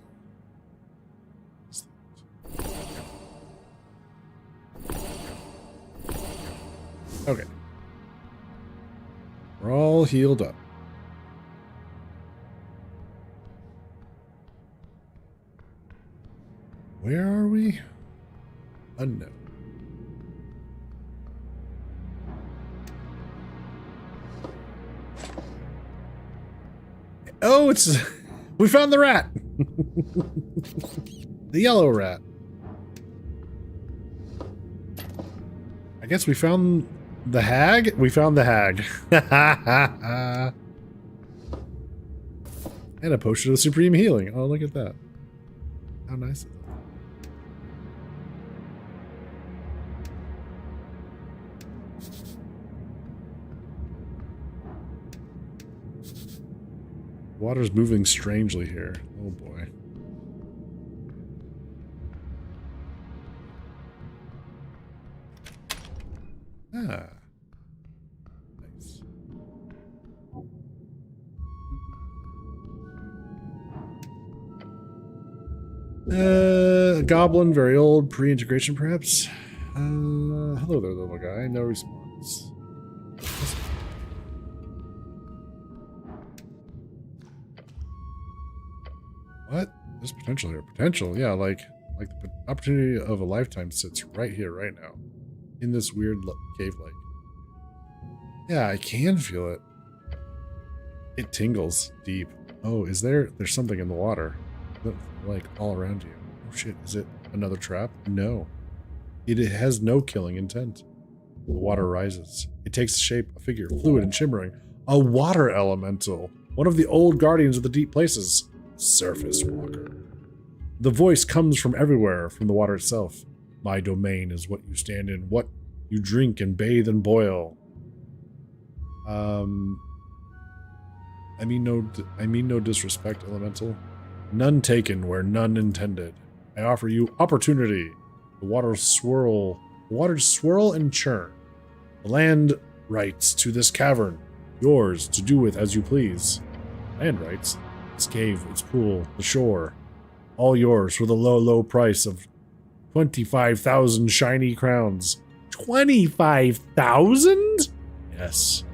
Speaker 1: still. Okay. We're all healed up. Where are we? Unknown. Oh, it's... We found the rat! The yellow rat. I guess we found the hag? We found the hag. And a potion of supreme healing. Oh, look at that. How nice is that? Water's moving strangely here. Oh boy. Ah. Nice. Goblin, very old, pre-integration perhaps. Hello there, little guy. No response. What? There's potential here. Potential, yeah, like the opportunity of a lifetime sits right here, right now. In this weird cave lake. Yeah, I can feel it. It tingles deep. Oh, there's something in the water. Like all around you. Oh shit, is it another trap? No. It has no killing intent. The water rises. It takes the shape, a figure, fluid and shimmering. A water elemental. One of the old guardians of the deep places. Surface walker. The voice comes from everywhere, from the water itself. My domain is what you stand in, what you drink and bathe and boil. I mean no disrespect, elemental. None taken where none intended. I offer you opportunity. The waters swirl and churn. The land rights to this cavern, yours to do with as you please. Land rights, its cave, its pool, the shore, all yours for the low, low price of 25,000 shiny crowns. 25,000? Yes.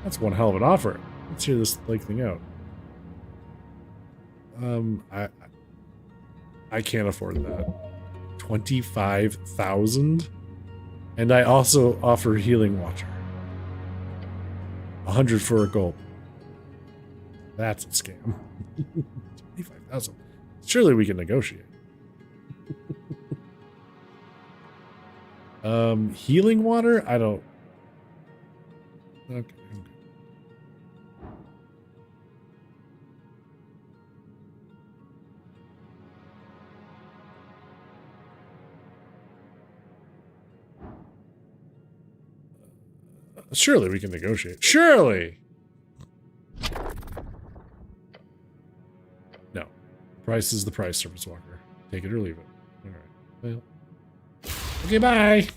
Speaker 1: That's one hell of an offer. Let's hear this like thing out. I can't afford that. 25,000? And I also offer healing water. 100 for a gulp. That's a scam. 25,000. Surely we can negotiate. Healing water? I don't... Okay. Surely we can negotiate. Surely! No. Price is the price, Surface Walker. Take it or leave it. Alright. Well. Okay, bye!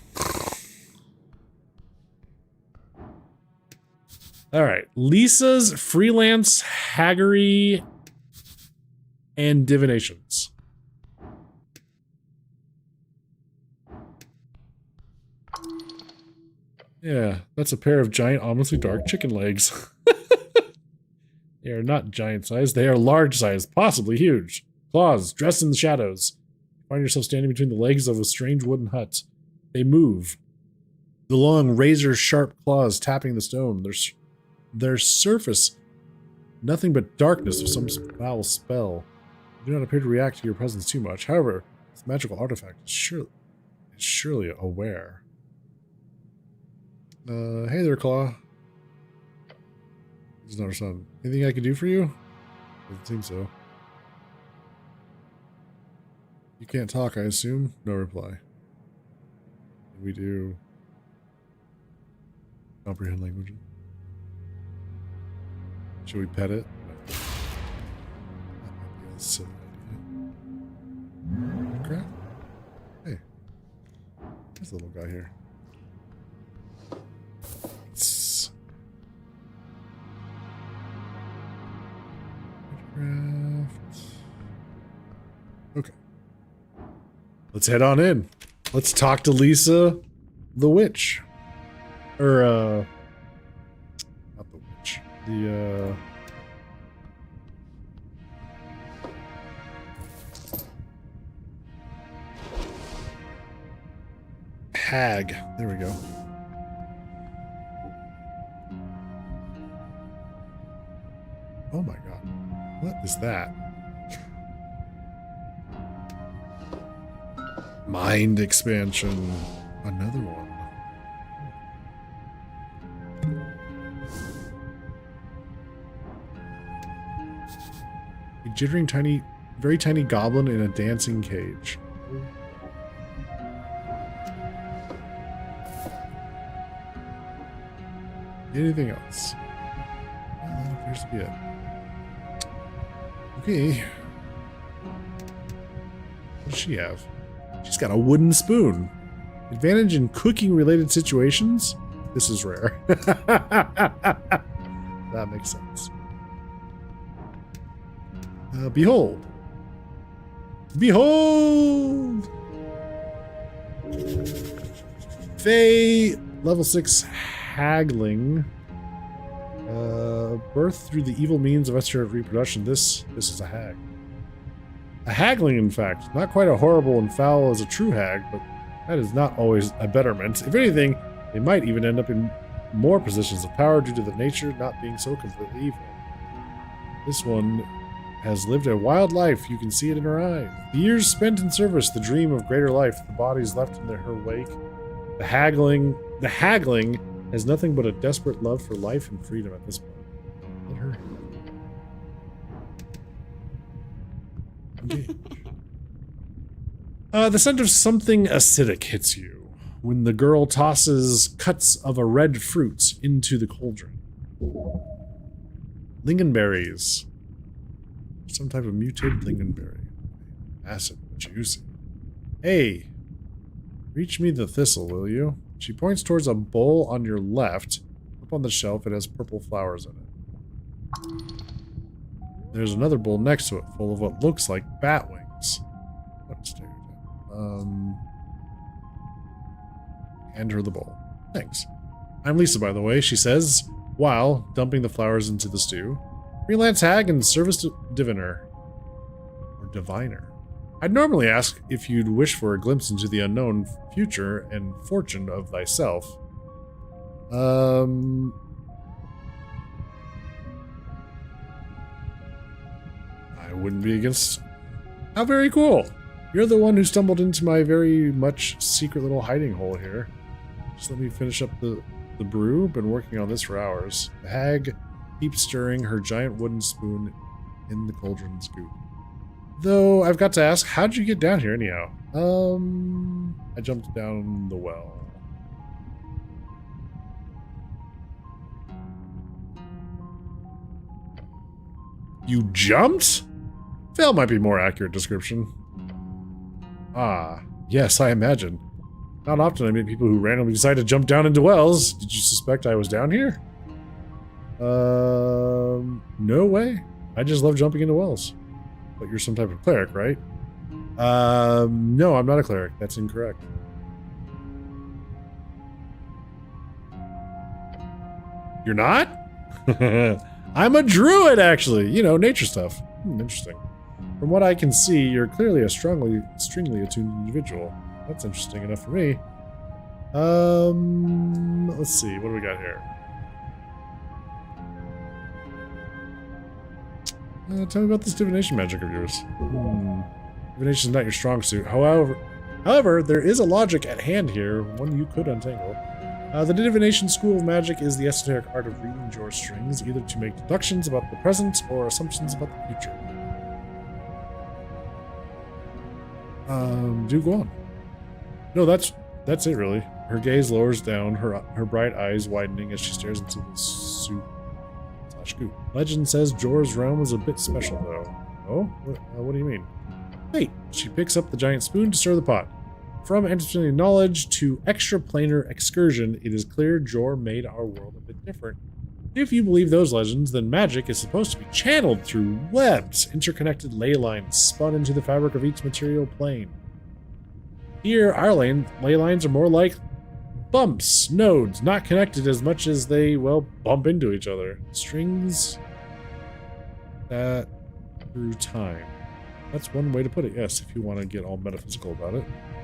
Speaker 1: Alright. Lisa's freelance haggery and divinations. Yeah, that's a pair of giant, ominously dark chicken legs. They are not giant sized, they are large sized, possibly huge. Claws, dressed in the shadows. You find yourself standing between the legs of a strange wooden hut. They move. The long, razor-sharp claws tapping the stone. Their surface, nothing but darkness of some foul spell. You do not appear to react to your presence too much. However, this magical artifact is is surely aware. Hey there, Claw. This is not her son. Anything I can do for you? Doesn't seem so. You can't talk, I assume? No reply. We do comprehend language. Should we pet it? No. That might be a silly idea. Crap. Hey. There's a little guy here. It's... Okay. Let's head on in. Let's talk to Lisa, the witch. Or, not the witch. The, hag. There we go. Oh my god. What is that? Mind expansion. Another one. A jittering tiny, very tiny goblin in a dancing cage. Anything else? Well, that appears to be it. Okay. What does she have? She's got a wooden spoon. Advantage in cooking-related situations? This is rare. That makes sense. Behold. Behold! Faye, level 6 haggling. Birth through the evil means of esoteric reproduction. This is a hag. A hagling, in fact. Not quite as horrible and foul as a true hag, but that is not always a betterment. If anything, they might even end up in more positions of power due to the nature not being so completely evil. This one has lived a wild life. You can see it in her eyes. The years spent in service, the dream of greater life, the bodies left in her wake. The haggling has nothing but a desperate love for life and freedom at this point. Let her engage. The scent of something acidic hits you when the girl tosses cuts of a red fruit into the cauldron. Lingonberries. Some type of mutated lingonberry. Acid, juicy. Hey, reach me the thistle, will you? She points towards a bowl on your left. Up on the shelf, it has purple flowers in it. There's another bowl next to it, full of what looks like bat wings. What a stereotype. Hand her the bowl. Thanks. I'm Lisa, by the way, she says, while dumping the flowers into the stew. Freelance hag and service diviner. Or diviner. I'd normally ask if you'd wish for a glimpse into the unknown future and fortune of thyself. I wouldn't be against... How very cool! You're the one who stumbled into my very much secret little hiding hole here. Just let me finish up the brew. Been working on this for hours. The hag keeps stirring her giant wooden spoon in the cauldron's goop. Though, I've got to ask, how'd you get down here anyhow? I jumped down the well. You jumped? Fail might be more accurate description. Ah, yes, I imagine. Not often I meet people who randomly decide to jump down into wells. Did you suspect I was down here? No way. I just love jumping into wells. But you're some type of cleric, right? No, I'm not a cleric. That's incorrect. You're not? I'm a druid, actually. You know, nature stuff. Interesting. From what I can see, you're clearly a extremely attuned individual. That's interesting enough for me. Let's see. What do we got here? Tell me about this divination magic of yours. Divination is not your strong suit. However, However, there is a logic at hand here, one you could untangle. The divination school of magic is the esoteric art of reading your strings, either to make deductions about the present or assumptions about the future. Do go on. No, that's it really. Her gaze lowers down, her bright eyes widening as she stares into the soup/goop. Legend says Jor's realm is a bit special though. Oh? What do you mean? Wait, she picks up the giant spoon to stir the pot. From entertaining knowledge to extraplanar excursion, it is clear Jor made our world a bit different. If you believe those legends, then magic is supposed to be channeled through webs, interconnected ley lines spun into the fabric of each material plane. Here, our ley lines are more like bumps, nodes, not connected as much as they, well, bump into each other. Strings that through time. That's one way to put it, yes, if you want to get all metaphysical about it.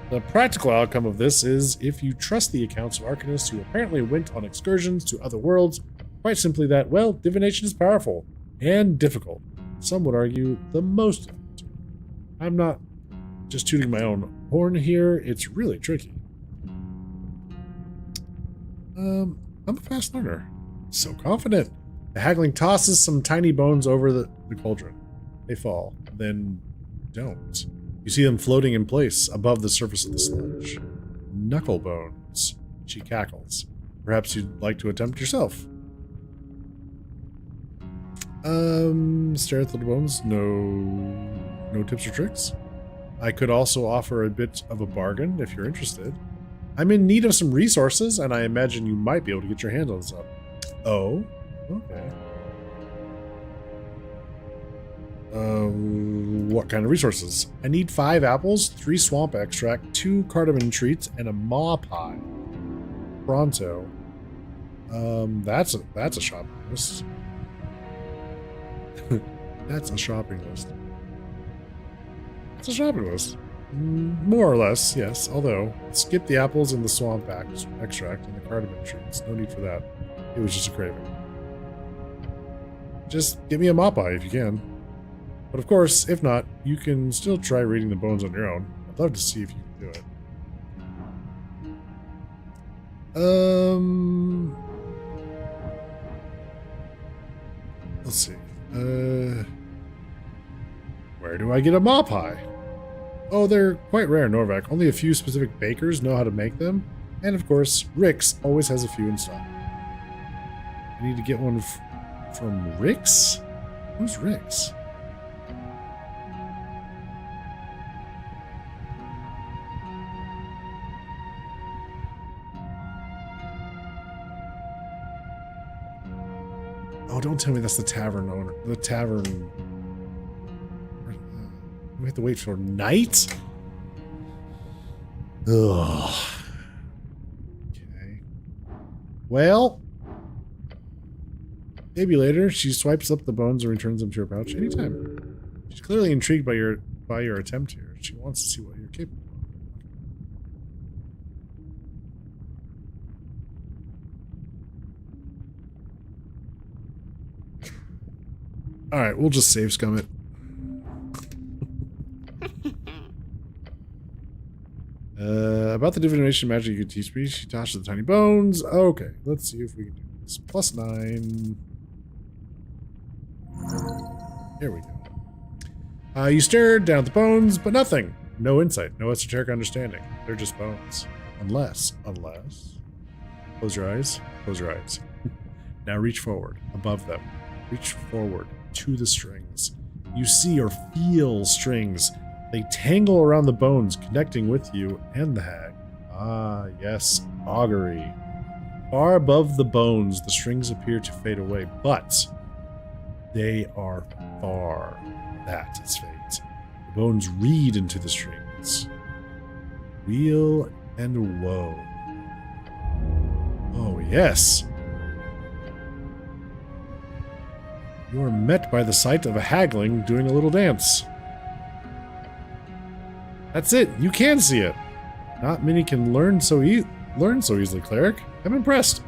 Speaker 1: The practical outcome of this is, if you trust the accounts of arcanists who apparently went on excursions to other worlds, quite simply that, well, divination is powerful and difficult. Some would argue the most difficult. I'm not just tooting my own horn here, it's really tricky. I'm a fast learner. So confident. The haggling tosses some tiny bones over the cauldron. They fall, then don't. You see them floating in place above the surface of the sludge. Knuckle bones. She cackles. Perhaps you'd like to attempt yourself. Stare at the bones. No tips or tricks. I could also offer a bit of a bargain if you're interested. I'm in need of some resources, and I imagine you might be able to get your hands on some. Oh? Okay. What kind of resources? I need 5 apples, 3 swamp extract, 2 cardamom treats, and a maw pie. Pronto. That's a shopping list. That's a shopping list. It's a shopping list. More or less, yes. Although, skip the apples and the swamp extract and the cardamom treats. No need for that. It was just a craving. Just give me a maw pie if you can. But of course, if not, you can still try reading the bones on your own. I'd love to see if you can do it. Let's see. Where do I get a maw pie? Oh, they're quite rare in Norvac. Only a few specific bakers know how to make them. And of course, Rick's always has a few in stock. I need to get one from Rick's? Who's Rick's? Oh, don't tell me that's the tavern owner. The tavern. We have to wait for night? Ugh. Okay. Well. Maybe later. She swipes up the bones and returns them to her pouch anytime. She's clearly intrigued by your attempt here. She wants to see what you're capable of. Alright, we'll just save scum it. About the divination magic you could teach me, she tosses the tiny bones. Okay, let's see if we can do this. +9. Here we go. You stared down at the bones, but nothing. No insight, no esoteric understanding. They're just bones. Unless. Close your eyes. Close your eyes. Now reach forward, above them. Reach forward to the strings. You see or feel strings. They tangle around the bones, connecting with you and the hag. Ah, yes, augury. Far above the bones, the strings appear to fade away, but they are far. That is fate. The bones read into the strings. Weal and woe. Oh, yes. You are met by the sight of a hagling doing a little dance. That's it. You can see it. Not many can learn so easily, cleric. I'm impressed.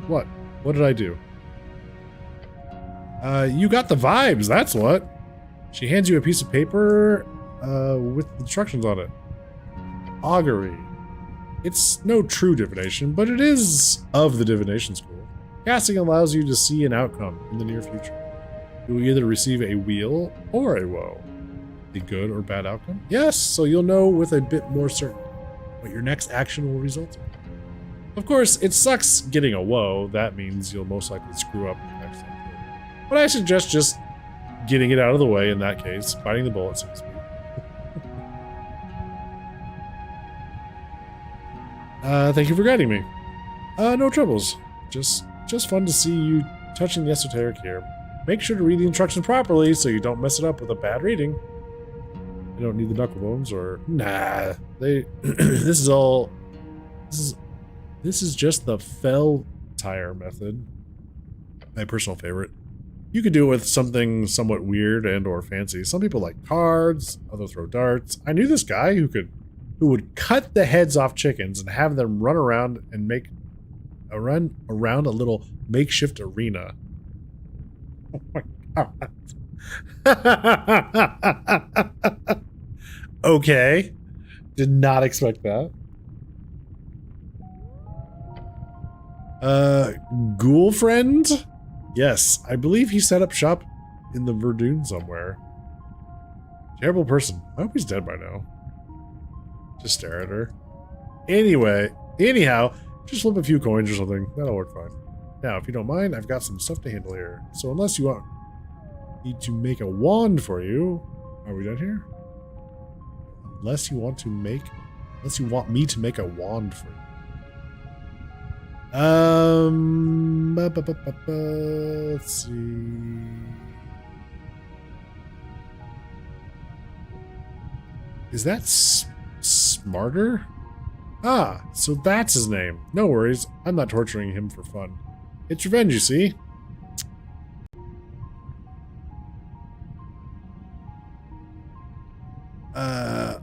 Speaker 1: What? What did I do? You got the vibes. That's what. She hands you a piece of paper with instructions on it. augury. It's no true divination, but it is of the divination school. Casting allows you to see an outcome in the near future. You will either receive a weal or a woe. A good or bad outcome? Yes, so you'll know with a bit more certainty what your next action will result in. Of course, it sucks getting a woe. That means you'll most likely screw up next time. But I suggest just getting it out of the way in that case, biting the bullet, so to speak. Thank you for guiding me. No troubles. Just fun to see you touching the esoteric here. Make sure to read the instructions properly so you don't mess it up with a bad reading. You don't need the knuckle bones or... Nah. This is just the fell tire method. My personal favorite. You could do it with something somewhat weird and or fancy. Some people like cards, others throw darts. I knew this guy who would cut the heads off chickens and have them run around and run around a little makeshift arena. Oh my god. Okay. Did not expect that. Ghoul friend? Yes, I believe he set up shop in the Verdun somewhere. Terrible person. I hope he's dead by now. Just stare at her. Anyhow, just flip a few coins or something. That'll work fine. Now, if you don't mind, I've got some stuff to handle here. So unless you want me to make a wand for you... Are we done here? Unless you want me to make a wand for you. Let's see. Is that Smarter? Ah, so that's his name. No worries, I'm not torturing him for fun. It's revenge, you see.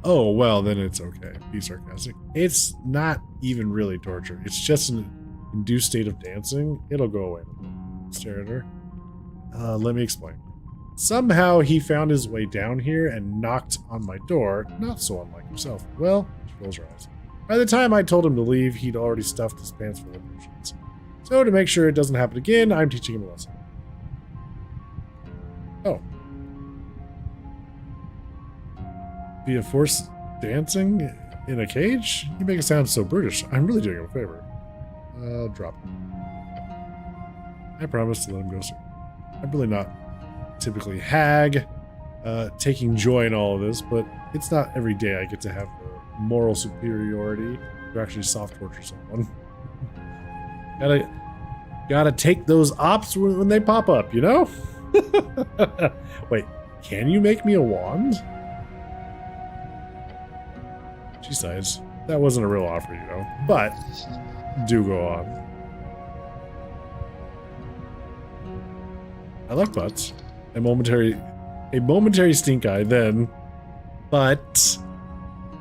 Speaker 1: Oh, well, then it's okay. Be sarcastic. It's not even really torture. It's just an induced state of dancing. It'll go away. Stare at her. Let me explain. Somehow he found his way down here and knocked on my door, not so unlike himself. Well, she rolls her eyes. By the time I told him to leave, he'd already stuffed his pants full of potions. So to make sure it doesn't happen again, I'm teaching him a lesson. Oh. Via forced dancing in a cage? You make it sound so British. I'm really doing him a favor. Drop. I promise to let him go soon. I'm really not typically hag, taking joy in all of this, but it's not every day I get to have the moral superiority to actually soft torture someone. Gotta take those ops when they pop up, you know? Wait, can you make me a wand? She sighs. That wasn't a real offer, you know, but do go on. I like butts. A momentary stink eye then, but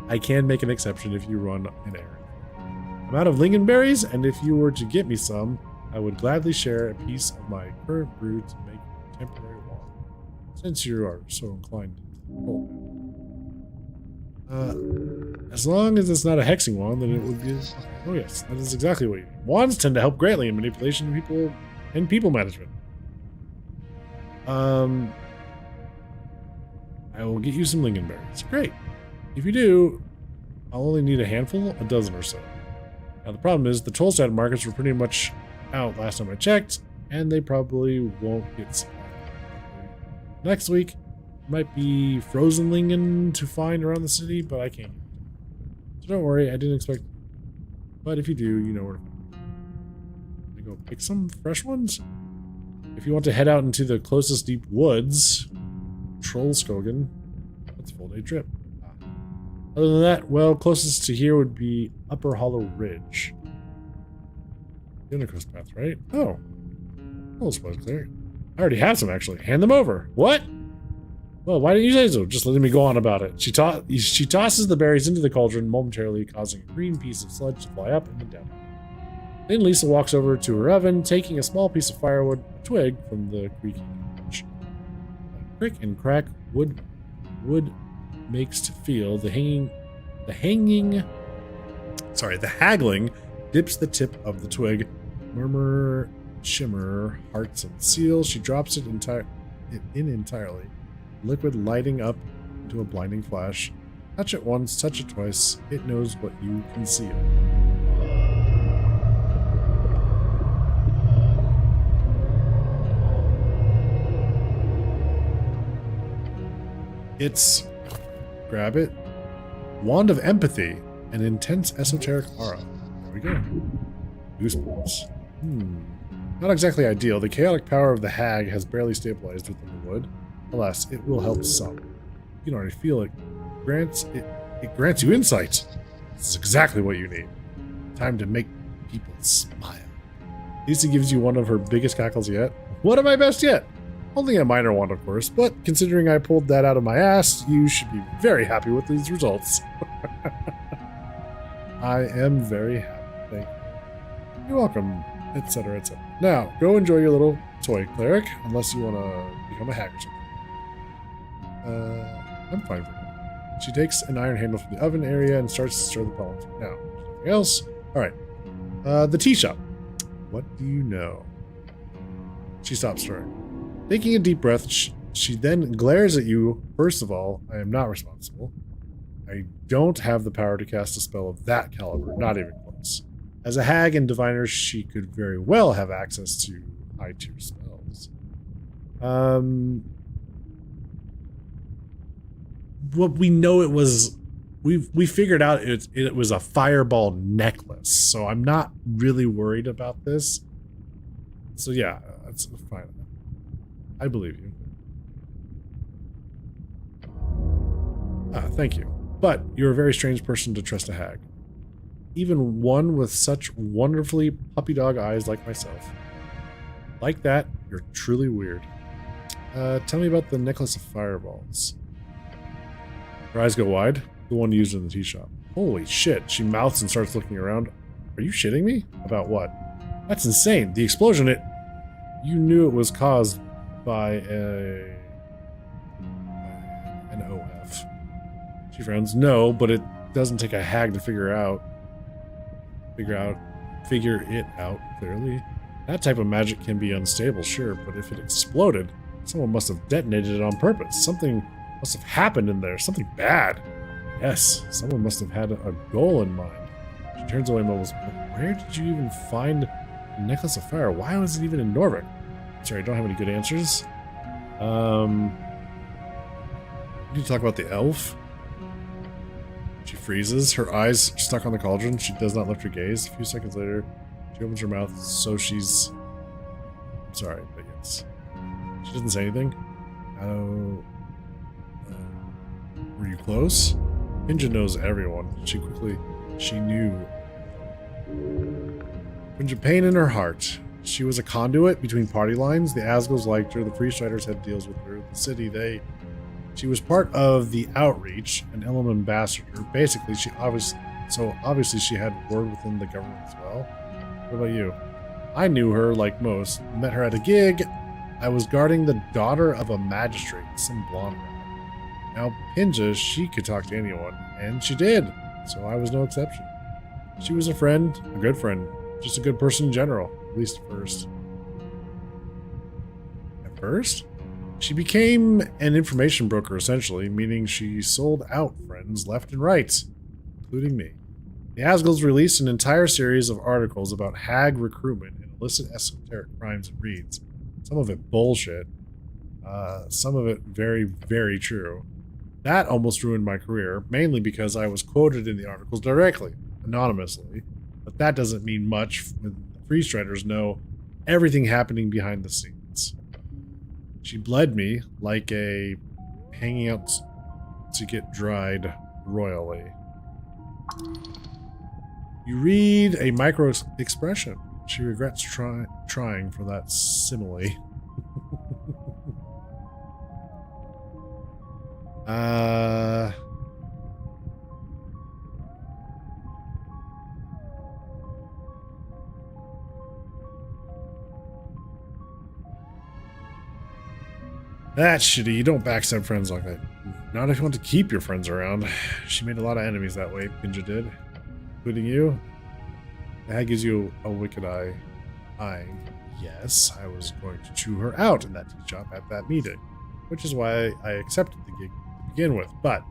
Speaker 1: I can make an exception if you run an errand. I'm out of lingonberries, and if you were to get me some, I would gladly share a piece of my current brew to make a temporary wand, since you are so inclined to hold it. As long as it's not a hexing wand, then it would be... Oh yes, that is exactly what you need. Wands tend to help greatly in manipulation of people and people management. I will get you some lingonberries. Great. If you do, I'll only need a handful, a dozen or so. Now the problem is the Tolstad markets were pretty much out last time I checked, and they probably won't get supplied. Next week, might be frozen lingen to find around the city, but I can't. So don't worry, I didn't expect. But if you do, you know where to find me. I go pick some fresh ones. If you want to head out into the closest deep woods, Trollskogen, that's a full-day trip. Other than that, well, closest to here would be Upper Hollow Ridge. The Undercoast path, right? Oh. Well, suppose clear. I already have some, actually. Hand them over. What? Well, why didn't you say so? Just letting me go on about it. She tosses the berries into the cauldron, momentarily causing a green piece of sludge to fly up and then down. Then Lisa walks over to her oven, taking a small piece of firewood, a twig from the creaking branch. A crick and crack wood makes to feel. The hanging The haggling dips the tip of the twig. Murmur, shimmer, hearts and seals. She drops it in entirely. Liquid lighting up into a blinding flash. Touch it once, touch it twice. It knows what you conceal. It's, grab it, Wand of Empathy, an intense esoteric aura. There we go. Goosebumps. Not exactly ideal. The chaotic power of the hag has barely stabilized within the wood. Alas, it will help some. You can already feel it. It grants you insight. This is exactly what you need. Time to make people smile. Lisa gives you one of her biggest cackles yet. One of my best yet. Only a minor one, of course, but considering I pulled that out of my ass, you should be very happy with these results. I am very happy. Thank you. You're welcome, etc., etc. Now, go enjoy your little toy cleric, unless you want to become a hag or something. I'm fine for now. She takes an iron handle from the oven area and starts to stir the pollens. Now, nothing else? Alright. The tea shop. What do you know? She stops stirring. Taking a deep breath, she then glares at you. First of all, I am not responsible. I don't have the power to cast a spell of that caliber, not even close. As a hag and diviner, she could very well have access to high-tier spells. What we know it was, we figured out it was a fireball necklace, so I'm not really worried about this. So yeah, that's fine. I believe you. Thank you. But you're a very strange person to trust a hag. Even one with such wonderfully puppy dog eyes like myself. Like that, you're truly weird. Tell me about the necklace of fireballs. Her eyes go wide. The one used in the tea shop. Holy shit, she mouths and starts looking around. Are you shitting me? About what? That's insane. The explosion, you knew it was caused by an OF. She frowns. No, but it doesn't take a hag to figure it out, clearly. That type of magic can be unstable, sure, but if it exploded, someone must have detonated it on purpose. Something must have happened in there, something bad. Yes, someone must have had a goal in mind. She turns away and where did you even find the necklace of fire? Why was it even in Norvik? Sorry, I don't have any good answers. We need to talk about the elf. She freezes, her eyes stuck on the cauldron. She does not lift her gaze. A few seconds later, she opens her mouth, so she's... sorry, but yes. She doesn't say anything. Were you close? Ninja knows everyone. She knew. Ninja pain in her heart. She was a conduit between party lines. The Asgles liked her. The Free Striders had deals with her. The city, she was part of the outreach, an Elm ambassador. Basically, obviously she had word within the government as well. What about you? I knew her like most. Met her at a gig. I was guarding the daughter of a magistrate, some blonde girl. Now, Pinja, she could talk to anyone, and she did, so I was no exception. She was a friend, a good friend, just a good person in general. At least at first. At first? She became an information broker, essentially, meaning she sold out friends left and right, including me. The Asgles released an entire series of articles about hag recruitment and illicit esoteric crimes and reads. Some of it bullshit. Some of it very, very true. That almost ruined my career, mainly because I was quoted in the articles directly, anonymously. But that doesn't mean much when Free Striders know everything happening behind the scenes. She bled me like a hanging out to get dried royally. You read a micro expression. She regrets trying for that simile. That's shitty. You don't backstab friends like that. Not if you want to keep your friends around. She made a lot of enemies that way, Pinja did. Including you. The hag gives you a wicked eye. Yes, I was going to chew her out in that tea shop at that meeting. Which is why I accepted the gig to begin with. But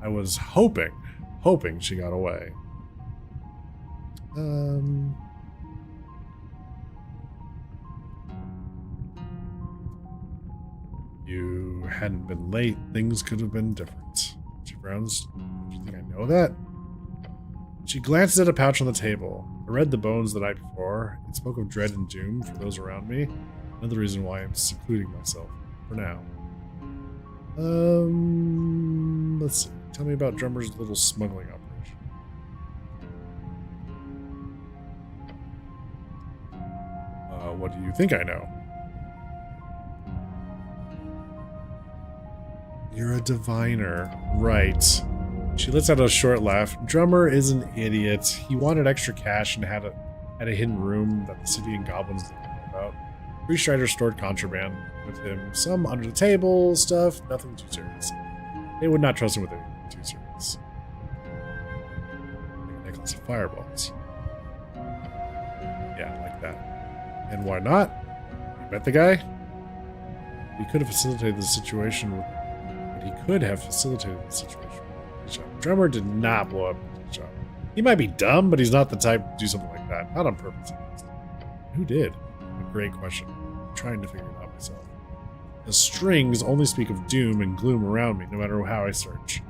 Speaker 1: I was hoping she got away. You hadn't been late, things could have been different. She frowns. Do you think I know that? She glances at a pouch on the table. I read the bones the night before. It spoke of dread and doom for those around me. Another reason why I'm secluding myself. For now. Let's see. Tell me about Drummer's little smuggling operation. What do you think I know? You're a diviner. Right. She lets out a short laugh. Drummer is an idiot. He wanted extra cash and had a hidden room that the city and goblins didn't know about. Free Strider stored contraband with him. Some under the table stuff. Nothing too serious. They would not trust him with anything too serious. Like a necklace of fireballs. Yeah, like that. And why not? You bet the guy? He could have facilitated the situation with... But he could have facilitated the situation with the shop. Drummer did not blow up the shop. He might be dumb, but he's not the type to do something like that. Not on purpose. Who did? A great question. I'm trying to figure it out myself. The strings only speak of doom and gloom around me, no matter how I search.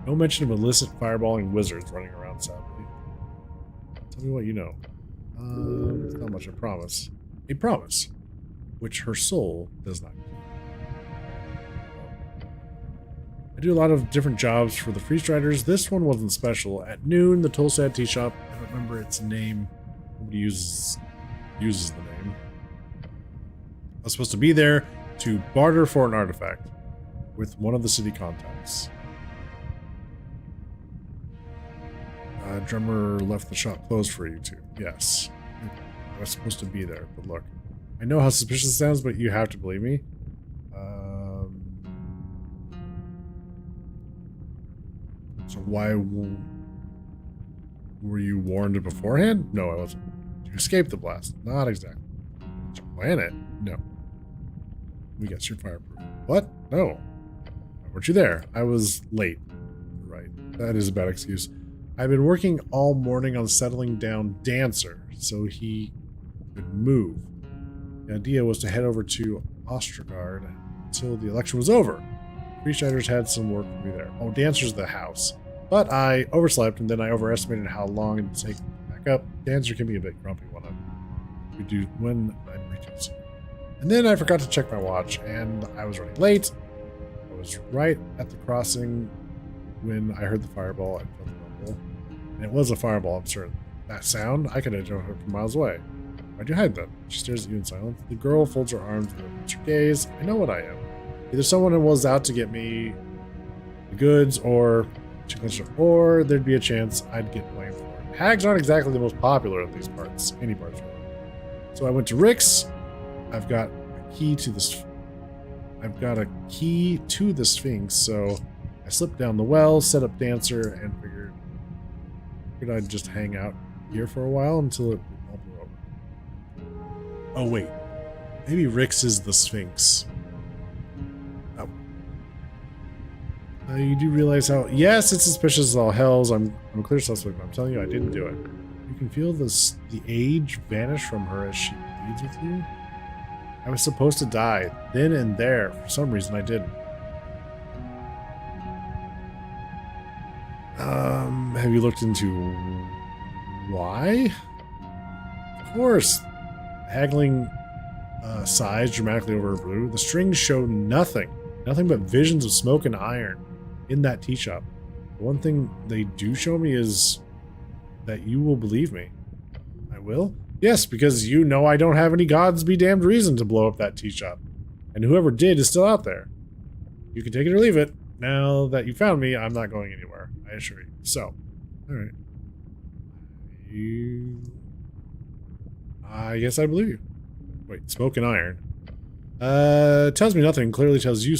Speaker 1: No mention of illicit fireballing wizards running around, sadly. Tell me what you know. It's not much, I promise. A promise, which her soul does not keep. I do a lot of different jobs for the Free Striders. This one wasn't special. At noon, the Tolstad tea shop, I don't remember its name. Nobody uses the name. I was supposed to be there to barter for an artifact with one of the city contacts. Drummer left the shop closed for you two. Yes. I was supposed to be there, but look. I know how suspicious it sounds, but you have to believe me. So why were you warned beforehand? No, I wasn't. You escaped the blast. Not exactly. Did you plan it? No. We guess you're fireproof. What? No. Why weren't you there? I was late. Right. That is a bad excuse. I've been working all morning on settling down Dancer so he could move. The idea was to head over to Ostrogard until the election was over. Free Striders had some work for me there. Oh, Dancer's the house. But I overslept and then I overestimated how long it would take to back up. Dancer can be a bit grumpy when I'm reducing. And then I forgot to check my watch and I was running late. I was right at the crossing when I heard the fireball and felt the rumble. And it was a fireball, I'm certain. That sound, I could have known her from miles away. Why'd you hide then? She stares at you in silence. The girl folds her arms and opens her gaze. I know what I am. Either someone was out to get me the goods, or there'd be a chance I'd get blamed for it. Hags aren't exactly the most popular in these parts, any parts really. So I went to Rick's. I've got a key to the Sphinx, so I slipped down the well, set up Dancer, and figured I'd just hang out here for a while until it all blew up. Oh wait, maybe Rick's is the Sphinx. You do realize how... Yes, it's suspicious as all hells. I'm a clear suspect, but I'm telling you, I didn't do it. You can feel the age vanish from her as she pleads with you. I was supposed to die, then and there. For some reason, I didn't. Have you looked into why? Of course. Haggling sighs dramatically over her blue. The strings show nothing. Nothing but visions of smoke and iron in that tea shop. The one thing they do show me is that you will believe me. I will? Yes, because you know I don't have any gods be damned reason to blow up that tea shop. And whoever did is still out there. You can take it or leave it. Now that you found me, I'm not going anywhere. I assure you. So, alright. I guess I believe you. Wait, smoke and iron. Tells me nothing. Clearly tells you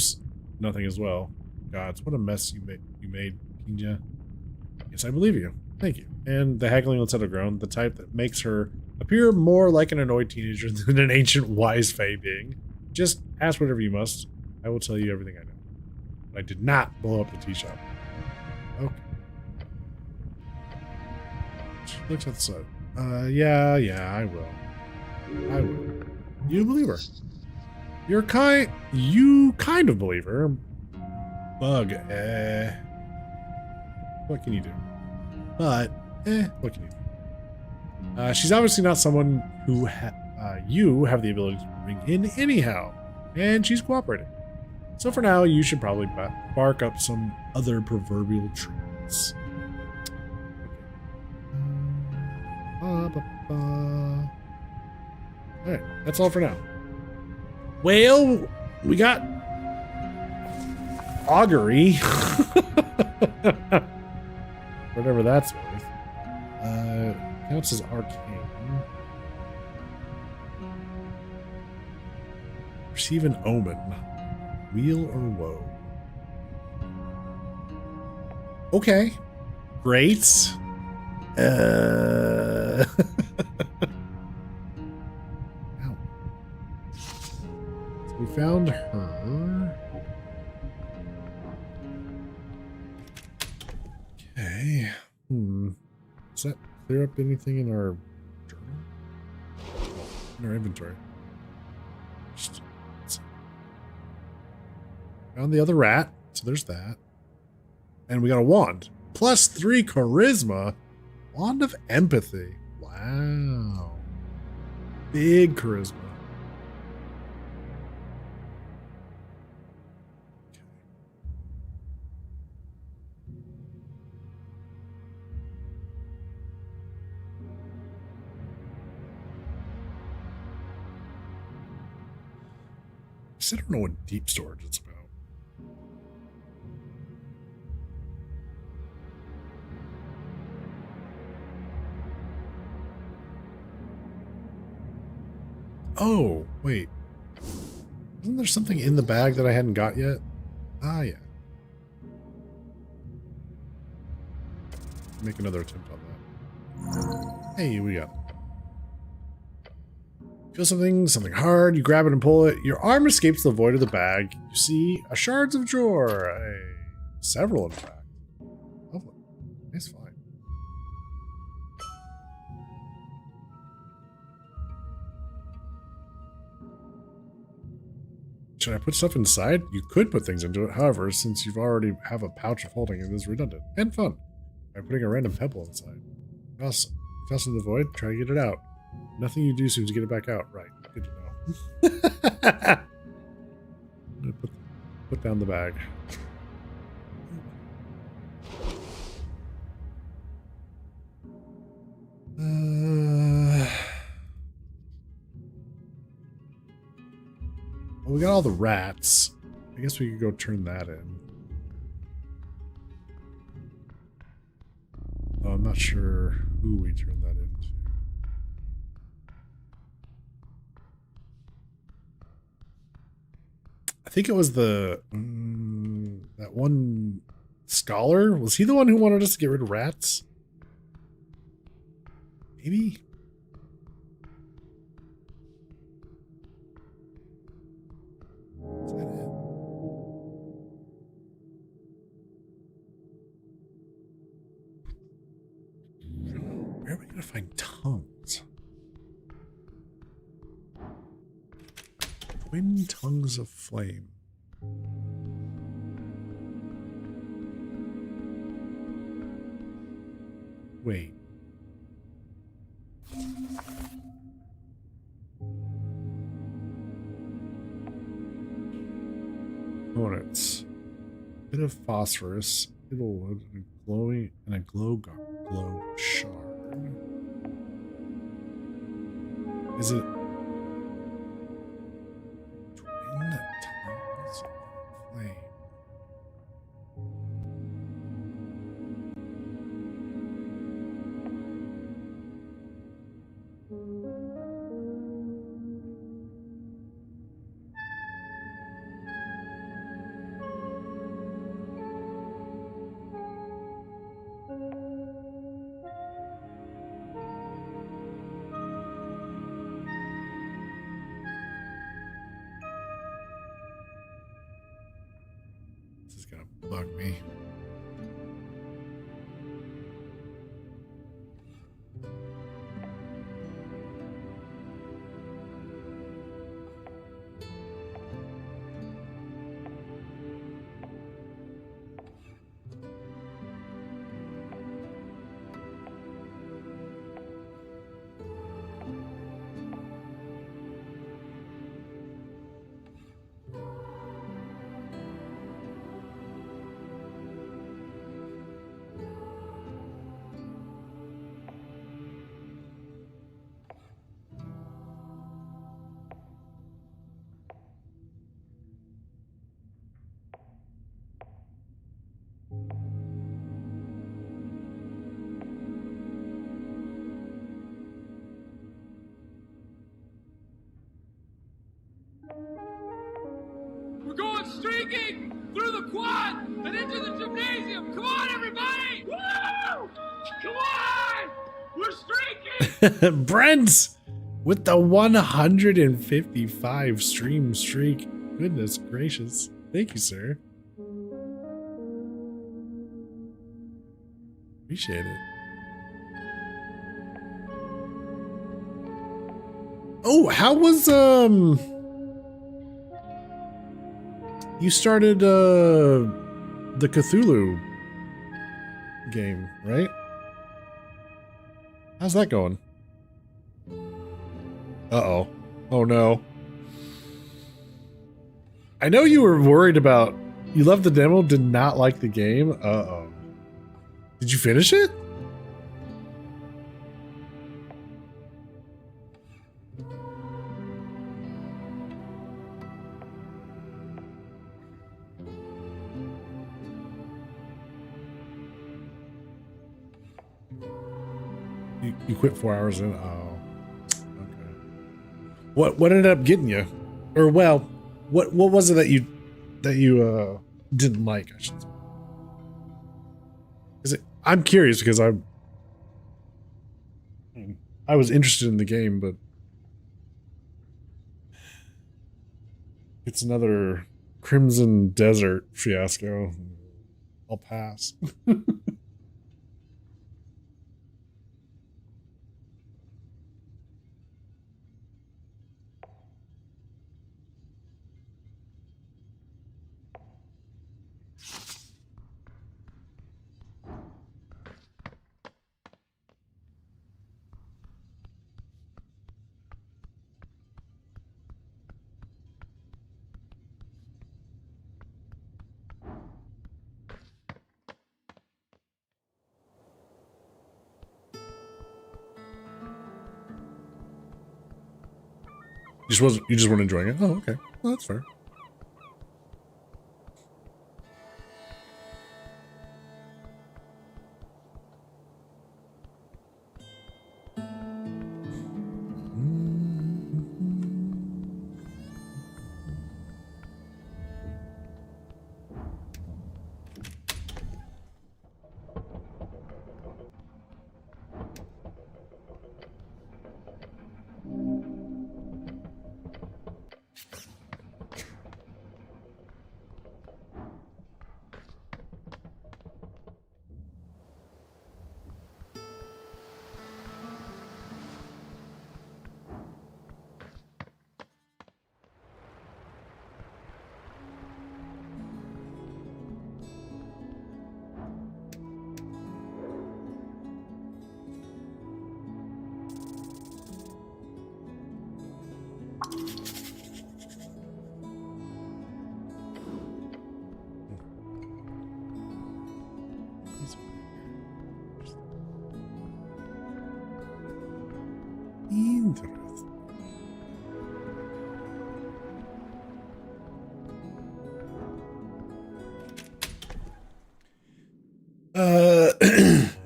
Speaker 1: nothing as well. gods. What a mess you made, Pina. Yes, I believe you. Thank you. And the haggling Letzetto groan, the type that makes her appear more like an annoyed teenager than an ancient wise fae being. Just ask whatever you must. I will tell you everything I know. I did not blow up the tea shop. Okay. She looks at the side. Yeah, I will. I will. You believe her. You kind of believe her. Bug, what can you do? But, what can you do? She's obviously not someone who you have the ability to bring in anyhow. And she's cooperating. So for now, you should probably bark up some other proverbial trees. Alright, that's all for now. Well, we got augury. Whatever that's worth. Counts as arcane. Receive an omen. Weal or woe. Okay. Great. Ow. So we found her. Okay. Does that clear up anything in our journal? In our inventory? Just, let's see. Found the other rat, so there's that. And we got a wand. +3 charisma. Wand of empathy. Wow. Big charisma. I don't know what deep storage is about. Oh, wait. Isn't there something in the bag that I hadn't got yet? Ah, yeah. Make another attempt on that. Hey, we got it. Feel something hard, you grab it and pull it. Your arm escapes the void of the bag. You see a shards of joy. Several, in fact. Lovely. Nice find. Should I put stuff inside? You could put things into it. However, since you've already have a pouch of holding, it is redundant and fun. By putting a random pebble inside. Awesome. Toss in the void, try to get it out. Nothing you do seems to get it back out. Right. Good to know. I'm gonna put down the bag. Well, we got all the rats. I guess we could go turn that in. Oh, I'm not sure who we turn that into. I think it was the that one scholar. Was he the one who wanted us to get rid of rats? Maybe. Is that it? Where are we gonna find tongues? Twin tongues of flame. Wait. Components. Bit of phosphorus, it'll load and glowing and a glow shard. Is it twin tongues of flame? gonna bug me.
Speaker 5: We're going streaking through the quad and into the gymnasium. Come on, everybody! Woo! Come on! We're streaking!
Speaker 1: Brent with the 155 stream streak. Goodness gracious. Thank you, sir. Appreciate it. Oh, how was you started the Cthulhu game, right? How's that going? Uh-oh. Oh no. I know you were worried about, you loved the demo, did not like the game. Uh-oh. Did you finish it? You quit 4 hours in. Oh, okay. What ended up getting you? Or well, what was it that you didn't like? I should say. I'm curious because I was interested in the game, but it's another Crimson Desert fiasco. I'll pass. You just weren't enjoying it? Oh, okay. Well, that's fair. Interesting.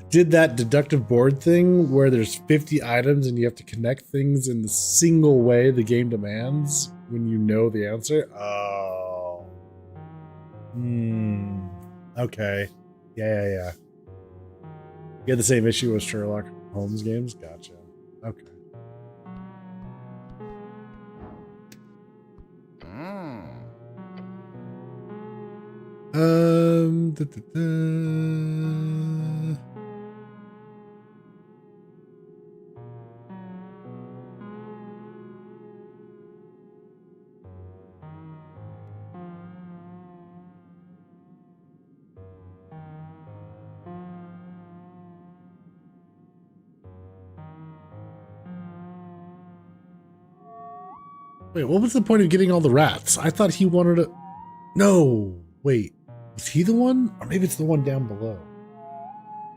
Speaker 1: Did that deductive board thing where there's 50 items and you have to connect things in the single way the game demands when you know the answer. Oh. Okay. Yeah. You had the same issue with Sherlock Holmes games? Gotcha. Okay. Da, da, da. Wait, what was the point of getting all the rats? I thought he wanted to... No, wait. Was he the one? Or maybe it's the one down below.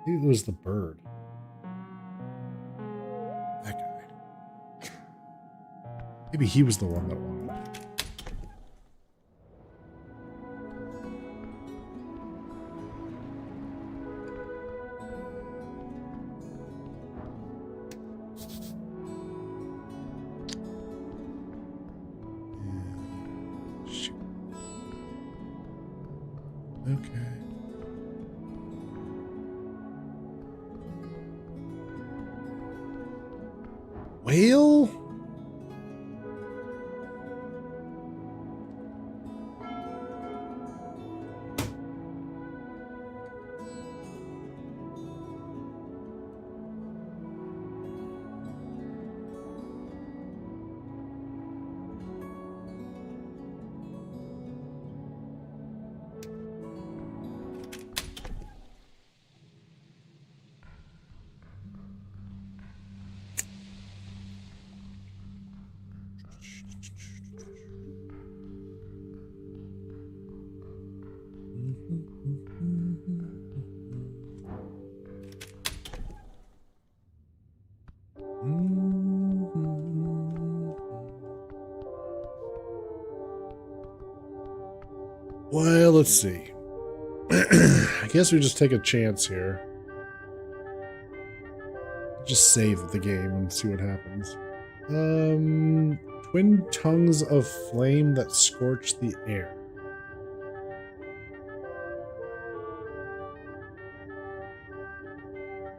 Speaker 1: Maybe it was the bird. That guy. Maybe he was the one that wanted it. Shoot. Okay. Whale? Well, let's see. I guess we just take a chance here. Just save the game and see what happens. Twin tongues of flame that scorch the air.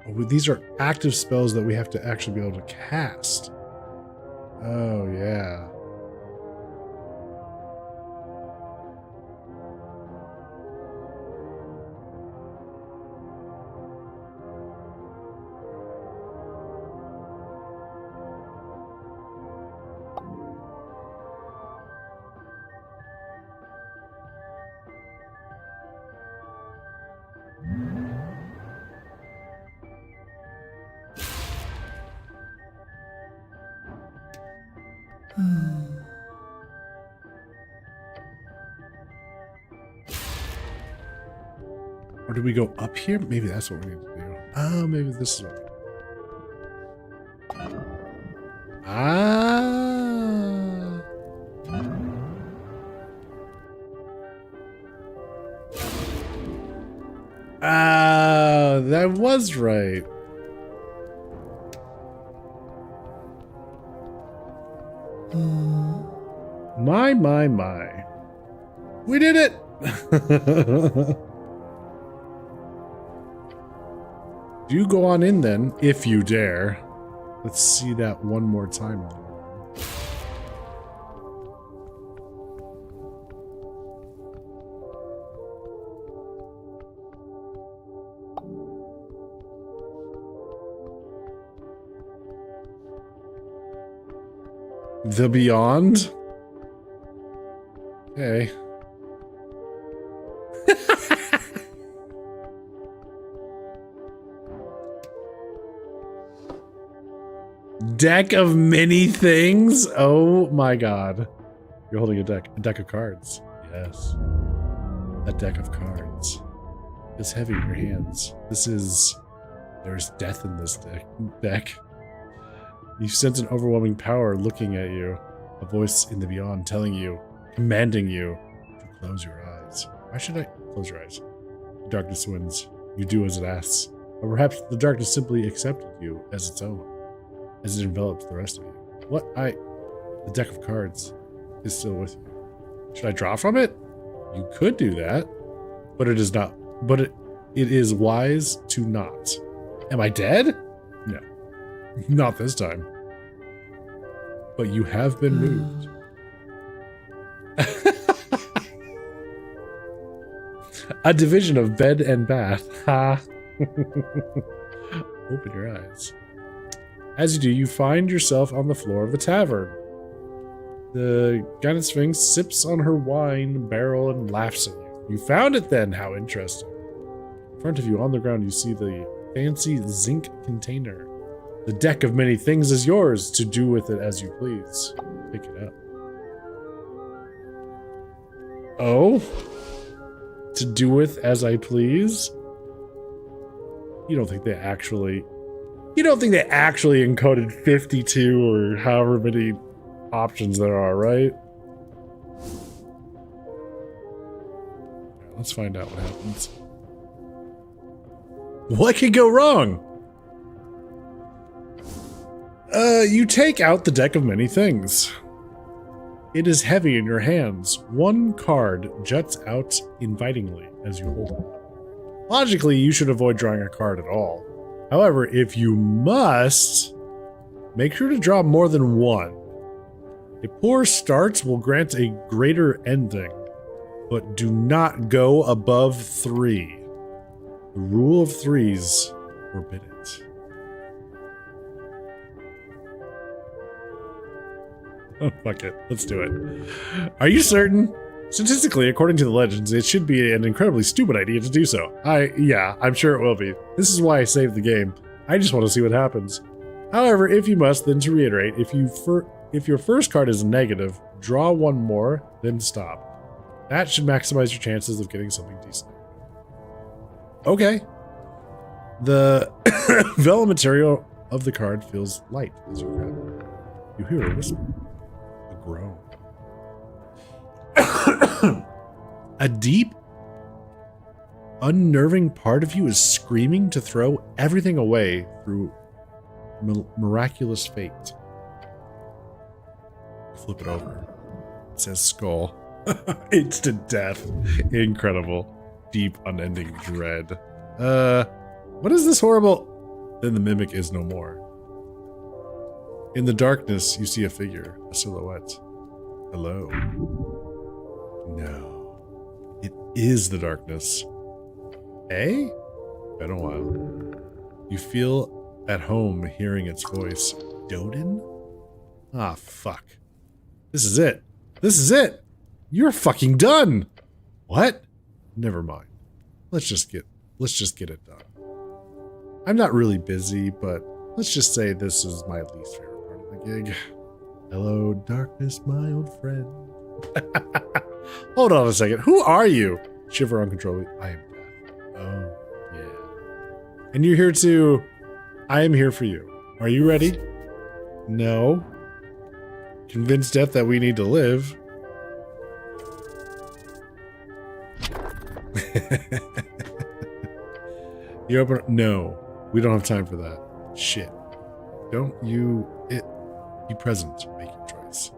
Speaker 1: Oh, these are active spells that we have to actually be able to cast. Oh, yeah. Or do we go up here? Maybe that's what we need to do. Oh, maybe this is what. Ah. Ah, that was right. My. We did it! Do go on in then, if you dare. Let's see that one more time. The Beyond? Okay. Deck of many things? Oh my god. You're holding a deck of cards. Yes. A deck of cards. It's heavy in your hands. There's death in this deck. You sense an overwhelming power looking at you. A voice in the beyond telling you, commanding you to close your eyes. Why should I close your eyes? Darkness wins. You do as it asks. Or perhaps the darkness simply accepted you as its own, as it envelops the rest of you. The deck of cards is still with you. Should I draw from it? You could do that, but it is not. But it is wise to not. Am I dead? No. Not this time. But you have been moved. A division of bed and bath. Ha. Open your eyes. As you do, you find yourself on the floor of the tavern. The Guided Sphinx sips on her wine barrel and laughs at you. You found it then, how interesting. In front of you on the ground, you see the fancy zinc container. The deck of many things is yours to do with it as you please. Pick it up. Oh? To do with as I please? You don't think they actually encoded 52 or however many options there are, right? Let's find out what happens. What could go wrong? You take out the deck of many things. It is heavy in your hands. One card juts out invitingly as you hold it. Logically, you should avoid drawing a card at all. However, if you must, make sure to draw more than one. A poor start will grant a greater ending, but do not go above 3. The rule of threes forbid it. Oh, fuck it. Let's do it. Are you certain? Statistically, according to the legends, it should be an incredibly stupid idea to do so. Yeah, I'm sure it will be. This is why I saved the game. I just want to see what happens. However, if you must, then to reiterate, if your first card is a negative, draw one more, then stop. That should maximize your chances of getting something decent. Okay. The vellum material of the card feels light as you grab it. You hear a whisper. A groan. A deep, unnerving part of you is screaming to throw everything away through miraculous fate. Flip it over. It says skull. Instant death. Incredible. Deep, unending dread. What is this horrible? Then the mimic is no more. In the darkness, you see a figure, a silhouette. Hello. No. It is the darkness. Eh? Been a while. You feel at home hearing its voice. Doden? Ah, fuck. This is it. This is it. You're fucking done. What? Never mind. Let's just get it done. I'm not really busy, but let's just say this is my least favorite part of the gig. Hello, darkness, my old friend. Hold on a second. Who are you? Shiver uncontrollably. I am death. Oh, yeah. And you're here too. I am here for you. Are you ready? No. Convince death that we need to live. You open. No, we don't have time for that. Shit. Don't you. Be present. Make your choice.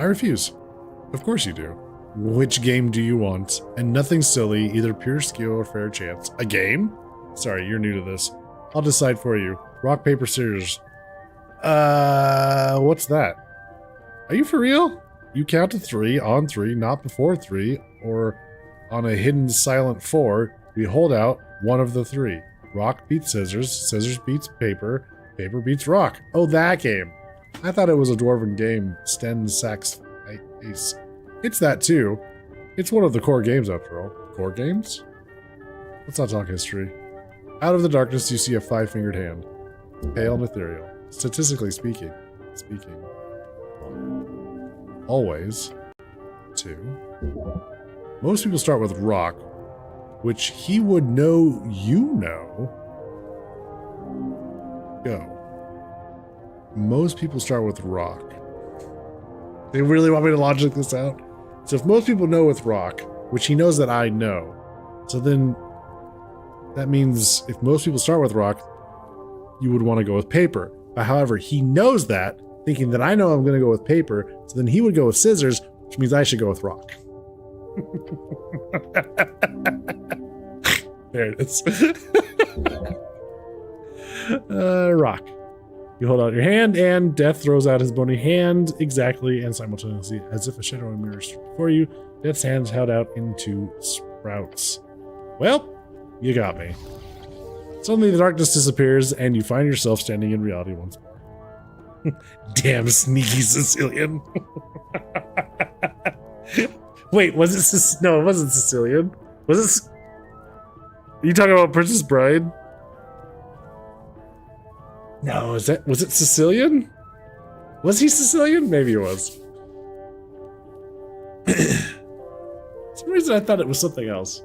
Speaker 1: I refuse. Of course you do. Which game do you want? And nothing silly, either pure skill or fair chance. A game? Sorry, you're new to this. I'll decide for you. Rock, paper, scissors. What's that? Are you for real? You count to 3, on 3, not before 3, or on a hidden silent 4, we hold out one of the 3. Rock beats scissors, scissors beats paper, paper beats rock. Oh, that game. I thought it was a dwarven game, Sten Sax Ace. It's that too. It's one of the core games after all. Core games? Let's not talk history. Out of the darkness you see a 5-fingered hand. Pale and ethereal. Statistically speaking. Always. 2. Most people start with rock, which he would know you know. Go. Most people start with rock. They really want me to logic this out? So if most people know with rock, which he knows that I know, so then that means if most people start with rock, you would want to go with paper. But however, he knows that, thinking that I know I'm going to go with paper, so then he would go with scissors, which means I should go with rock. There it is. Rock. You hold out your hand, and Death throws out his bony hand exactly and simultaneously, as if a shadow emerged before you. Death's hands held out into sprouts. Well, you got me. Suddenly, the darkness disappears, and you find yourself standing in reality once more. Damn sneaky Sicilian. Wait, was it no, it wasn't Sicilian. Was it? Are you talking about Princess Bride? No, was it Sicilian? Was he Sicilian? Maybe he was. For some reason I thought it was something else.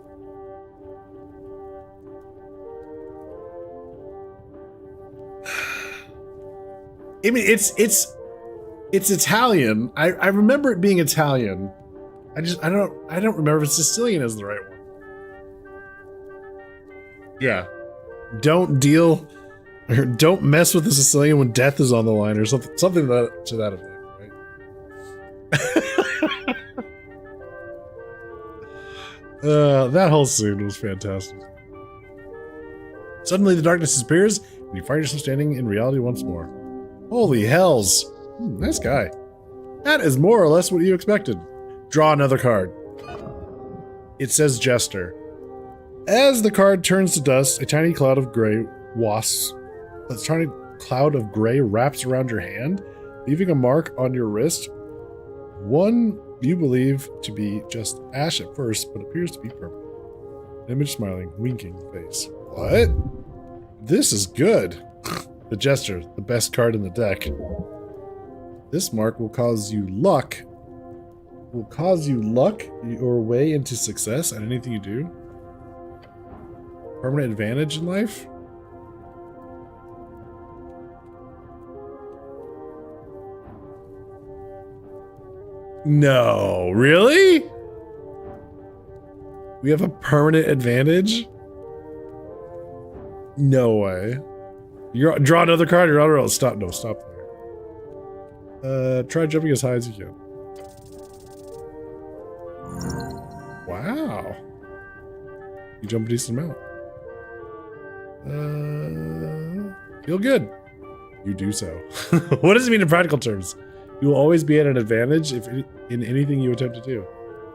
Speaker 1: I mean, it's Italian. I remember it being Italian. I don't remember if Sicilian is the right one. Yeah. Don't deal or don't mess with the Sicilian when death is on the line or something to that effect, right? That whole scene was fantastic. Suddenly the darkness disappears and you find yourself standing in reality once more. Holy hells. Nice guy. That is more or less what you expected. Draw another card. It says Jester. As the card turns to dust, a tiny cloud of gray wraps around your hand, leaving a mark on your wrist. One you believe to be just ash at first, but appears to be purple. Image smiling, winking face. What? This is good. The Jester, the best card in the deck. This mark will cause you luck your way into success at anything you do. Permanent advantage in life? No, really? We have a permanent advantage? No way. You draw another card, you're on a roll. Stop there. Try jumping as high as you can. Wow. You jump a decent amount. Feel good. You do so. What does it mean in practical terms? You will always be at an advantage in anything you attempt to do.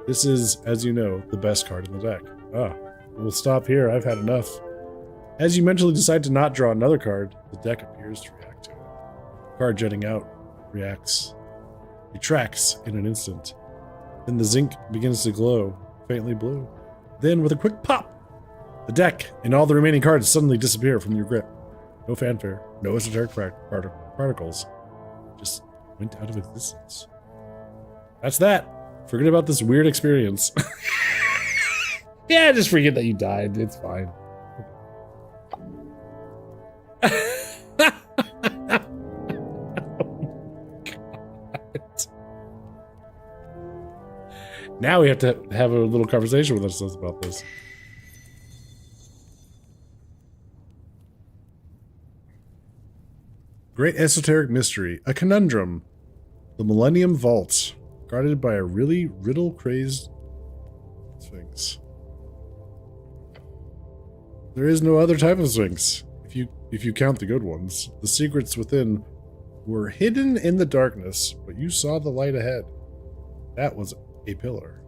Speaker 1: This is, as you know, the best card in the deck. We'll stop here. I've had enough. As you mentally decide to not draw another card, the deck appears to react to it. The card jutting out retracts in an instant. Then the zinc begins to glow, faintly blue. Then, with a quick pop, the deck and all the remaining cards suddenly disappear from your grip. No fanfare, no esoteric particles. Just went out of existence. That's that. Forget about this weird experience. Yeah, just forget that you died. It's fine. Now we have to have a little conversation with ourselves about this. Great esoteric mystery, a conundrum. The Millennium Vault, guarded by a really riddle-crazed Sphinx. There is no other type of Sphinx, if you count the good ones. The secrets within were hidden in the darkness, but you saw the light ahead. That was a pillar.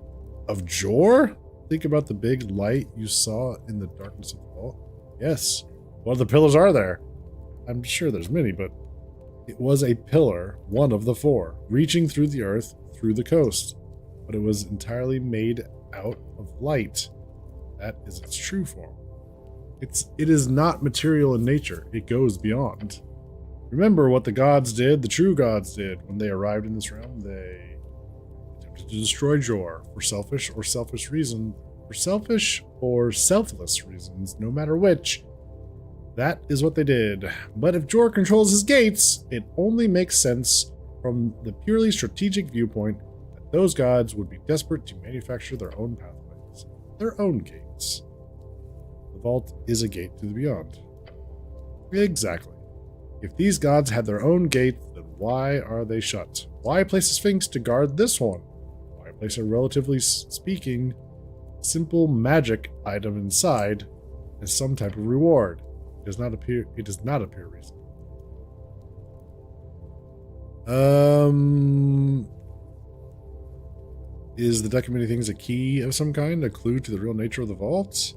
Speaker 1: Of Jor? Think about the big light you saw in the darkness of the vault. Yes. What other pillars are there? I'm sure there's many, but it was a pillar, one of the four, reaching through the earth, through the coast. But it was entirely made out of light. That is its true form. It is not material in nature. It goes beyond. Remember what the gods did, the true gods did, when they arrived in this realm. They attempted to destroy Jor for selfish or selfless reasons, no matter which. That is what they did. But if Jor controls his gates, it only makes sense from the purely strategic viewpoint that those gods would be desperate to manufacture their own pathways, their own gates. The vault is a gate to the beyond. Exactly. If these gods had their own gates, then why are they shut? Why place a sphinx to guard this one? Why place a relatively speaking simple magic item inside as some type of reward? It does not appear reasonable. Is the deck of many things a key of some kind, a clue to the real nature of the vault?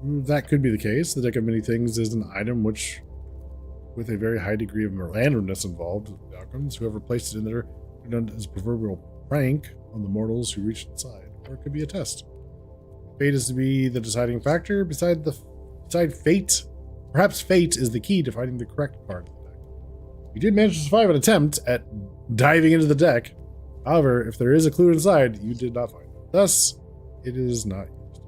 Speaker 1: That could be the case. The deck of many things is an item which, with a very high degree of randomness involved with the outcomes, whoever placed it in there done as a proverbial prank on the mortals who reached inside, or it could be a test. Fate is to be the deciding factor. Beside fate, perhaps fate is the key to finding the correct card of the deck. You did manage to survive an attempt at diving into the deck. However, if there is a clue inside, you did not find it. Thus, it is not used.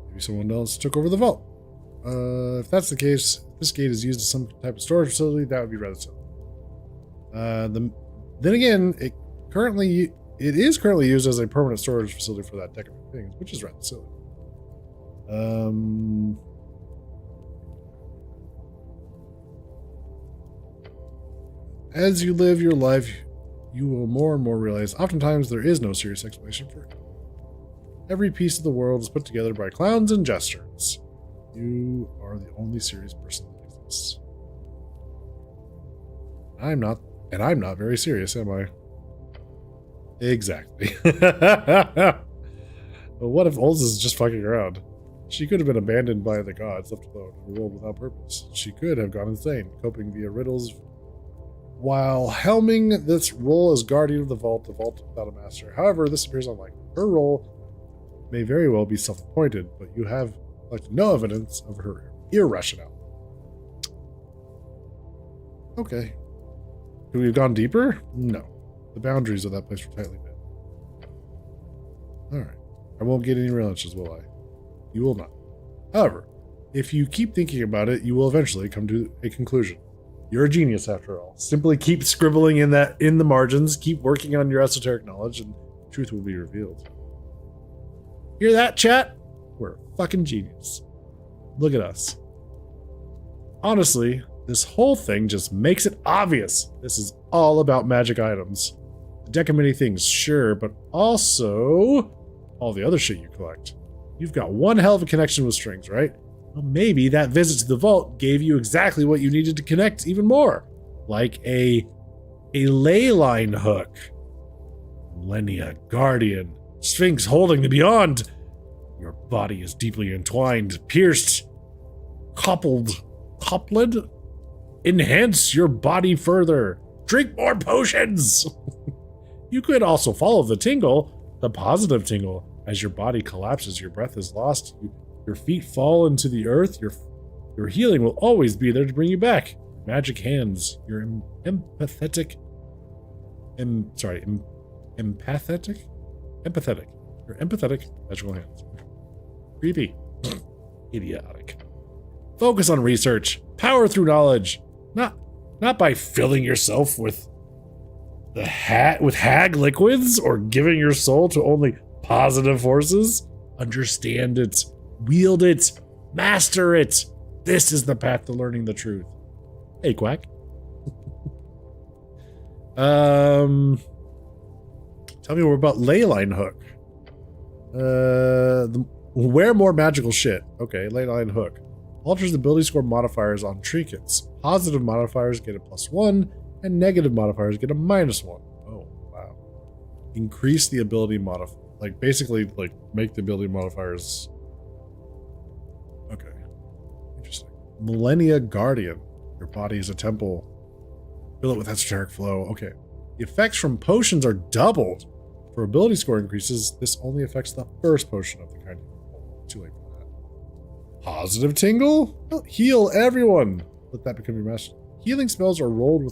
Speaker 1: Maybe someone else took over the vault. If that's the case, if this gate is used as some type of storage facility, that would be rather silly. Then again, it is currently used as a permanent storage facility for that deck of things, which is rather silly. As you live your life, you will more and more realize oftentimes there is no serious explanation for it. Every piece of the world is put together by clowns and jesters. You are the only serious person that exists. I'm not very serious, am I? Exactly. But what if Olz is just fucking around? She could have been abandoned by the gods, left alone in a world without purpose. She could have gone insane, coping via riddles. While helming this role as guardian of the vault without a master. However, this appears unlikely. Her role may very well be self-appointed, but you have collected no evidence of her irrationality. Okay. Could we have gone deeper? No. The boundaries of that place were tightly knit. Alright. I won't get any real answers, will I? You will not. However, if you keep thinking about it, you will eventually come to a conclusion. You're a genius after all. Simply keep scribbling in the margins, keep working on your esoteric knowledge, and truth will be revealed. Hear that, chat? We're a fucking genius. Look at us. Honestly, this whole thing just makes it obvious. This is all about magic items. The deck of many things, sure, but also all the other shit you collect. You've got one hell of a connection with strings, right? Well, maybe that visit to the vault gave you exactly what you needed to connect even more. Like a ley line hook. Millennia, Guardian, Sphinx holding the beyond. Your body is deeply entwined, pierced, coupled. Enhance your body further. Drink more potions. You could also follow the tingle, the positive tingle. As your body collapses, your breath is lost, your feet fall into the earth, your healing will always be there to bring you back. Magic hands, your empathetic. Your empathetic magical hands. Creepy. Idiotic. Focus on research. Power through knowledge. Not by filling yourself with hag liquids or giving your soul to only positive forces. Understand it. Wield it. Master it. This is the path to learning the truth. Hey, Quack. Tell me more about Leyline Hook. Wear more magical shit. Okay, Leyline Hook. Alters the ability score modifiers on trinkets. Positive modifiers get a +1, and negative modifiers get a -1. Oh, wow. Increase the ability modifier. Basically, make the ability modifiers. Okay. Interesting. Millennia Guardian. Your body is a temple. Fill it with esoteric flow. Okay. The effects from potions are doubled. For ability score increases, this only affects the first potion of the kind. Too late for that. Positive tingle? Well, heal everyone. Let that become your master. Healing spells are rolled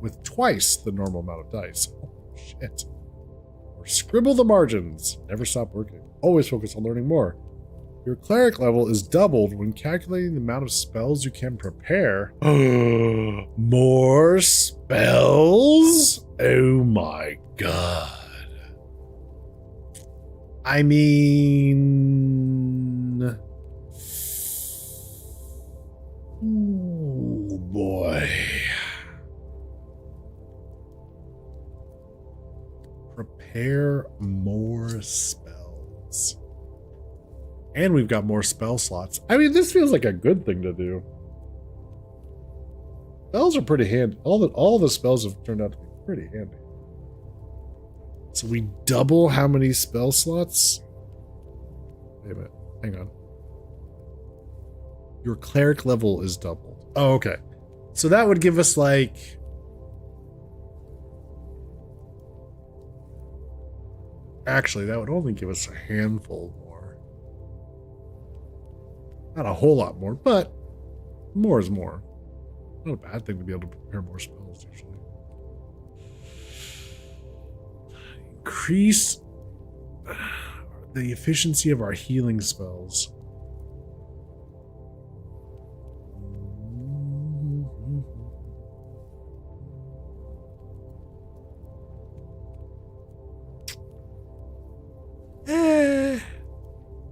Speaker 1: with twice the normal amount of dice. Oh, shit. Or scribble the margins. Never stop working. Always focus on learning more. Your cleric level is doubled when calculating the amount of spells you can prepare. More spells? Oh my god. I mean... Ooh, boy. Prepare more spells. And we've got more spell slots. I mean, this feels like a good thing to do. Spells are pretty handy. All the spells have turned out to be pretty handy. So we double how many spell slots? Wait a minute. Hang on. Your cleric level is doubled. Oh, okay. So that would give us like... Actually, that would only give us a handful more. Not a whole lot more, but more is more. Not a bad thing to be able to prepare more spells, usually. Increase the efficiency of our healing spells.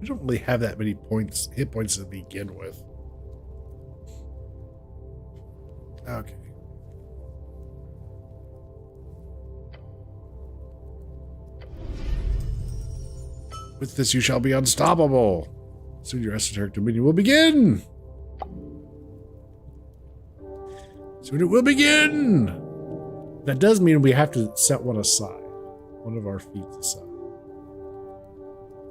Speaker 1: We don't really have that many hit points to begin with. Okay. With this, you shall be unstoppable. Soon your esoteric dominion will begin. Soon it will begin. That does mean we have to set one aside. One of our feats aside.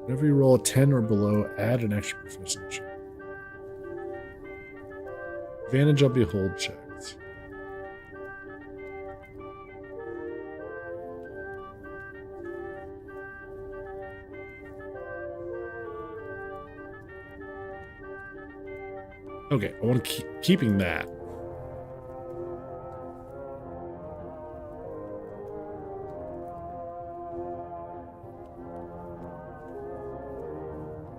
Speaker 1: Whenever you roll a 10 or below, add an extra proficiency. Advantage on behold checks. Okay, I want to keep keeping that.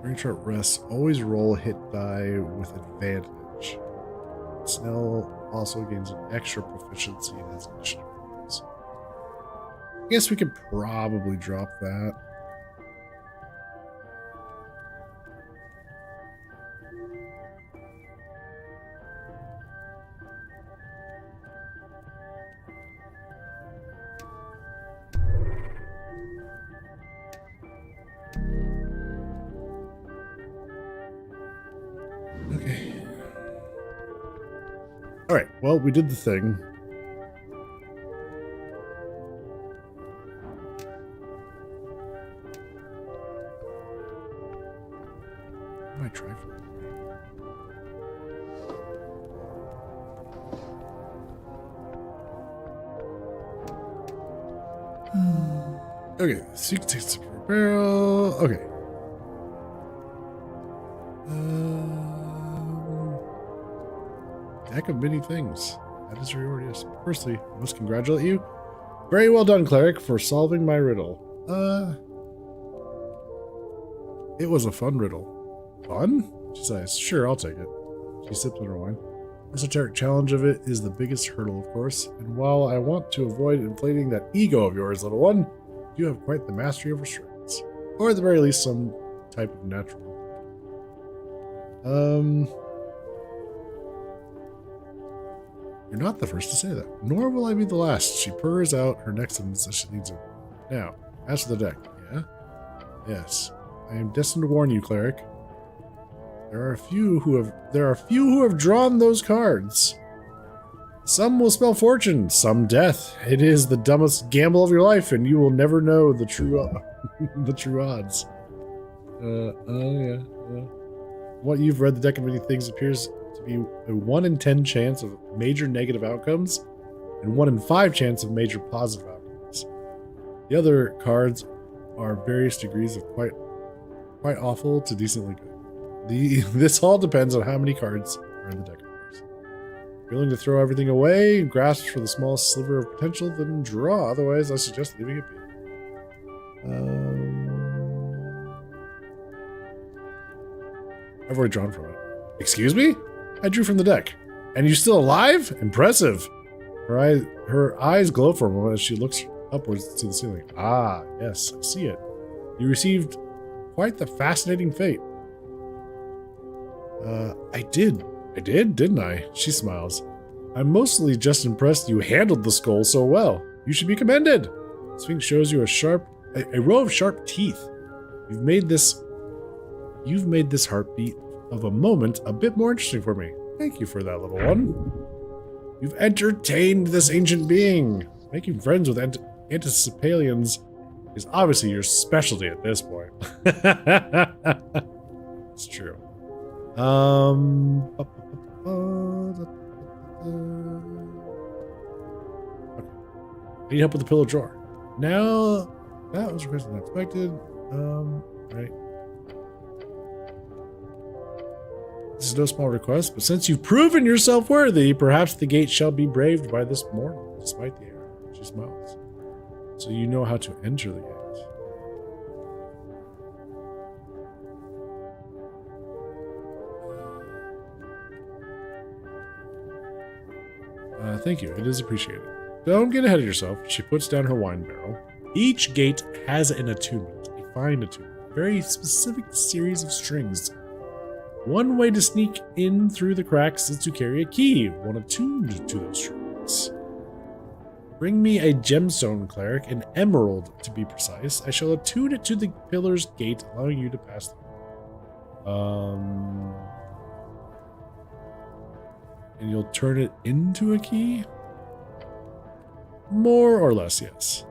Speaker 1: During short rests, always roll a hit die with advantage. Snell also gains an extra proficiency in his initiative rolls. I guess we could probably drop that. Okay. All right. Well, we did the thing. I might try for it. Okay. Seek takes the barrel. Okay. Deck of many things. That is rewarded. Firstly, I must congratulate you. Very well done, cleric, for solving my riddle. It was a fun riddle. Fun? She says, sure, I'll take it. She sips on her wine. Esoteric challenge of it is the biggest hurdle, of course, and while I want to avoid inflating that ego of yours, little one, you have quite the mastery over strengths. Or at the very least, some type of natural. You're not the first to say that, nor will I be the last. She purrs out her next sentence as she leads her. Now, as for the deck, yeah? Yes. I am destined to warn you, cleric. There are few who have drawn those cards. Some will spell fortune, some death. It is the dumbest gamble of your life, and you will never know the true the true odds. Yeah. What you've read, the deck of many things appears to be a 1 in 10 chance of major negative outcomes and 1 in 5 chance of major positive outcomes. The other cards are various degrees of quite awful to decently good. This all depends on how many cards are in the deck, of course. If you're willing to throw everything away and grasp for the smallest sliver of potential, then draw. Otherwise, I suggest leaving it be. I've already drawn from it. Excuse me? I drew from the deck. And you're still alive? Impressive. Her eyes glow for a moment as she looks upwards to the ceiling. Ah, yes, I see it. You received quite the fascinating fate. I did, didn't I? She smiles. I'm mostly just impressed you handled the skull so well. You should be commended. The Sphinx shows you a row of sharp teeth. You've made this You've made this heartbeat of a moment a bit more interesting for me. Thank you for that, little one. You've entertained this ancient being. Making friends with Anticipalians is obviously your specialty at this point. It's true. Okay. I need help with the pillow drawer. Now, that was requested and expected. Right. This is no small request, but since you've proven yourself worthy, perhaps the gate shall be braved by this mortal, despite the error. She smiles. So you know how to enter the gate. Thank you. It is appreciated. Don't get ahead of yourself. She puts down her wine barrel. Each gate has an attunement, a fine attunement, a very specific series of strings. One way to sneak in through the cracks is to carry a key, one attuned to those strings. Bring me a gemstone, cleric, an emerald to be precise. I shall attune it to the pillar's gate, allowing you to pass through. And you'll turn it into a key? More or less, yes.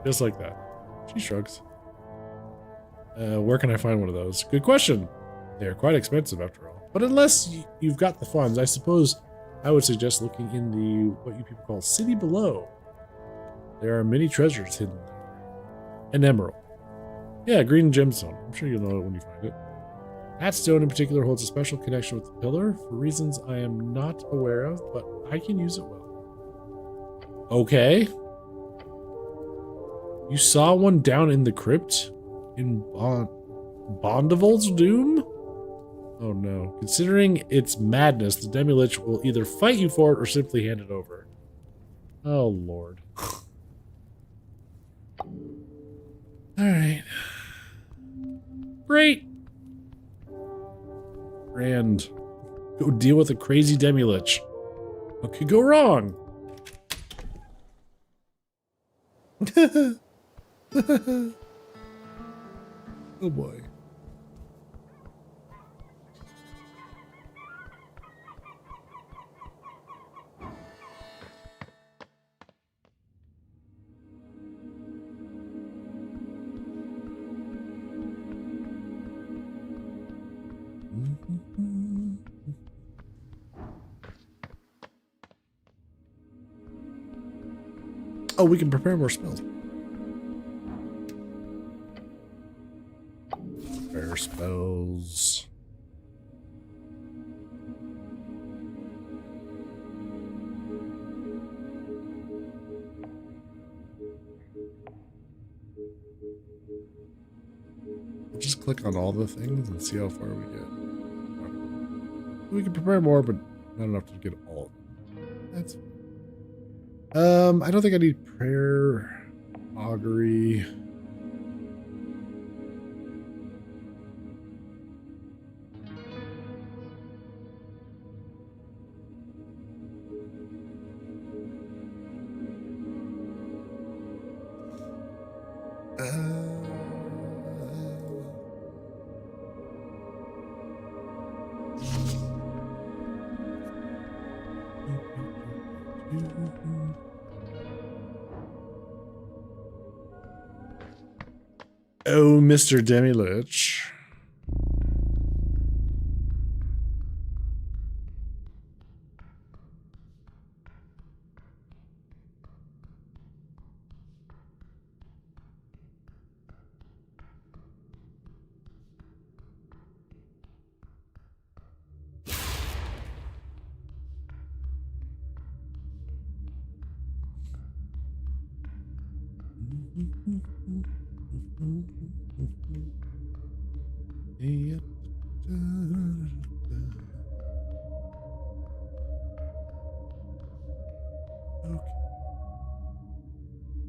Speaker 1: Just like that. She shrugs. Where can I find one of those? Good question. They are quite expensive after all. But unless you've got the funds, I suppose I would suggest looking in the, what you people call, city below. There are many treasures hidden there. An emerald. Yeah, green gemstone. I'm sure you'll know it when you find it. That stone in particular holds a special connection with the pillar for reasons I am not aware of, but I can use it well. Okay. You saw one down in the crypt? In Bondival's Doom? Oh no. Considering its madness, the Demi-Lich will either fight you for it or simply hand it over. Oh lord. Alright. Great. Rand. Go deal with a crazy Demi-Lich. What could go wrong? Oh boy. Oh, we can prepare more spells. Prepare spells. We'll just click on all the things and see how far we get. We can prepare more, but not enough to get all of them. That's fine. I don't think I need prayer, augury. Oh, Mr. Demi-Lich. Okay.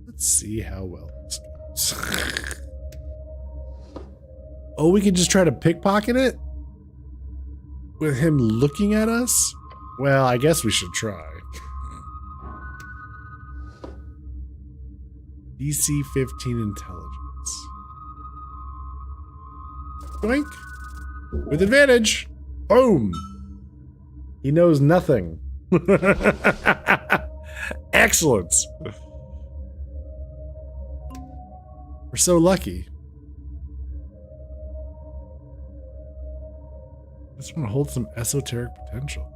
Speaker 1: Let's see how well this goes. Oh, we can just try to pickpocket it? With him looking at us? Well, I guess we should try. DC 15 intelligence. Doink. With advantage. Boom. He knows nothing. Excellent. We're so lucky. I just want to hold some esoteric potential.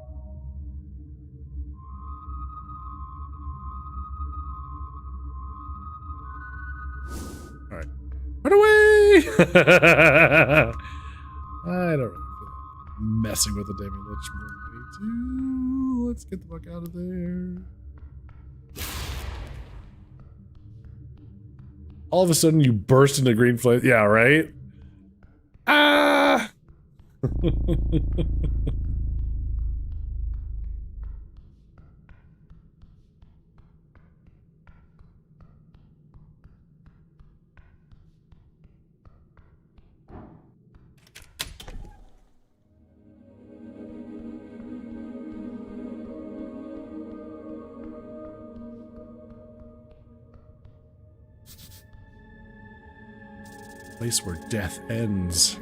Speaker 1: All right. Run away! I don't really feel like messing with the Damien Lich more than I need to. Let's get the fuck out of there. All of a sudden you burst into green flame. Yeah, right? Ah! Place where death ends.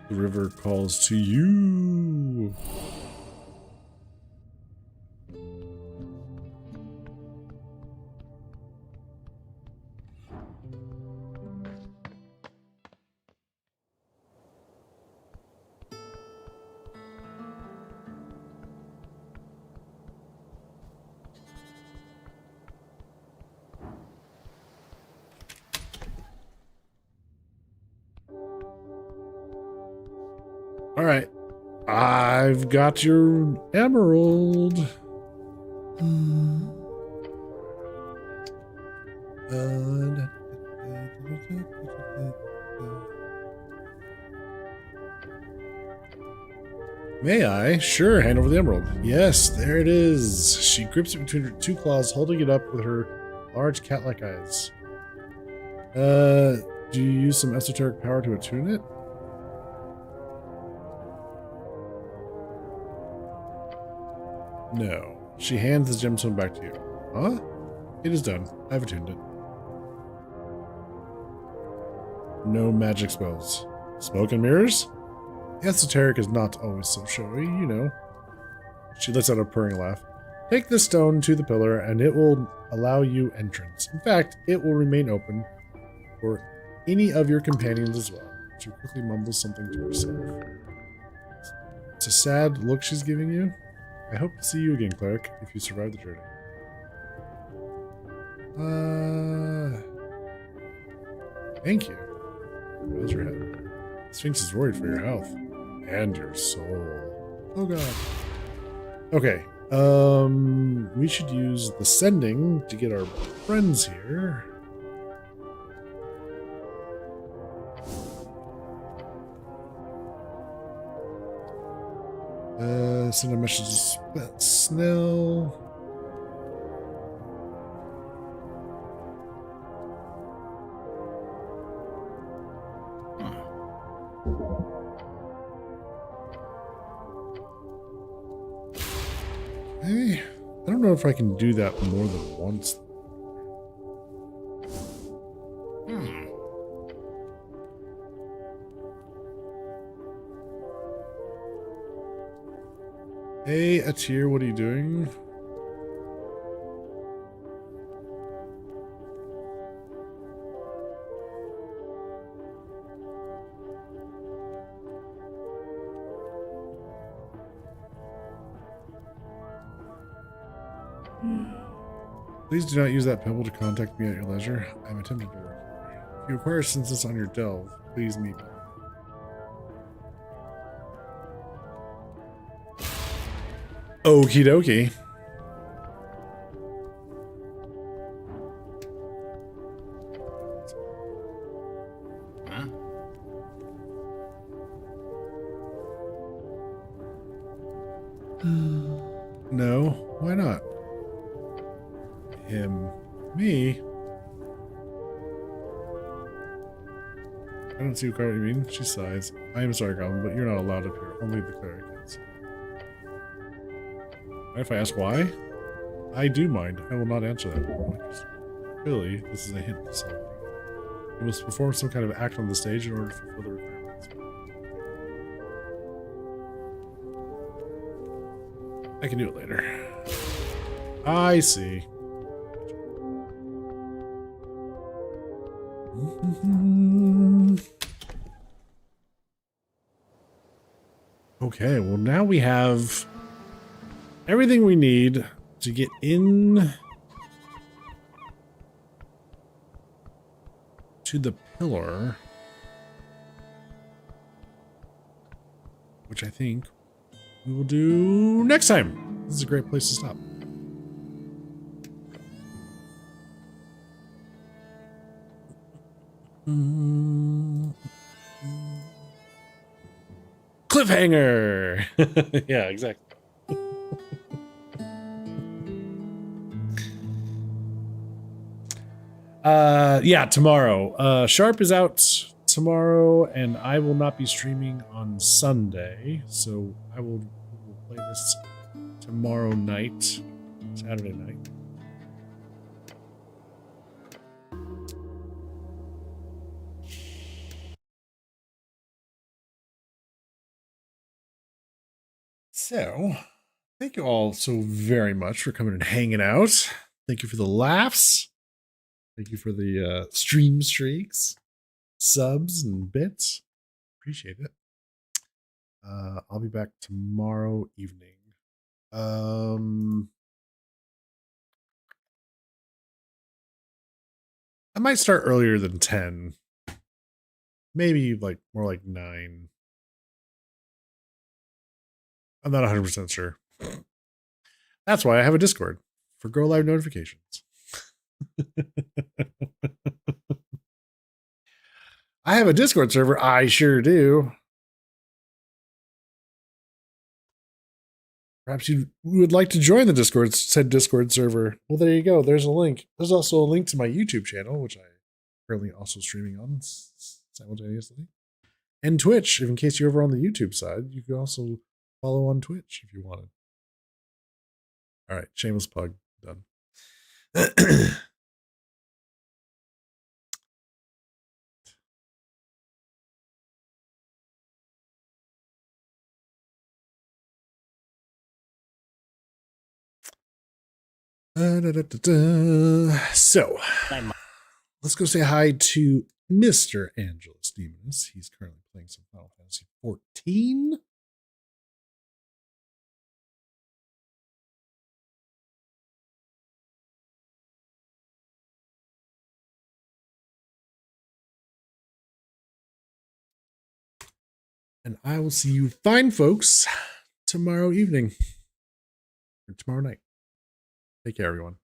Speaker 1: The river calls to you. All right, I've got your emerald. May I? Sure, hand over the emerald. Yes, there it is. She grips it between her two claws, holding it up with her large cat-like eyes. Do you use some esoteric power to attune it? No. She hands the gemstone back to you. Huh? It is done. I've attuned it. No magic spells. Smoke and mirrors? The esoteric is not always so showy, you know. She lets out a purring laugh. Take this stone to the pillar and it will allow you entrance. In fact, it will remain open for any of your companions as well. She quickly mumbles something to herself. It's a sad look she's giving you. I hope to see you again, cleric, if you survive the journey. Thank you. How's your head? Sphinx is worried for your health. And your soul. Oh god. Okay. We should use the sending to get our friends here. Send a message to Snell. Hey, I don't know if I can do that more than once. Hey, Atir, what are you doing? Please do not use that pebble to contact me at your leisure. I'm attempting to work here. If you require assistance on your delve, please meet me. Okie dokie.
Speaker 6: Huh?
Speaker 1: No, why not? Him, me. I don't see what you mean. She sighs. I am sorry, Goblin, but you're not allowed up here. Only the cleric is. If I ask why, I do mind. I will not answer that. Really, this is a hint to someone. You must perform some kind of act on the stage in order to fulfill the requirements. I can do it later. I see. Okay, well now we have everything we need to get in to the pillar, which I think we will do next time. This is a great place to stop. Cliffhanger! Yeah, exactly. Yeah, tomorrow. Sharp is out tomorrow, and I will not be streaming on Sunday, so I will play this tomorrow night, Saturday night. So, thank you all so very much for coming and hanging out. Thank you for the laughs. Thank you for the stream streaks, subs, and bits. Appreciate it. I'll be back tomorrow evening. I might start earlier than 10. Maybe like more like 9. I'm not 100% sure. That's why I have a Discord for Go Live notifications. I have a Discord server. I sure do. Perhaps you would like to join the said Discord server. Well, there you go. There's a link. There's also a link to my YouTube channel, which I currently also streaming on simultaneously. And Twitch, if in case you're over on the YouTube side, you can also follow on Twitch if you wanted. All right, shameless plug, done. So, let's go say hi to Mr. Angelus Demonus. He's currently playing some Final Fantasy 14. And I will see you fine folks tomorrow evening. Or tomorrow night. Take care, everyone.